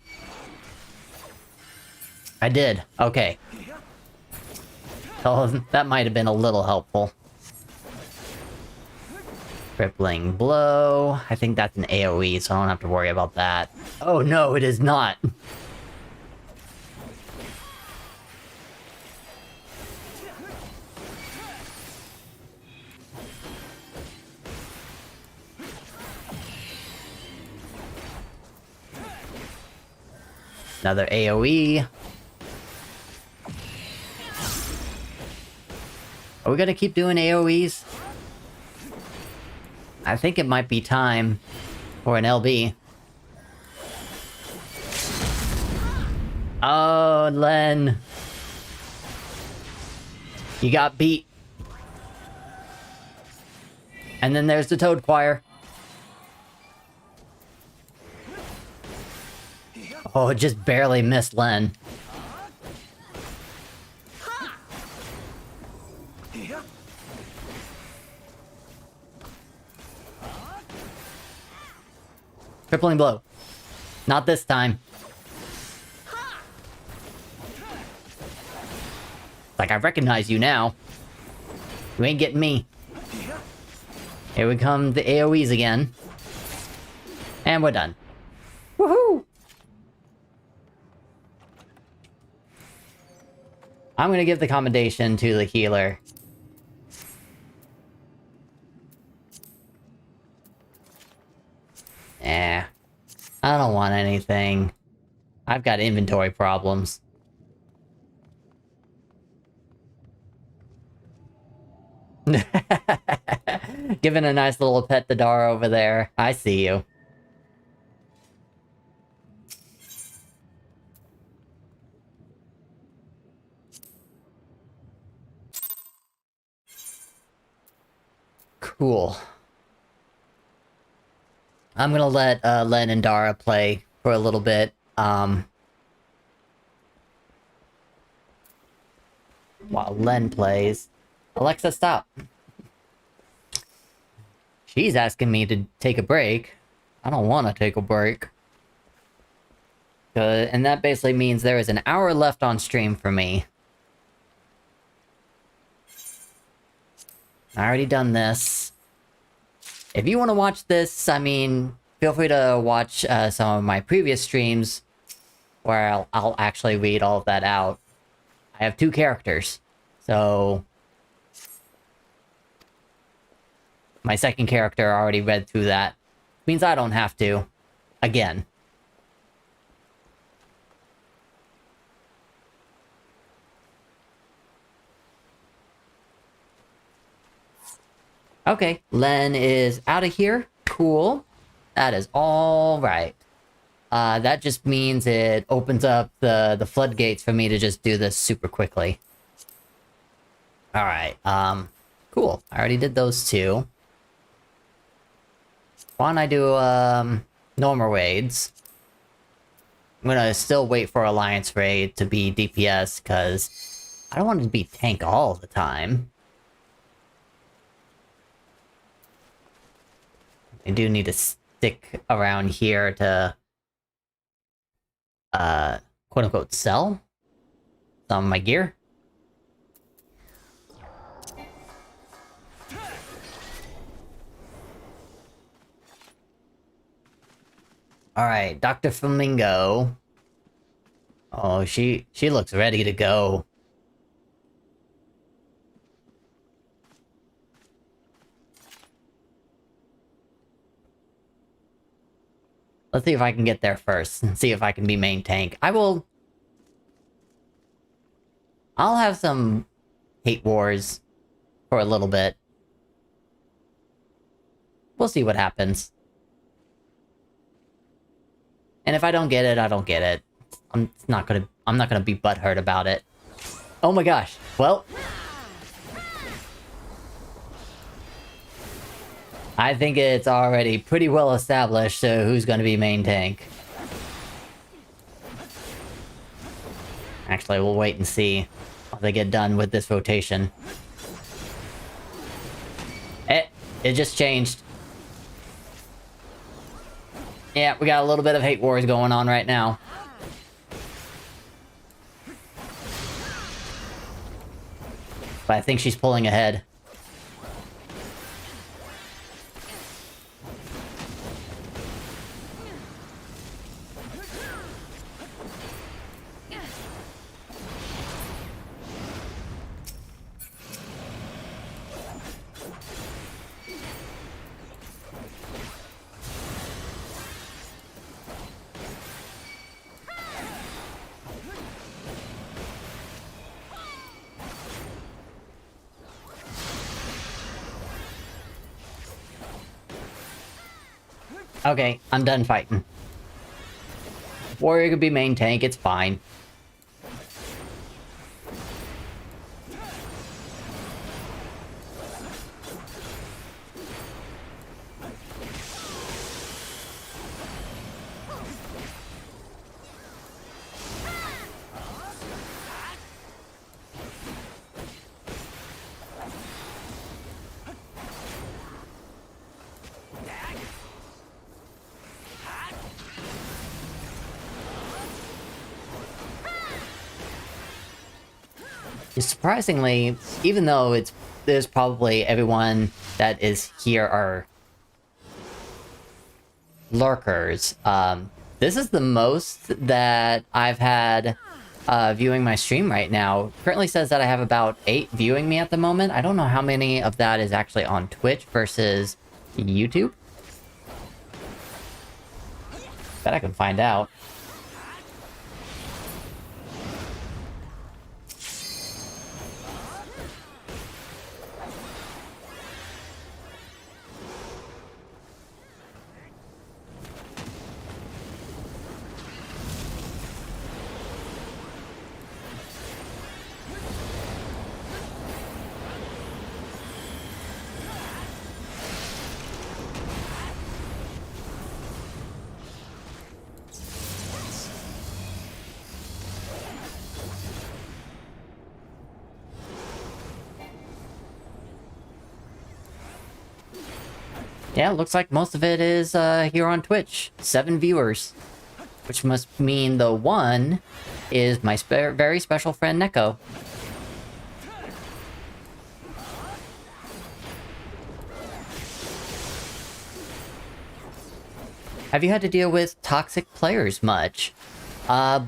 I did. Okay. Oh, that might have been a little helpful. Crippling blow. I think that's an AoE, so I don't have to worry about that. Oh no, it is not. Another AoE. Are we gonna keep doing AoEs? I think it might be time for an LB. Oh, Len. You got beat. And then there's the Toad Choir. Oh, it just barely missed Len. Crippling blow. Not this time. Like, I recognize you now. You ain't getting me. Here we come, the AoEs again. And we're done. Woohoo! I'm gonna give the commendation to the healer. Eh. I don't want anything. I've got inventory problems. Giving a nice little pet to Dara over there. I see you. Cool. I'm gonna let Len and Dara play for a little bit. While Len plays. Alexa, stop. She's asking me to take a break. I don't want to take a break. And that basically means there is an hour left on stream for me. I already done this. If you want to watch this, I mean, feel free to watch some of my previous streams where I'll actually read all of that out. I have 2 characters, so my second character already read through that. Means I don't have to. Again. Okay, Len is out of here. Cool. That is all right. That just means it opens up the floodgates for me to just do this super quickly. Alright, cool. I already did those 2. Why don't I do, normal raids? I'm gonna still wait for Alliance raid to be DPS, because I don't want it to be tank all the time. I do need to stick around here to, quote-unquote, sell some of my gear. Alright, Dr. Flamingo. Oh, she looks ready to go. Let's see if I can get there first, and see if I can be main tank. I'll have some hate wars for a little bit. We'll see what happens. And if I don't get it, I don't get it. I'm not gonna be butthurt about it. Oh my gosh. Well, I think it's already pretty well established who's gonna be main tank. Actually, we'll wait and see how they get done with this rotation. It just changed. Yeah, we got a little bit of hate wars going on right now. But I think she's pulling ahead. Okay, I'm done fighting. Warrior could be main tank, it's fine. Surprisingly, even though there's probably everyone that is here are lurkers, this is the most that I've had viewing my stream right now. Currently says that I have about 8 viewing me at the moment. I don't know how many of that is actually on Twitch versus YouTube. Bet I can find out. Yeah, it looks like most of it is here on Twitch. 7 viewers. Which must mean the one is my very special friend Neko. Have you had to deal with toxic players much? Not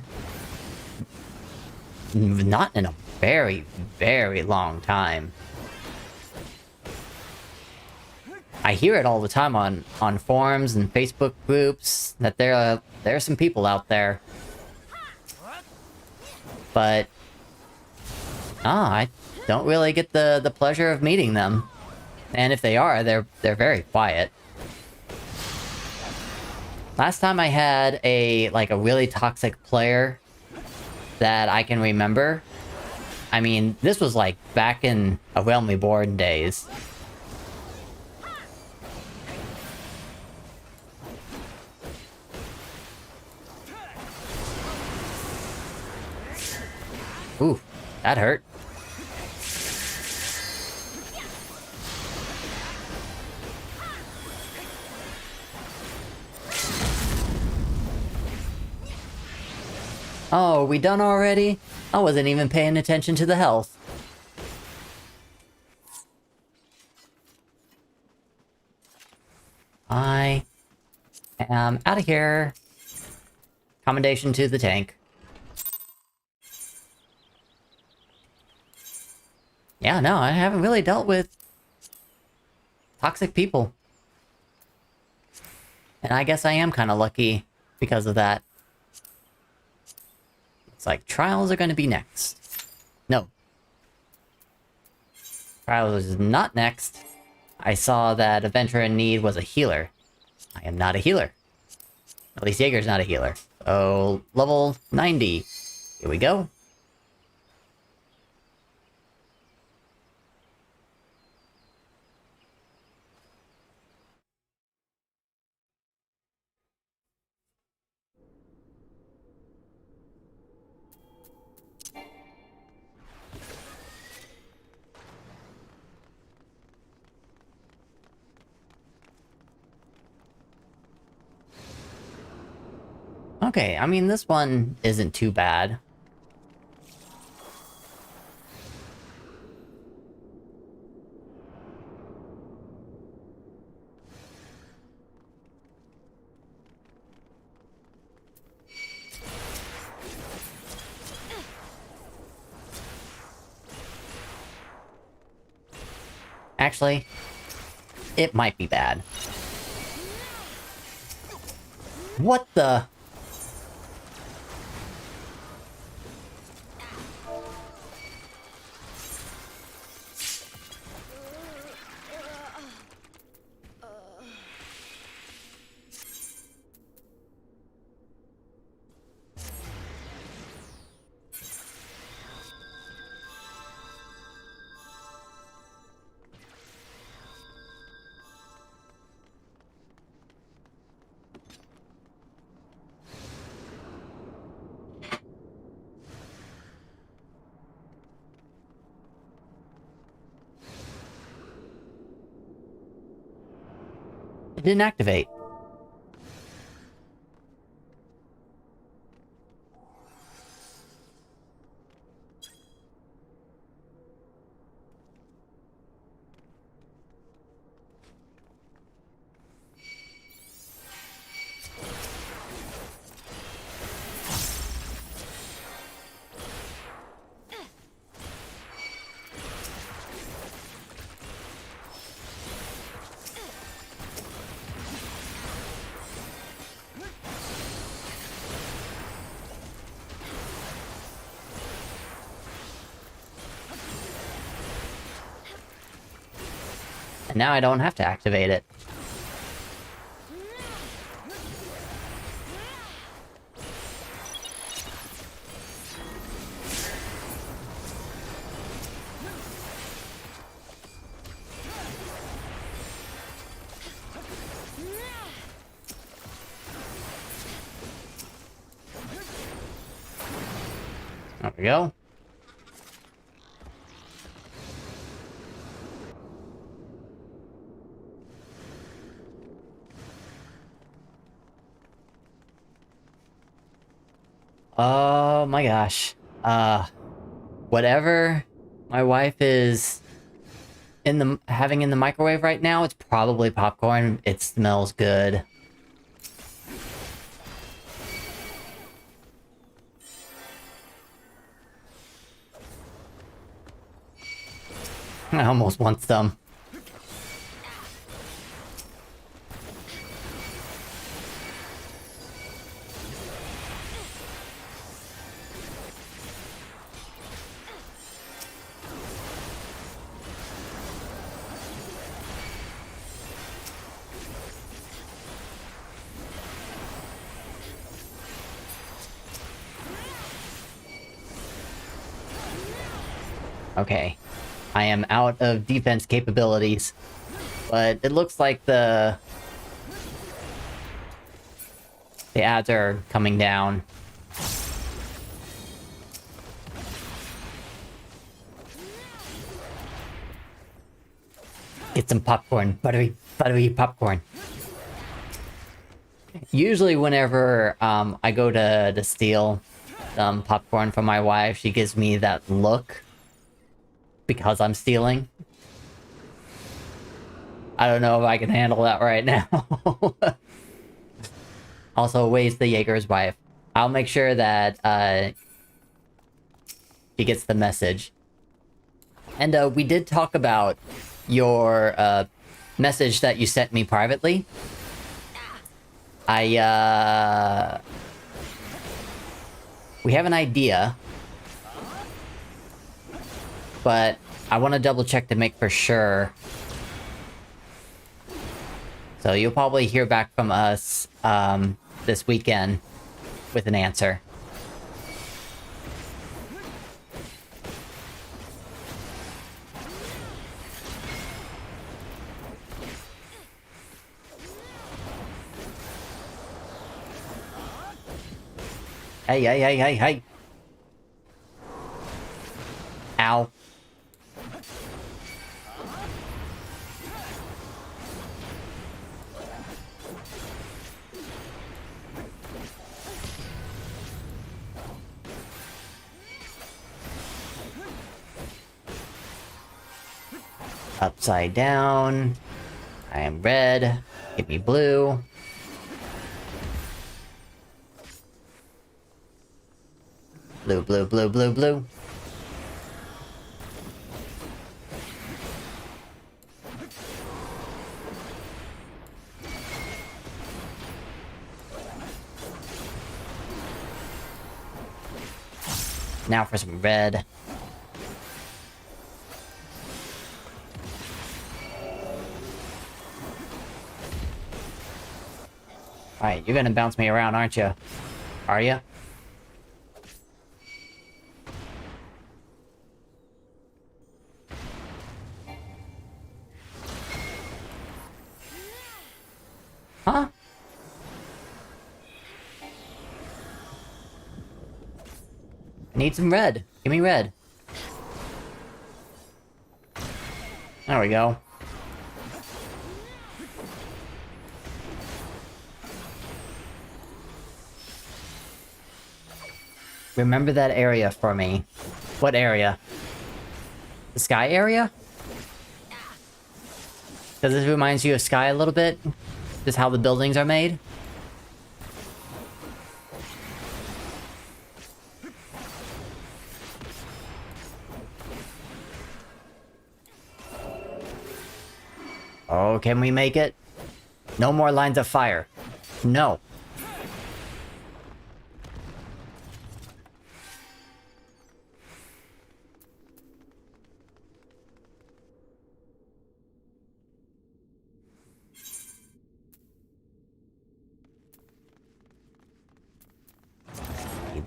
in a very, very long time. I hear it all the time on forums and Facebook groups that there are some people out there. But I don't really get the pleasure of meeting them. And if they are, they're very quiet. Last time I had a really toxic player that I can remember. I mean, this was like back in a Realm Reborn days. Ooh, that hurt. Oh, are we done already? I wasn't even paying attention to the health. I am out of here. Commendation to the tank. Yeah, no, I haven't really dealt with toxic people. And I guess I am kind of lucky because of that. It's like, trials are going to be next. No. Trials is not next. I saw that Adventurer in Need was a healer. I am not a healer. At least Jaeger's not a healer. Oh, level 90. Here we go. Okay, I mean, this one isn't too bad. Actually, it might be bad. What the? It didn't activate. And now I don't have to activate it. There we go. Oh my gosh. Whatever my wife is having in the microwave right now, it's probably popcorn. It smells good. I almost want some. Okay. I am out of defense capabilities. But it looks like the ads are coming down. Get some popcorn. Buttery popcorn. Usually whenever I go to steal some popcorn from my wife, she gives me that look. Because I'm stealing. I don't know if I can handle that right now. Also, Wade's the Jaeger's wife. I'll make sure that she gets the message. And we did talk about your message that you sent me privately. We have an idea. But I want to double check to make for sure. So you'll probably hear back from us this weekend with an answer. Hey. Ow. Upside down. I am red. Give me blue. Blue. Now for some red. Alright, you're gonna bounce me around, aren't you? Are you? Huh? I need some red. Give me red. There we go. Remember that area for me. What area? The sky area? Does this reminds you of Sky a little bit? Just how the buildings are made? Oh, can we make it? No more lines of fire. No.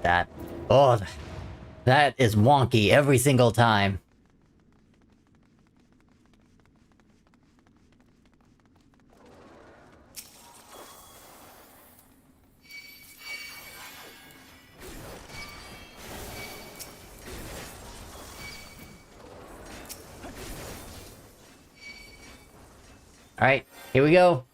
that. Oh, that is wonky every single time. Alright, here we go.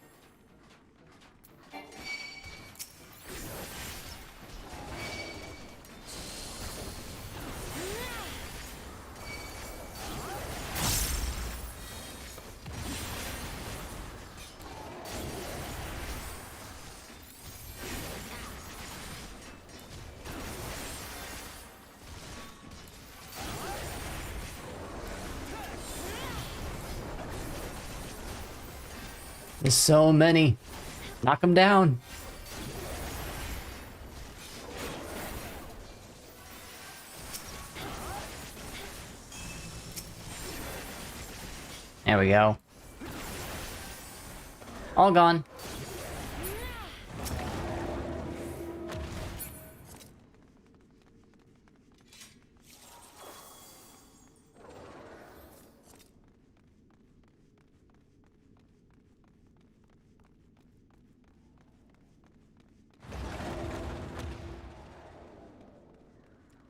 There's so many. Knock them down. There we go. All gone.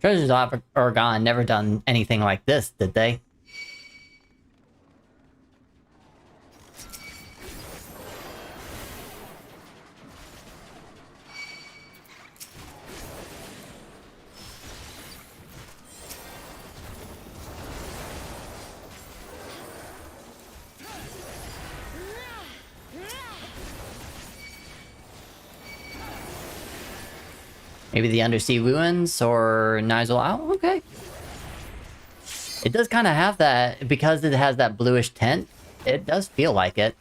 Treasures of Oregon never done anything like this, did they? Maybe the undersea ruins or Nigel out? Okay. It does kind of have that, because it has that bluish tint, it does feel like it.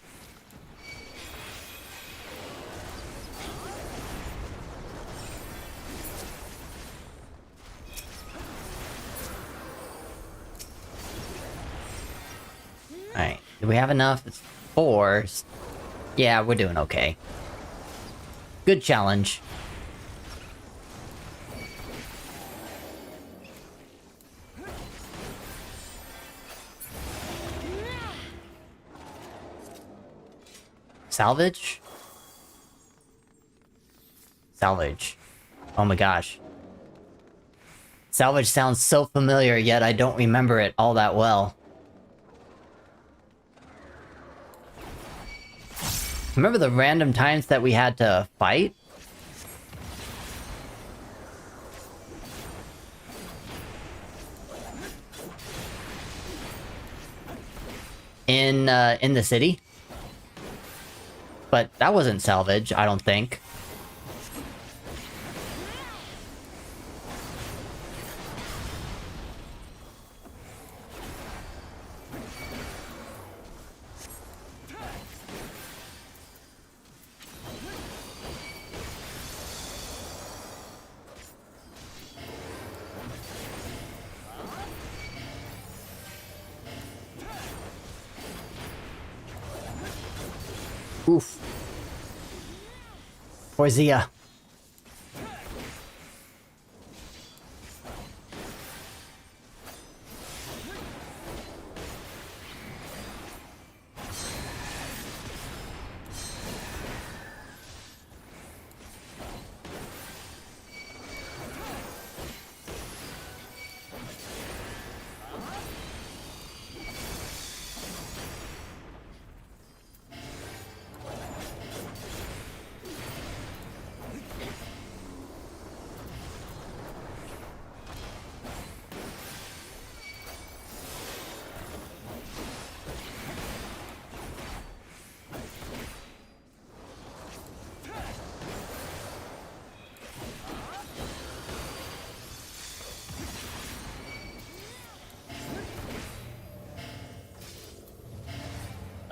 Alright, do we have enough? It's 4. Yeah, we're doing okay. Good challenge. Salvage? Salvage. Oh my gosh. Salvage sounds so familiar, yet I don't remember it all that well. Remember the random times that we had to fight? In the city? But that wasn't salvage, I don't think. Oof. Porzia.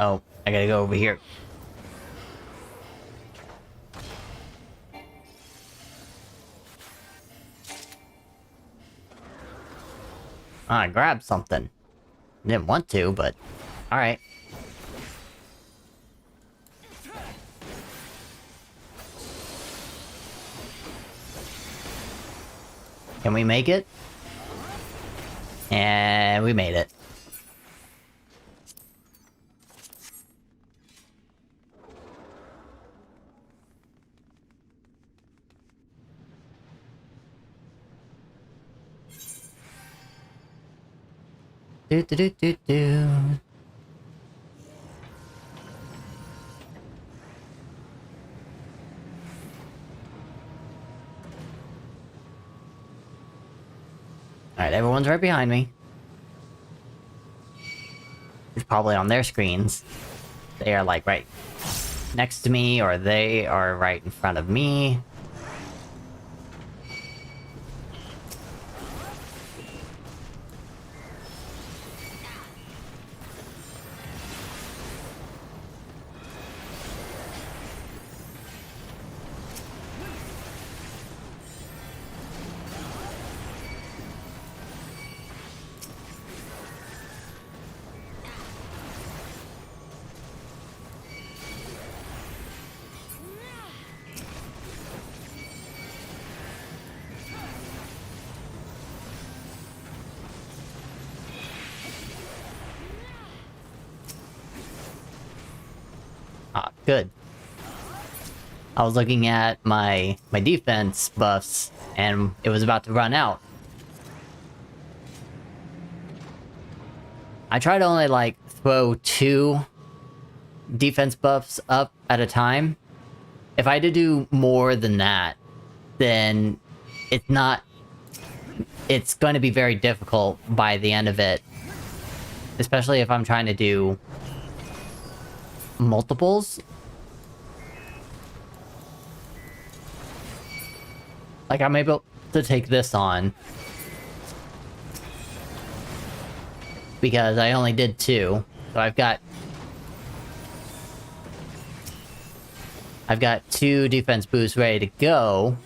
Oh, I gotta go over here. I grabbed something. Didn't want to, but alright. Can we make it? And we made it. Do do do do do. Alright, everyone's right behind me. It's probably on their screens. They are like right next to me, or they are right in front of me. Ah, good. I was looking at my defense buffs, and it was about to run out. I try to only, like, throw 2 defense buffs up at a time. If I had to do more than that, then it's going to be very difficult by the end of it. Especially if I'm trying to do multiples. Like, I'm able to take this on because I only did 2. So I've got 2 defense boosts ready to go.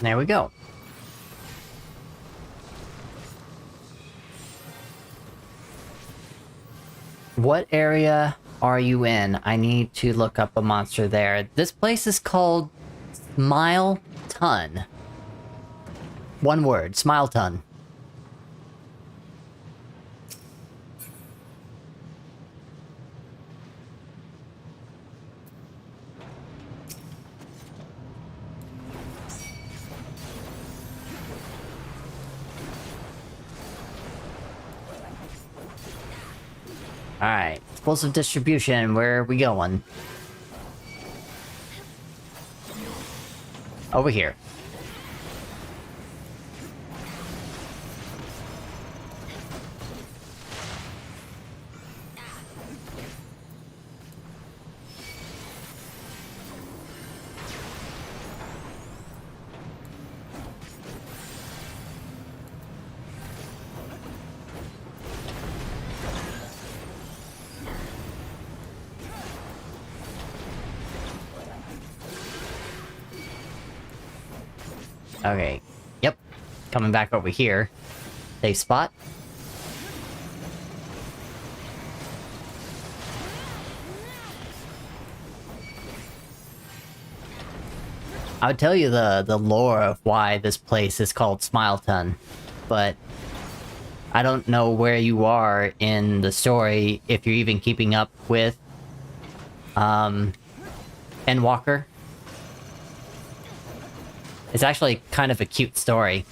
There we go. What area are you in? I need to look up a monster there. This place is called Smile Ton. One word, Smile Ton. Alright, explosive distribution, where are we going? Over here. Okay, yep. Coming back over here. Safe spot. I would tell you the lore of why this place is called Smileton, but I don't know where you are in the story, if you're even keeping up with Endwalker. It's actually kind of a cute story.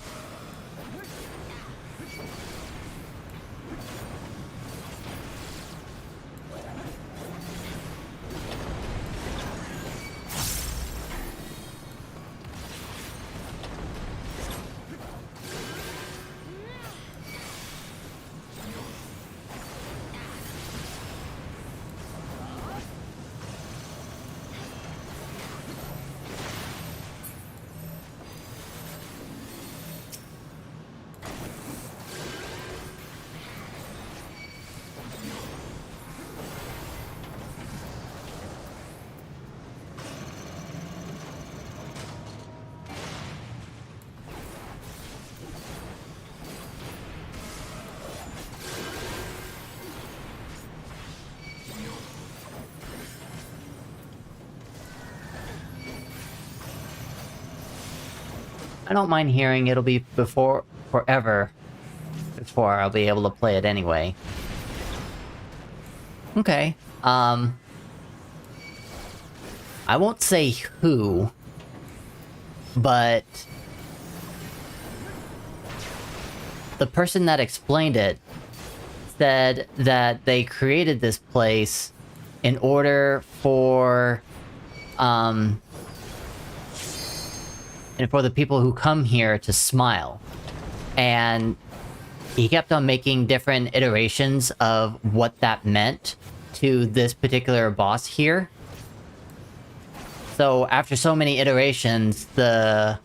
I don't mind hearing. It'll be forever before I'll be able to play it anyway. Okay, I won't say who, but the person that explained it said that they created this place in order for, and for the people who come here to smile. And he kept on making different iterations of what that meant to this particular boss here. So after so many iterations, this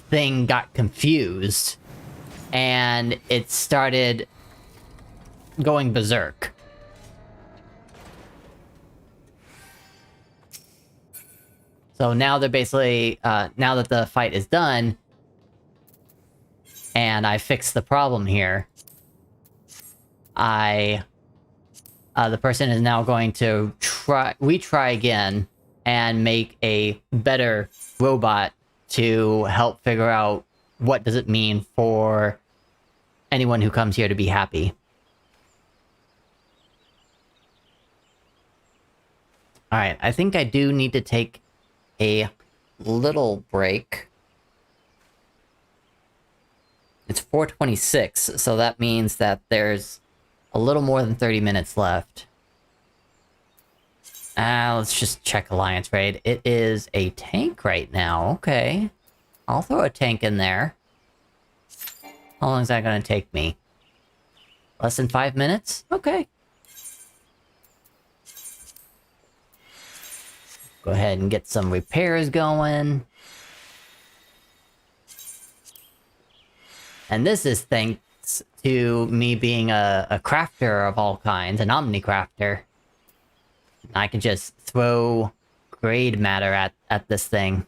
thing got confused, and it started going berserk. So now they're basically, now that the fight is done, and I fixed the problem here, the person is now going to retry again and make a better robot to help figure out what does it mean for anyone who comes here to be happy. Alright, I think I do need to take a little break. It's 4:26, so that means that there's a little more than 30 minutes left. Let's just check Alliance Raid. It is a tank right now. Okay. I'll throw a tank in there. How long is that gonna take me? Less than 5 minutes? Okay. Go ahead and get some repairs going. And this is thanks to me being a crafter of all kinds, an omni-crafter. I can just throw grade matter at this thing.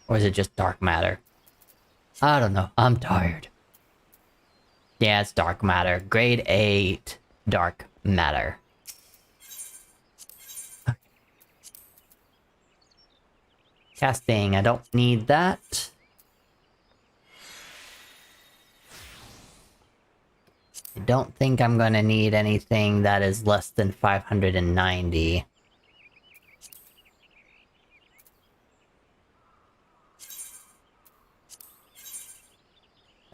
Or is it just dark matter? I don't know. I'm tired. Yeah, it's dark matter. Grade 8 dark matter. Okay. Casting, I don't need that. I don't think I'm gonna need anything that is less than 590.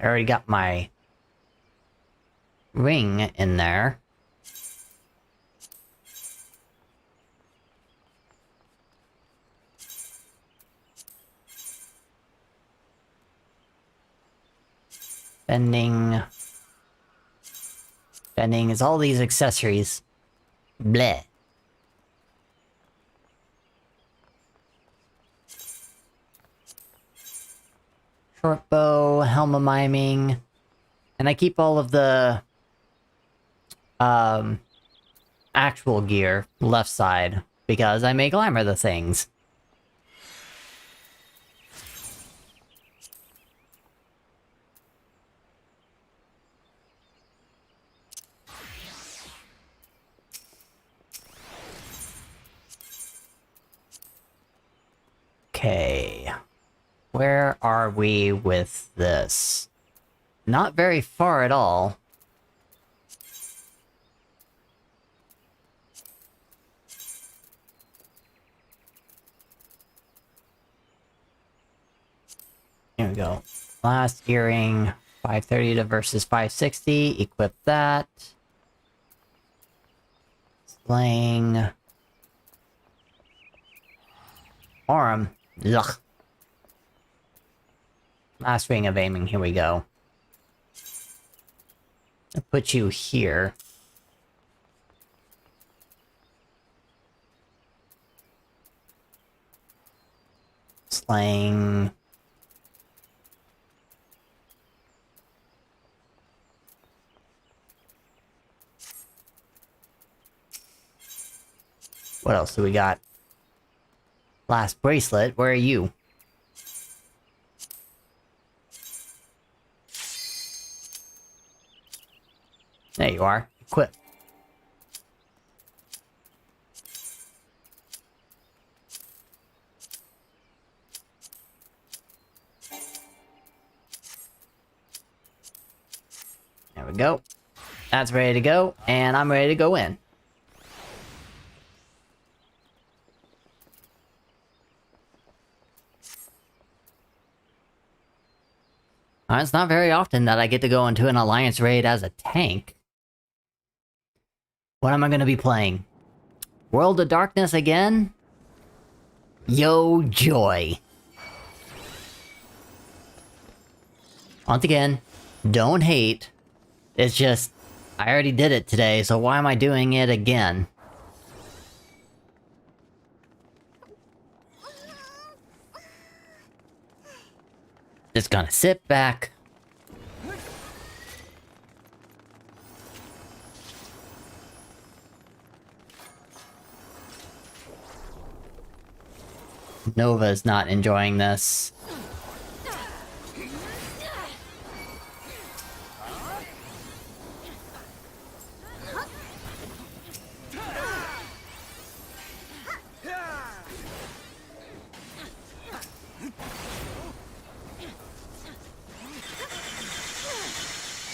I already got my ring in there. Spending is all these accessories. Bleh. Short bow, helm of miming. And I keep all of the actual gear left side because I may glamour the things. Okay, where are we with this? Not very far at all. Here we go. Last earring, 530 to versus 560. Equip that. Sling. Arm. Ugh. Last ring of aiming, here we go. I'll put you here. Slang. What else do we got? Last bracelet, where are you? There you are. Equip. we go. That's ready to go, and I'm ready to go in. It's not very often that I get to go into an Alliance raid as a tank. What am I gonna be playing? World of Darkness again? Yo, joy. Once again, don't hate. It's just, I already did it today, so why am I doing it again? Just gonna sit back. Nova's not enjoying this.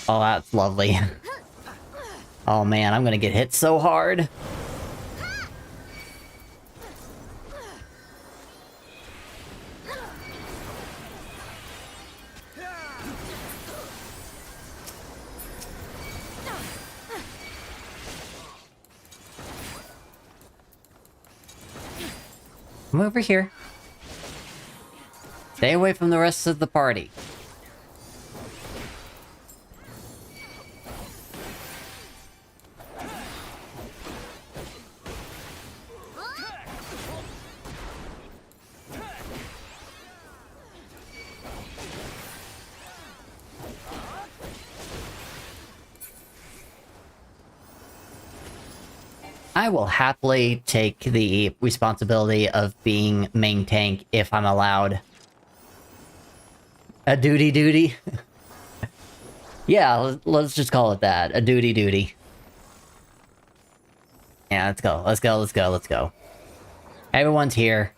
Oh, that's lovely. Oh man, I'm gonna get hit so hard. Come over here. Stay away from the rest of the party. I will happily take the responsibility of being main tank if I'm allowed. A duty. Yeah, let's just call it that. A duty. Yeah, let's go. Everyone's here.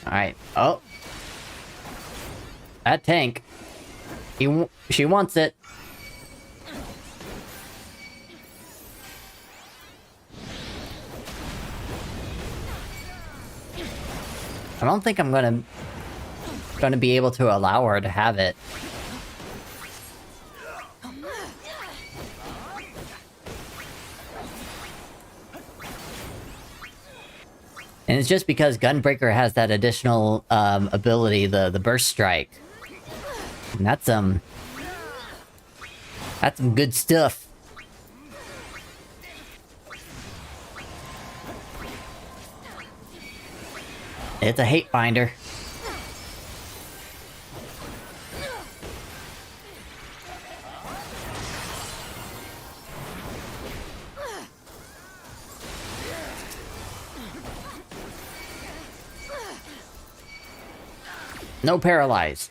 Alright. Oh. That tank. She wants it. I don't think I'm gonna be able to allow her to have it. And it's just because Gunbreaker has that additional ability, the Burst Strike. And that's some good stuff. It's a hate finder. No paralyze.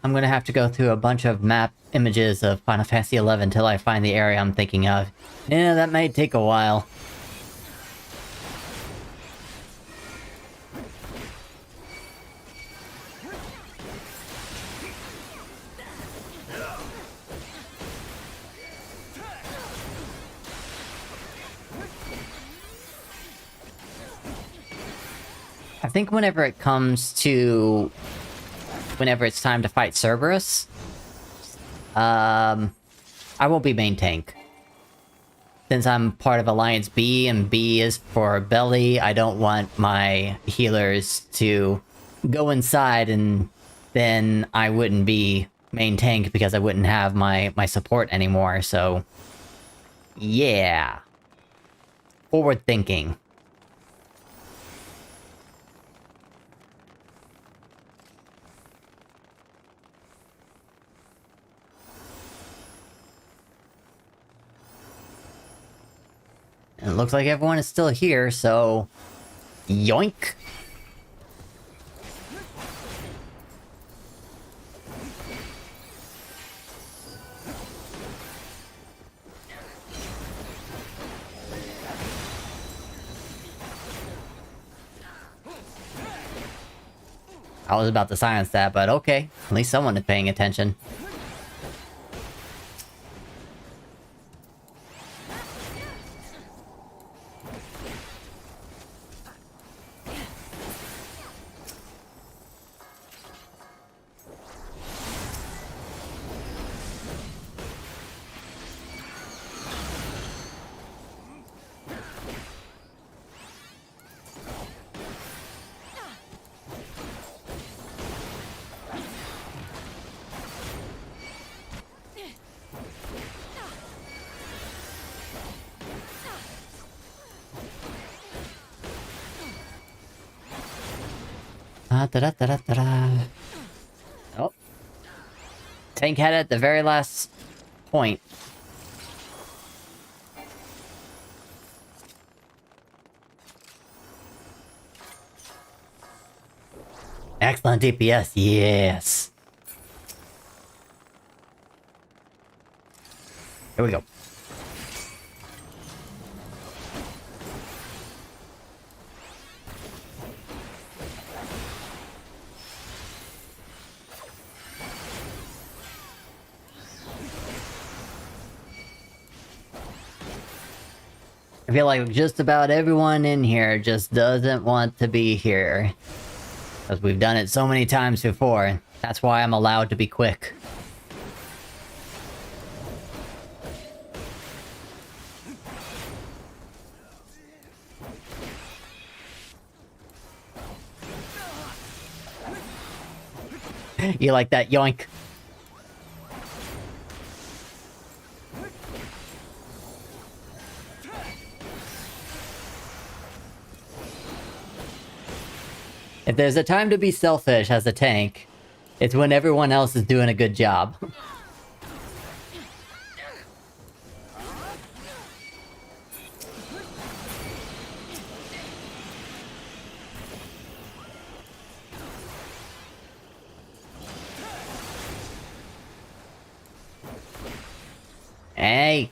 I'm gonna have to go through a bunch of map images of Final Fantasy XI until I find the area I'm thinking of. Yeah, that might take a while. I think whenever it comes to whenever it's time to fight Cerberus. I won't be main tank. Since I'm part of Alliance B, and B is for Belly, I don't want my healers to go inside and then I wouldn't be main tank because I wouldn't have my support anymore, so... yeah. Forward thinking. And it looks like everyone is still here, so... yoink! I was about to silence that, but okay. At least someone is paying attention. Oh. Tank had it at the very last point. Excellent DPS, yes. Here we go. I feel like just about everyone in here just doesn't want to be here. Because we've done it so many times before. That's why I'm allowed to be quick. You like that, yoink? If there's a time to be selfish as a tank, it's when everyone else is doing a good job. Hey!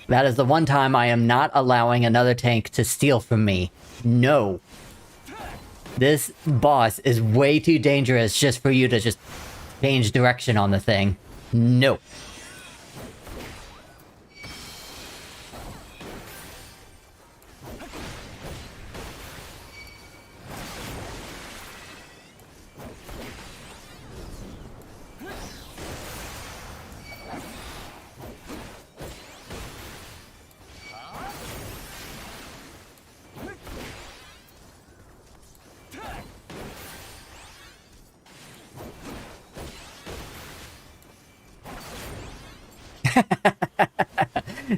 That is the one time I am not allowing another tank to steal from me. No. This boss is way too dangerous just for you to just change direction on the thing. No.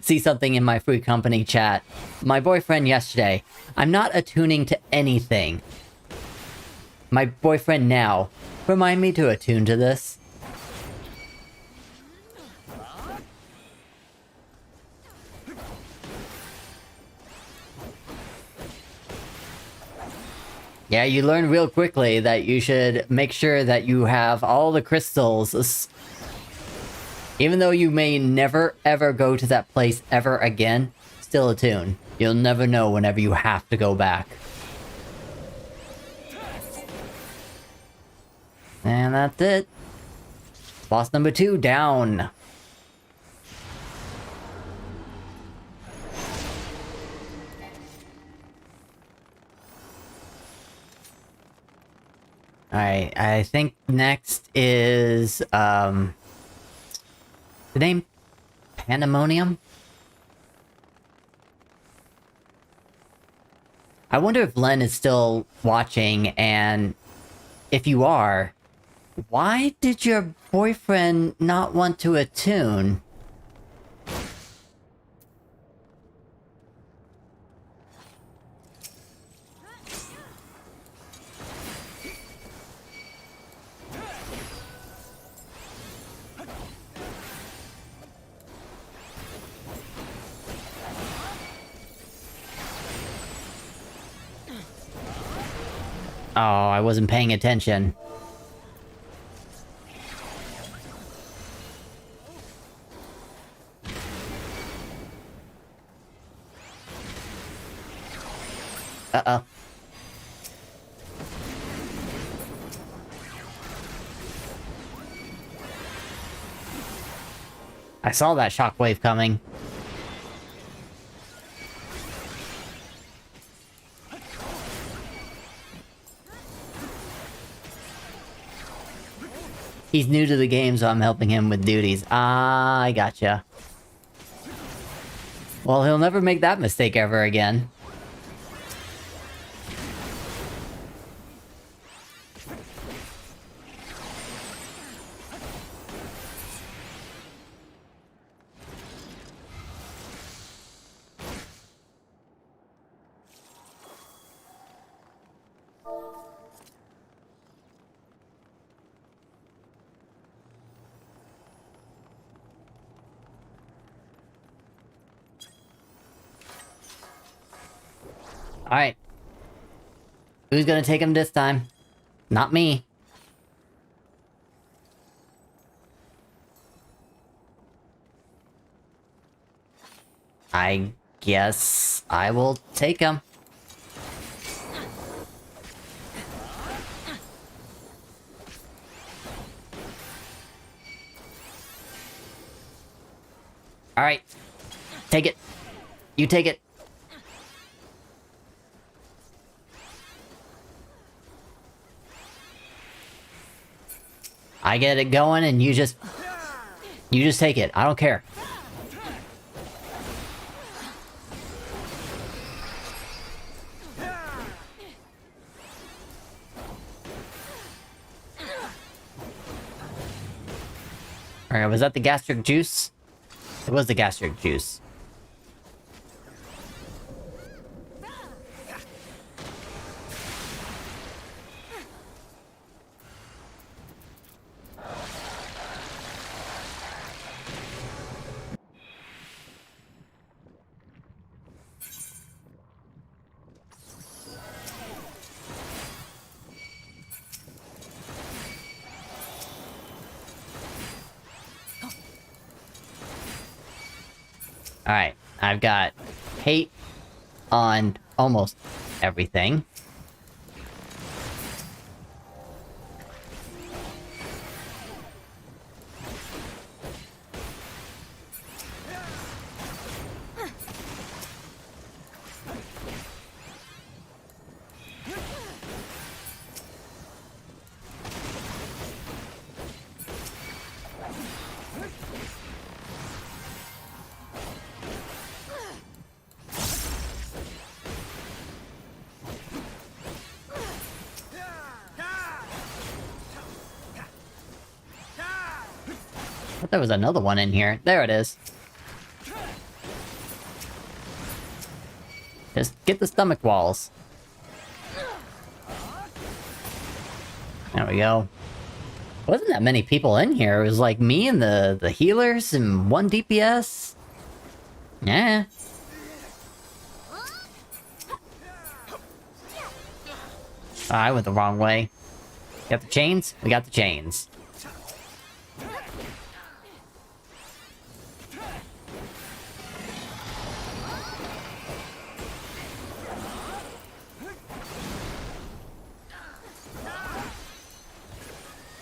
See something in my free company chat. My boyfriend yesterday. I'm not attuning to anything. My boyfriend now. Remind me to attune to this. Yeah, you learn real quickly that you should make sure that you have all the crystals. Even though you may never ever go to that place ever again, still attune. You'll never know whenever you have to go back. And that's it. Boss number 2 down. Alright, I think next is, the name Pandemonium? I wonder if Len is still watching, and if you are, why did your boyfriend not want to attune? Oh, I wasn't paying attention. Uh-oh. I saw that shockwave coming. He's new to the game, so I'm helping him with duties. Ah, I gotcha. Well, he'll never make that mistake ever again. Alright. Who's gonna take him this time? Not me. I guess I will take him. Alright. Take it. You take it. I get it going and you just take it. I don't care. Alright, was that the gastric juice? It was the gastric juice. Alright, I've got hate on almost everything. I thought there was another one in here. There it is. Just get the stomach walls. There we go. Wasn't that many people in here. It was like me and the healers and one DPS. Yeah. Oh, I went the wrong way. Got the chains? We got the chains.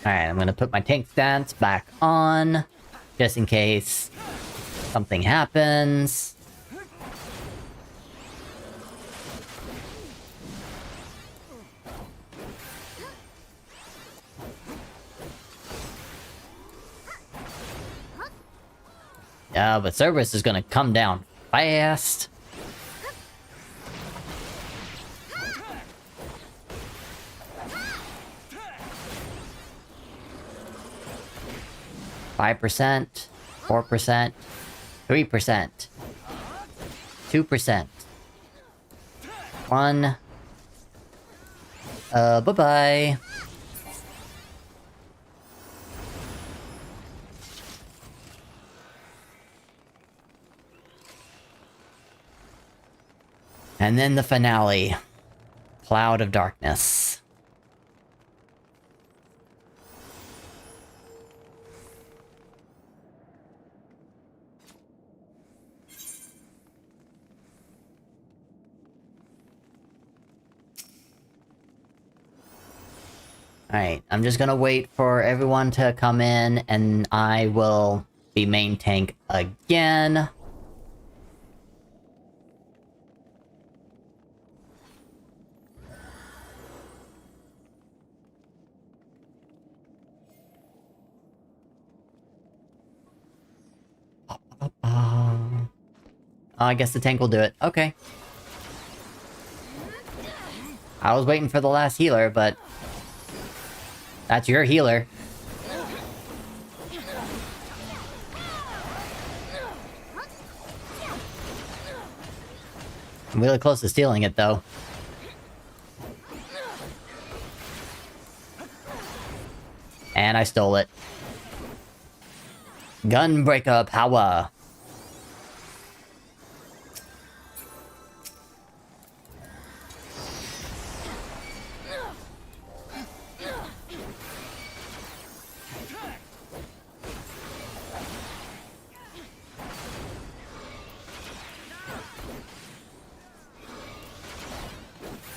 Alright, I'm gonna put my tank stance back on, just in case something happens. Yeah, but Cerberus is gonna come down fast. %, 4%, 3%, 2%, 1. Bye-bye. And then the finale. Cloud of Darkness. Alright, I'm just gonna wait for everyone to come in, and I will be main tank again. Oh, I guess the tank will do it. Okay. I was waiting for the last healer, but... that's your healer. I'm really close to stealing it, though. And I stole it. Gunbreaker power.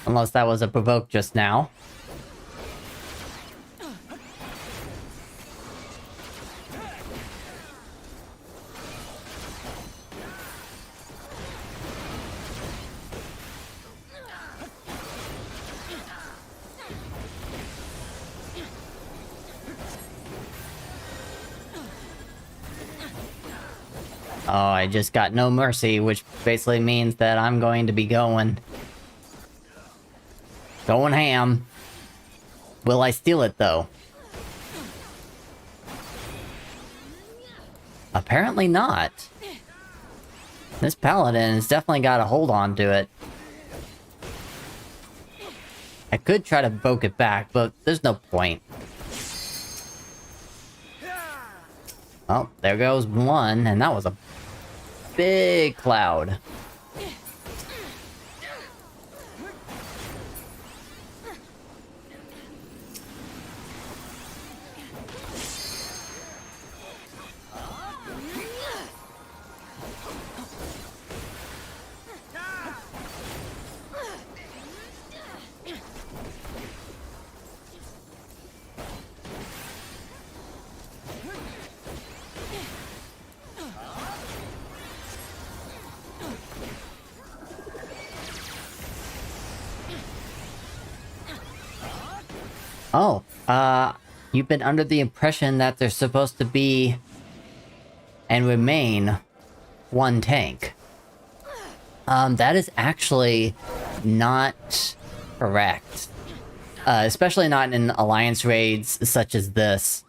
Unless that was a provoke just now. Oh, I just got no mercy, which basically means that I'm going to be going ham. Will I steal it, though? Apparently not. This paladin has definitely got a hold on to it. I could try to poke it back, but there's no point. Oh, there goes one, and that was a big cloud. Oh, you've been under the impression that there's supposed to be and remain one tank. That is actually not correct. Especially not in alliance raids such as this.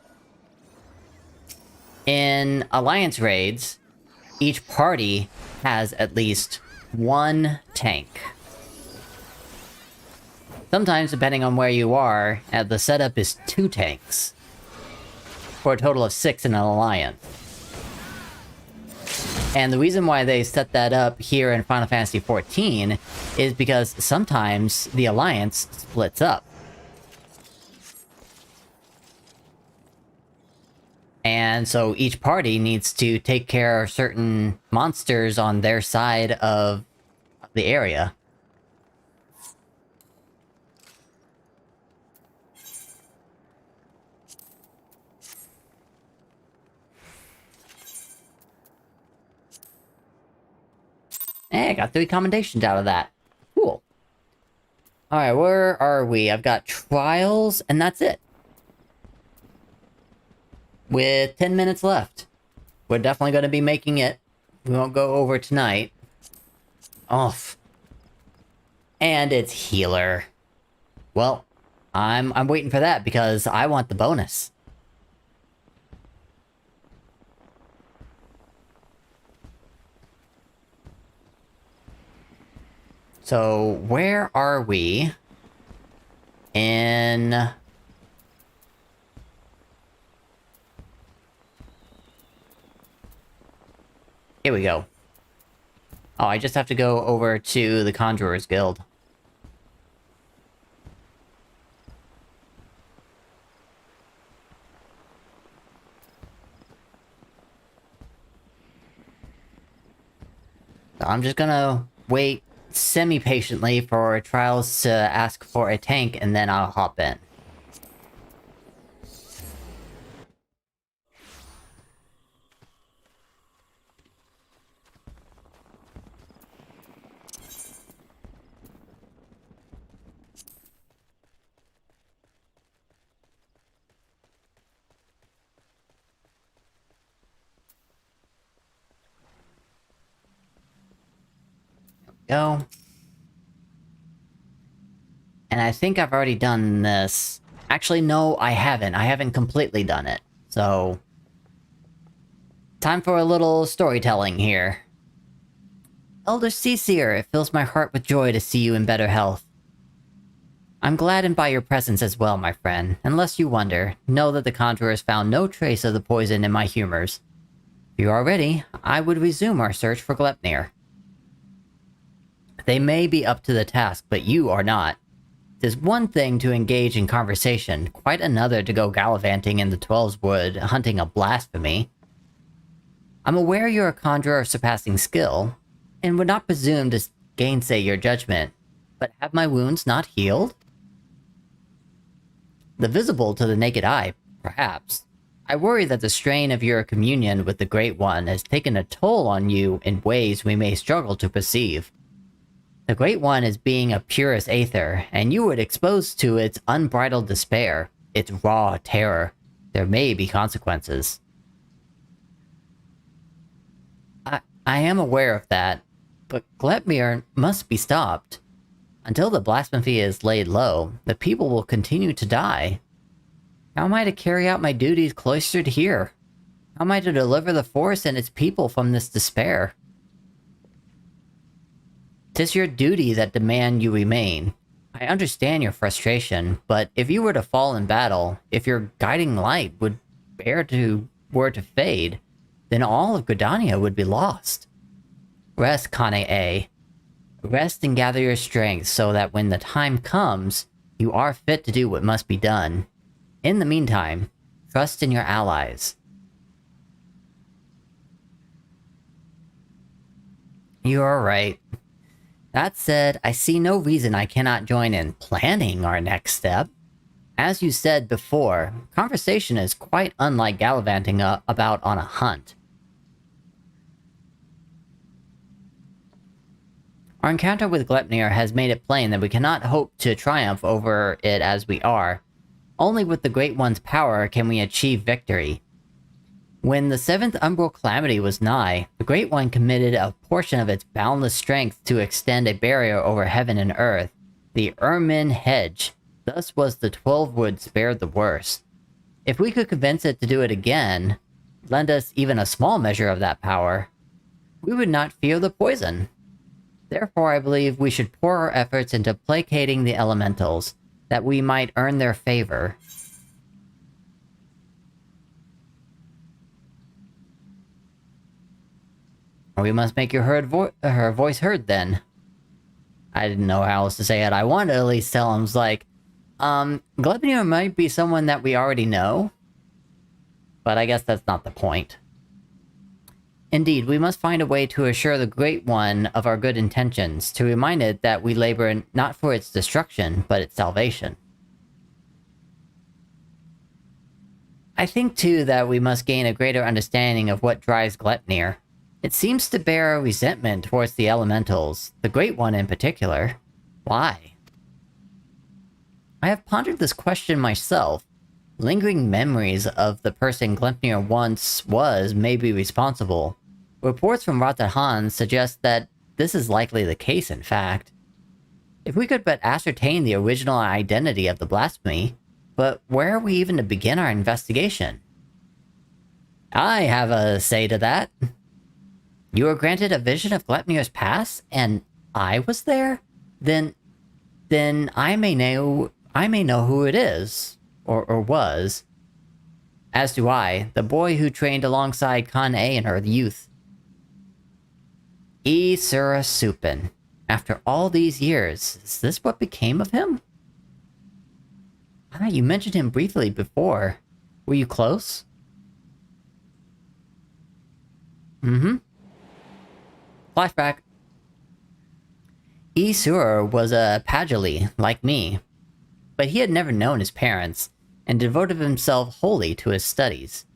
In alliance raids, each party has at least one tank. Sometimes, depending on where you are, the setup is 2 tanks. For a total of 6 in an alliance. And the reason why they set that up here in Final Fantasy XIV is because sometimes the alliance splits up. And so each party needs to take care of certain monsters on their side of the area. Hey, I got 3 commendations out of that. Cool. Alright, where are we? I've got trials, and that's it. With 10 minutes left. we're definitely going to be making it. We won't go over tonight. Off. And it's healer. Well, I'm waiting for that because I want the bonus. So, where are we? In... Here we go. Oh, I just have to go over to the Conjurer's Guild. So I'm just gonna wait semi-patiently for Trials to ask for a tank, and then I'll hop in. Go. And I think I've already done this. Actually, no, I haven't. I haven't completely done it. So... time for a little storytelling here. Elder Seer, it fills my heart with joy to see you in better health. I'm gladdened by your presence as well, my friend. Unless you wonder, know that the Conjurers found no trace of the poison in my humors. If you are ready, I would resume our search for Glepnir. They may be up to the task, but you are not. It is one thing to engage in conversation, quite another to go gallivanting in the Twelves Wood, hunting a blasphemy. I'm aware you're a conjurer of surpassing skill, and would not presume to gainsay your judgment, but have my wounds not healed? The visible to the naked eye, perhaps. I worry that the strain of your communion with the Great One has taken a toll on you in ways we may struggle to perceive. The Great One is being a purest Aether, and you were exposed to its unbridled despair, its raw terror. There may be consequences. I am aware of that, but Glepnir must be stopped. Until the blasphemy is laid low, the people will continue to die. How am I to carry out my duties cloistered here? How am I to deliver the forest and its people from this despair? 'Tis your duty that demand you remain. I understand your frustration, but if you were to fall in battle, if your guiding light were to fade, then all of Gridania would be lost. Rest, Kane-A. Rest and gather your strength so that when the time comes, you are fit to do what must be done. In the meantime, trust in your allies. You are right. That said, I see no reason I cannot join in planning our next step. As you said before, conversation is quite unlike gallivanting about on a hunt. Our encounter with Glepnir has made it plain that we cannot hope to triumph over it as we are. Only with the Great One's power can we achieve victory. When the 7th Umbral Calamity was nigh, the Great One committed a portion of its boundless strength to extend a barrier over heaven and earth, the Ermin Hedge. Thus was the 12 Wood spared the worst. If we could convince it to do it again, lend us even a small measure of that power, we would not fear the poison. Therefore, I believe we should pour our efforts into placating the elementals, that we might earn their favor. We must make her voice heard, then. I didn't know how else to say it. I wanted to at least tell him, like, Glepnir might be someone that we already know, but I guess that's not the point. Indeed, we must find a way to assure the Great One of our good intentions, to remind it that we labor not for its destruction, but its salvation. I think, too, that we must gain a greater understanding of what drives Glepnir. It seems to bear a resentment towards the elementals, the Great One in particular. Why? I have pondered this question myself. Lingering memories of the person Gleipnir once was may be responsible. Reports from Ratahan suggest that this is likely the case, in fact. If we could but ascertain the original identity of the blasphemy, but where are we even to begin our investigation? I have a say to that. You were granted a vision of Gleipnir's past, and I was there? Then I may know who it is, or was. As do I, the boy who trained alongside Kan A in her youth. Aether Supin. After all these years, is this what became of him? You mentioned him briefly before. Were you close? Flashback. Aether was a Pagili, like me, but he had never known his parents, and devoted himself wholly to his studies.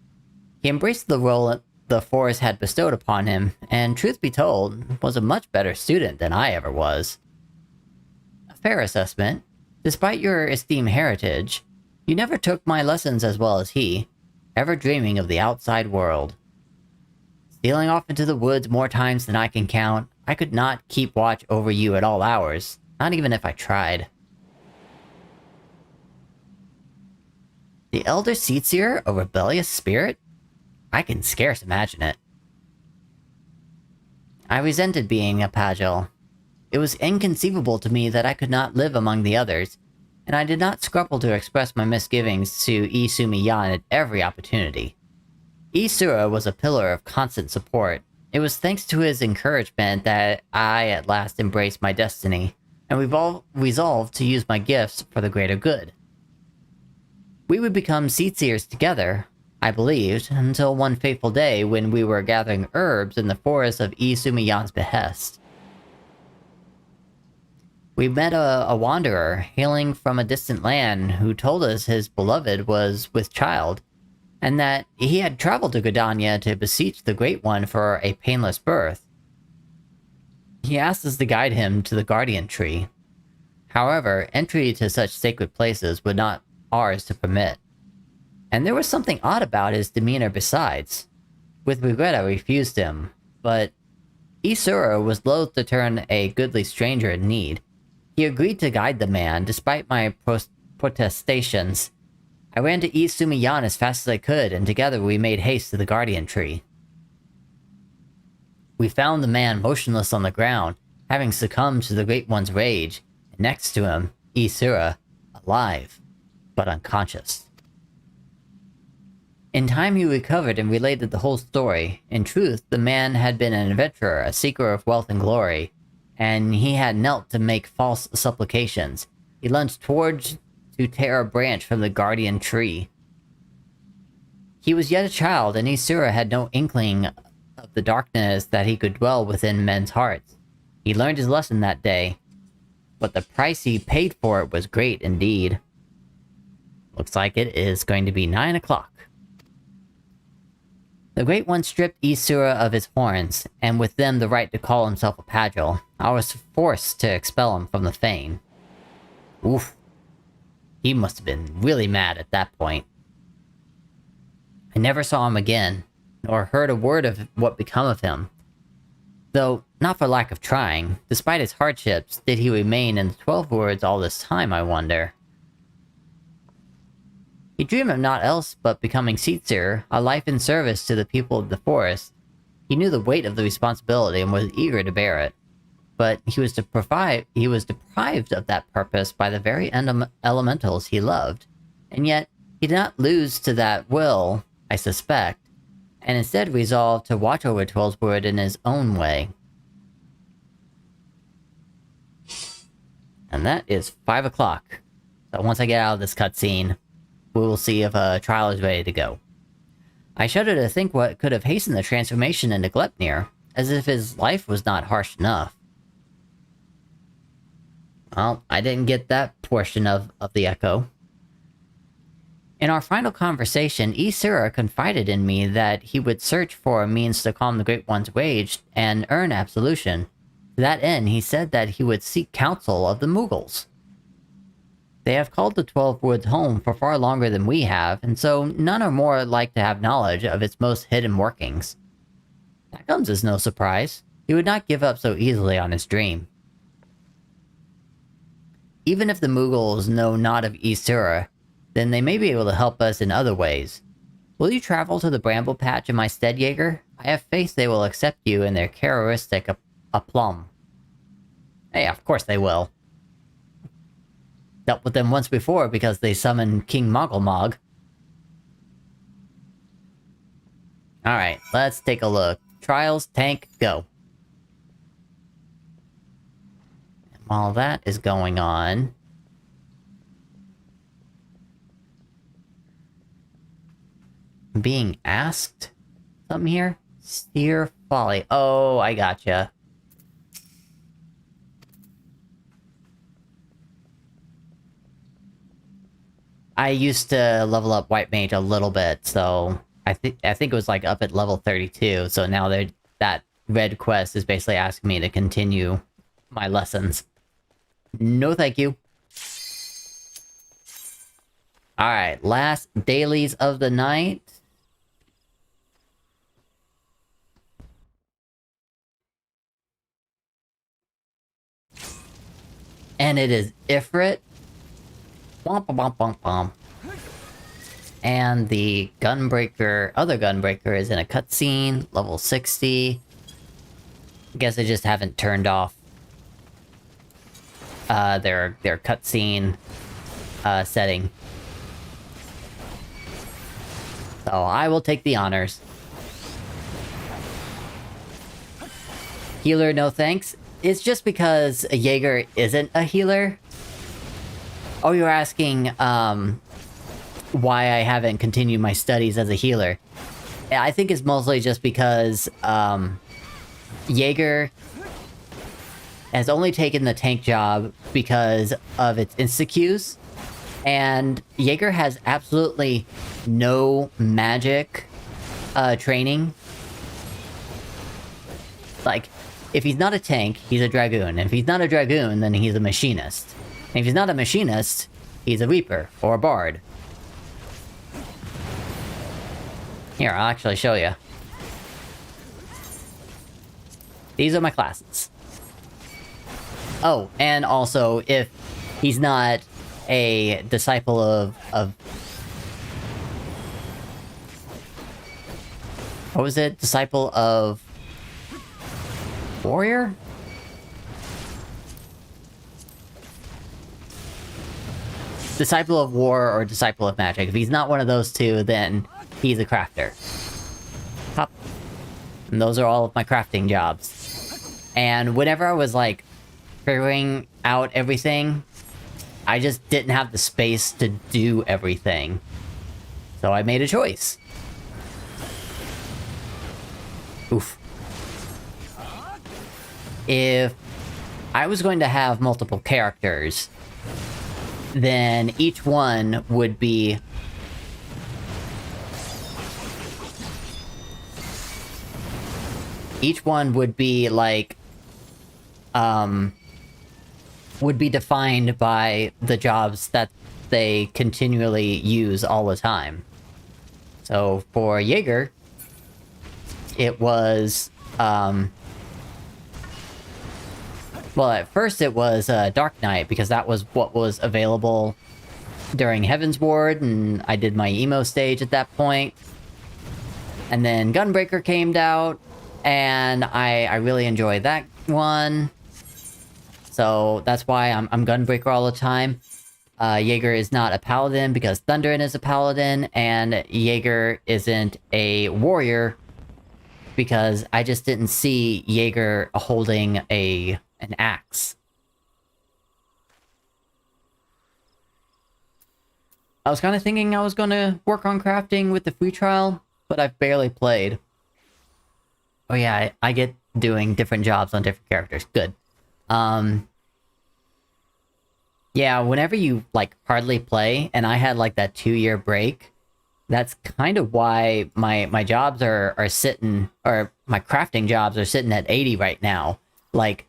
He embraced the role the forest had bestowed upon him, and truth be told, was a much better student than I ever was. A fair assessment. Despite your esteemed heritage, you never took my lessons as well as he, ever dreaming of the outside world. Stealing off into the woods more times than I can count, I could not keep watch over you at all hours, not even if I tried. The Elder Seetsier, a rebellious spirit? I can scarce imagine it. I resented being a Pagil. It was inconceivable to me that I could not live among the others, and I did not scruple to express my misgivings to Isumiyan at every opportunity. Aether was a pillar of constant support. It was thanks to his encouragement that I at last embraced my destiny, and resolved to use my gifts for the greater good. We would become Seetsiers together, I believed, until one fateful day when we were gathering herbs in the forest of Isumiyan's behest. We met a wanderer hailing from a distant land who told us his beloved was with child, and that he had traveled to Gridania to beseech the Great One for a painless birth. He asked us to guide him to the Guardian Tree. However, entry to such sacred places was not ours to permit. And there was something odd about his demeanor besides. With regret I refused him, but Aether was loath to turn a goodly stranger in need. He agreed to guide the man, despite my protestations. I ran to Isumiyan as fast as I could, and together we made haste to the Guardian Tree. We found the man motionless on the ground, having succumbed to the Great One's rage, and next to him, Aether, alive, but unconscious. In time he recovered and related the whole story. In truth, the man had been an adventurer, a seeker of wealth and glory, and he had knelt to make false supplications. He lunged towards to tear a branch from the Guardian Tree. He was yet a child, and Aether had no inkling of the darkness that he could dwell within men's hearts. He learned his lesson that day, but the price he paid for it was great indeed. Looks like it is going to be 9 o'clock. The Great One stripped Aether of his horns, and with them the right to call himself a Pagil. I was forced to expel him from the Fane. Oof. He must have been really mad at that point. I never saw him again, nor heard a word of what become of him. Though, not for lack of trying, despite his hardships, did he remain in the 12 Words all this time, I wonder? He dreamed of naught else but becoming Seetsier, a life in service to the people of the forest. He knew the weight of the responsibility and was eager to bear it. But he was deprived of that purpose by the very elementals he loved. And yet, he did not lose to that will, I suspect, and instead resolved to watch over Twellswood in his own way. And that is 5 o'clock. So once I get out of this cutscene, we will see if a trial is ready to go. I shudder to think what could have hastened the transformation into Gleipnir, as if his life was not harsh enough. Well, I didn't get that portion of the echo. In our final conversation, Aether confided in me that he would search for a means to calm the Great One's rage and earn absolution. To that end, he said that he would seek counsel of the Mughals. They have called the 12 Woods home for far longer than we have, and so none are more like to have knowledge of its most hidden workings. That comes as no surprise. He would not give up so easily on his dream. Even if the Mughals know not of Isura, then they may be able to help us in other ways. Will you travel to the bramble patch in my stead, Jaeger? I have faith they will accept you in their characteristic aplomb. Hey, of course they will. Dealt with them once before because they summoned King Mogglmog. Alright, let's take a look. Trials, tank, go. And while that is going on... I'm being asked something here? Steer folly. Oh, I gotcha. I used to level up White Mage a little bit, so I think it was like up at level 32, so now that red quest is basically asking me to continue my lessons. No thank you. Alright, last dailies of the night. And it is Ifrit. Womp womp womp womp. And the Gunbreaker, other Gunbreaker is in a cutscene, level 60. Guess I just haven't turned off their cutscene setting. So I will take the honors. Healer, no thanks. It's just because a Jaeger isn't a healer. Oh, you're asking, why I haven't continued my studies as a healer. I think it's mostly just because, Jaeger has only taken the tank job because of its insta-Qs, and Jaeger has absolutely no magic, training. Like, if he's not a tank, he's a Dragoon, and if he's not a Dragoon, then he's a Machinist. And if he's not a Machinist, he's a Reaper, or a Bard. Here, I'll actually show you. These are my classes. Oh, and also, if he's not a disciple of... What was it? Disciple of... Warrior? Disciple of War or Disciple of Magic. If he's not one of those two, then he's a crafter. Pop. And those are all of my crafting jobs. And whenever I was, like, figuring out everything, I just didn't have the space to do everything. So I made a choice. Oof. If I was going to have multiple characters, then each one would be... Each one would be, like... would be defined by the jobs that they continually use all the time. So, for Jaeger, it was, well, at first it was Dark Knight, because that was what was available during Heaven's Ward, and I did my emo stage at that point. And then Gunbreaker came out, and I really enjoyed that one. So that's why I'm Gunbreaker all the time. Jaeger is not a paladin because Thunderin is a paladin, and Jaeger isn't a warrior because I just didn't see Jaeger holding an axe. I was kind of thinking I was going to work on crafting with the free trial, but I've barely played. Oh yeah, I get doing different jobs on different characters. Good. Yeah, whenever you, like, hardly play, and I had, like, that 2-year break, that's kind of why my jobs are sitting, or my crafting jobs are sitting at 80 right now. Like,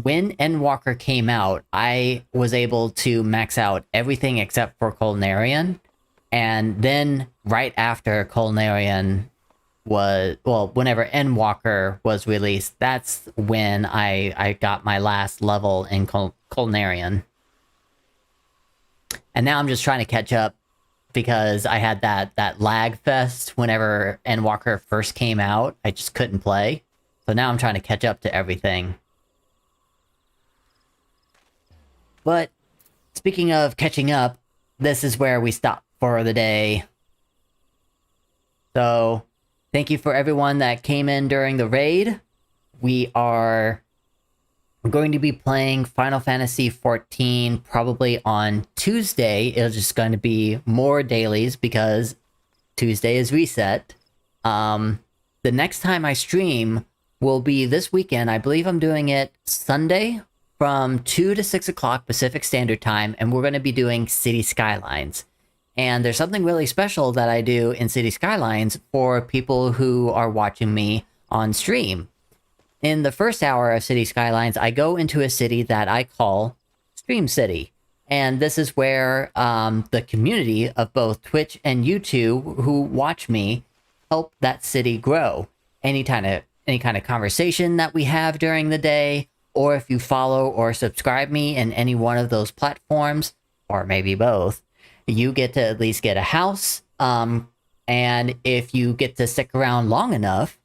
when Endwalker came out, I was able to max out everything except for Culinarian. And then right after Culinarian was, well, whenever Endwalker was released, that's when I got my last level in Culinarian. And now I'm just trying to catch up because I had that lag fest whenever Endwalker first came out. I just couldn't play. So now I'm trying to catch up to everything. But speaking of catching up, this is where we stop for the day. So thank you for everyone that came in during the raid. We are going to be playing Final Fantasy XIV probably on Tuesday. It's just going to be more dailies because Tuesday is reset. The next time I stream will be this weekend. I believe I'm doing it Sunday from 2 to 6 o'clock Pacific Standard Time, and we're going to be doing City Skylines. And there's something really special that I do in City Skylines for people who are watching me on stream. In the first hour of City Skylines, I go into a city that I call Stream City. And this is where the community of both Twitch and YouTube who watch me help that city grow. Any kind of conversation that we have during the day, or if you follow or subscribe me in any one of those platforms, or maybe both, you get to at least get a house. And if you get to stick around long enough,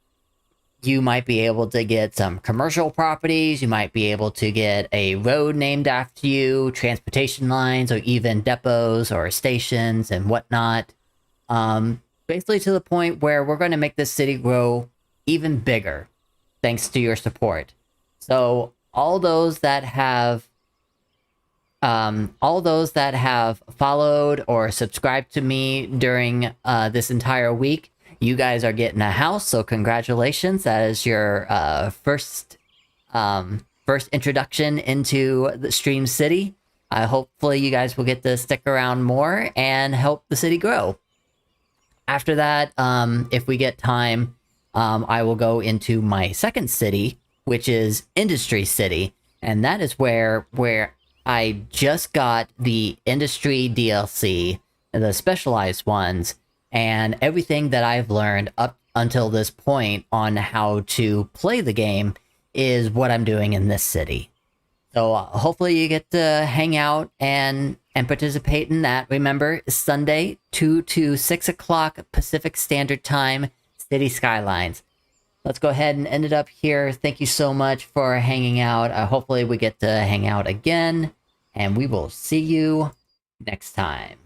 you might be able to get some commercial properties, you might be able to get a road named after you, transportation lines, or even depots or stations and whatnot. Basically to the point where we're going to make this city grow even bigger, thanks to your support. So all those that have followed or subscribed to me during this entire week, you guys are getting a house, so congratulations. That is your first introduction into the Stream City. Hopefully you guys will get to stick around more and help the city grow. After that, if we get time, I will go into my second city, which is Industry City. And that is where I just got the Industry DLC, the specialized ones, and everything that I've learned up until this point on how to play the game is what I'm doing in this city. So hopefully you get to hang out and participate in that. Remember, Sunday, 2 to 6 o'clock Pacific Standard Time, City Skylines. Let's go ahead and end it up here. Thank you so much for hanging out. Hopefully we get to hang out again, and we will see you next time.